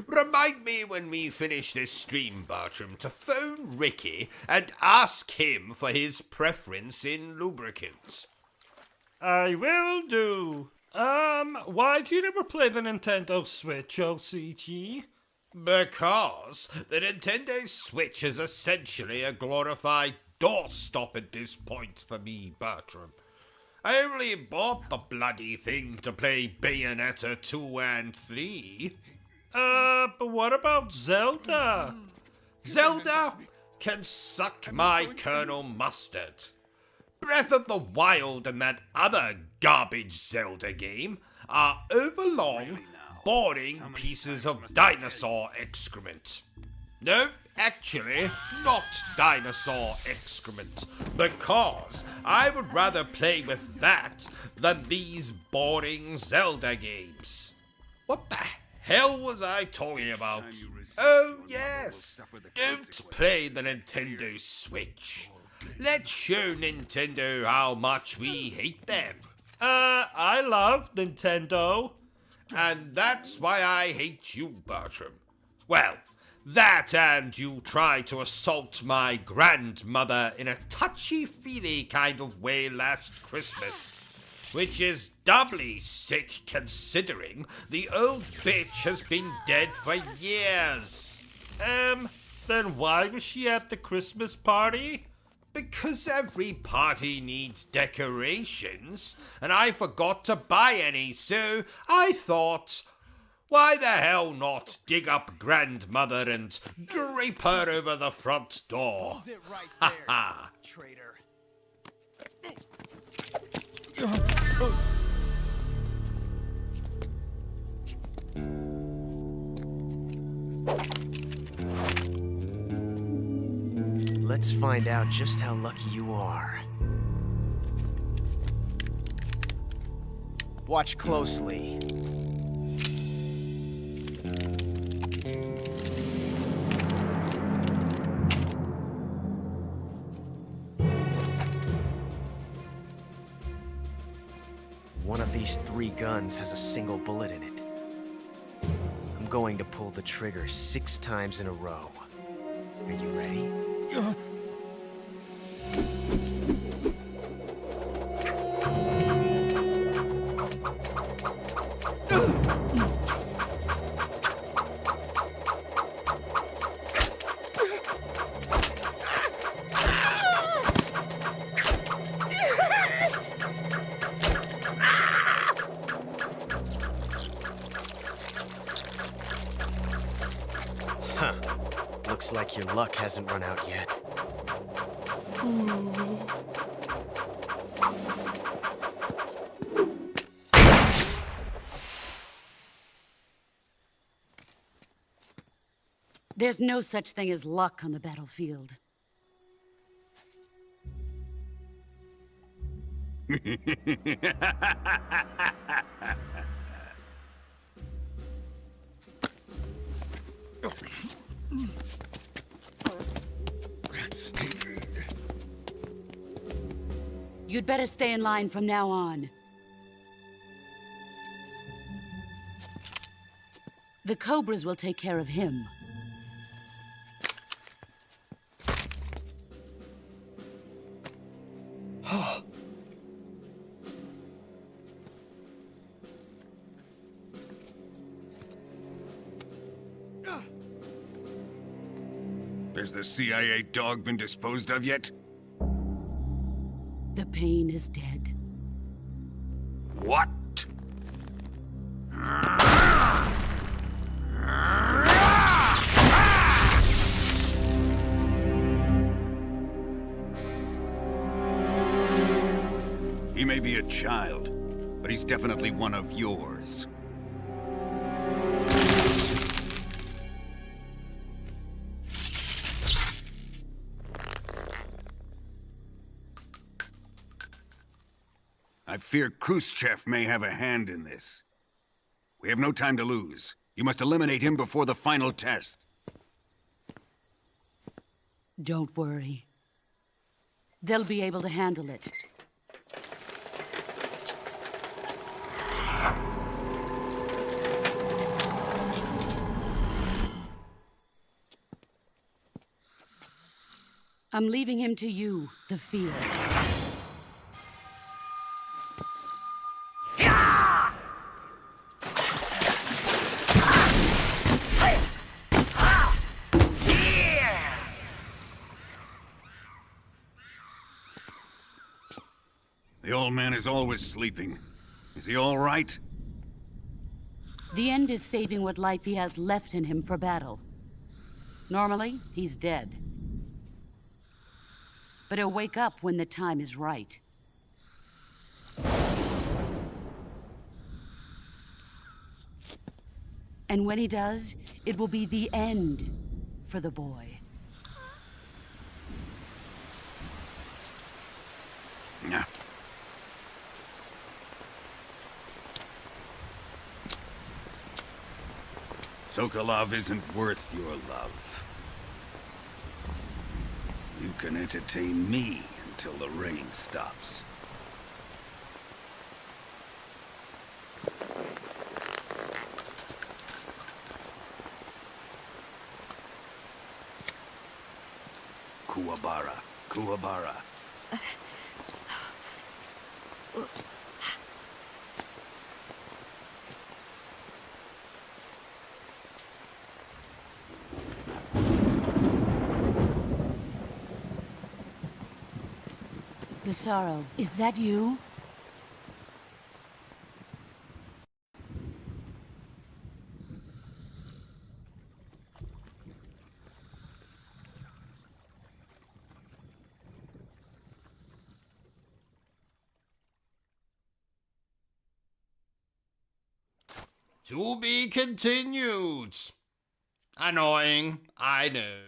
Remind me when we finish this stream, Bertram, to phone Ricky and ask him for his preference in lubricants. I will do. Why do you never play the Nintendo Switch, OCG? Because the Nintendo Switch is essentially a glorified doorstop at this point for me, Bertram. I only bought the bloody thing to play Bayonetta 2 and 3. But what about Zelda? Zelda can suck my Colonel Mustard. Breath of the Wild and that other garbage Zelda game are overlong, boring pieces of dinosaur excrement. No, actually, not dinosaur excrement. Because I would rather play with that than these boring Zelda games. What the hell was I talking about? Oh, yes. Don't play the Nintendo Switch. Let's show Nintendo how much we hate them. I love Nintendo. And that's why I hate you, Bertram. Well, that and you tried to assault my grandmother in a touchy-feely kind of way last Christmas. Which is doubly sick considering the old bitch has been dead for years. Then why was she at the Christmas party? Because every party needs decorations, and I forgot to buy any, so I thought, why the hell not dig up grandmother and drape her over the front door? Hold it right there, traitor. Let's find out just how lucky you are. Watch closely. One of these 3 guns has a single bullet in it. I'm going to pull the trigger 6 times in a row. Are you ready? Huh. Looks like your luck hasn't run out yet. There's no such thing as luck on the battlefield. You'd better stay in line from now on. The Cobras will take care of him. Has the CIA dog been disposed of yet? The pain is dead. What? He may be a child, but he's definitely one of yours. I fear Khrushchev may have a hand in this. We have no time to lose. You must eliminate him before the final test. Don't worry. They'll be able to handle it. I'm leaving him to you, the field. The old man is always sleeping. Is he all right? The end is saving what life he has left in him for battle. Normally, he's dead. But he'll wake up when the time is right. And when he does, it will be the end for the boy. Yeah. Sokolov isn't worth your love. You can entertain me until the rain stops. Kuwabara. Kuwabara. Desaro, is that you? To be continued. Annoying, I know.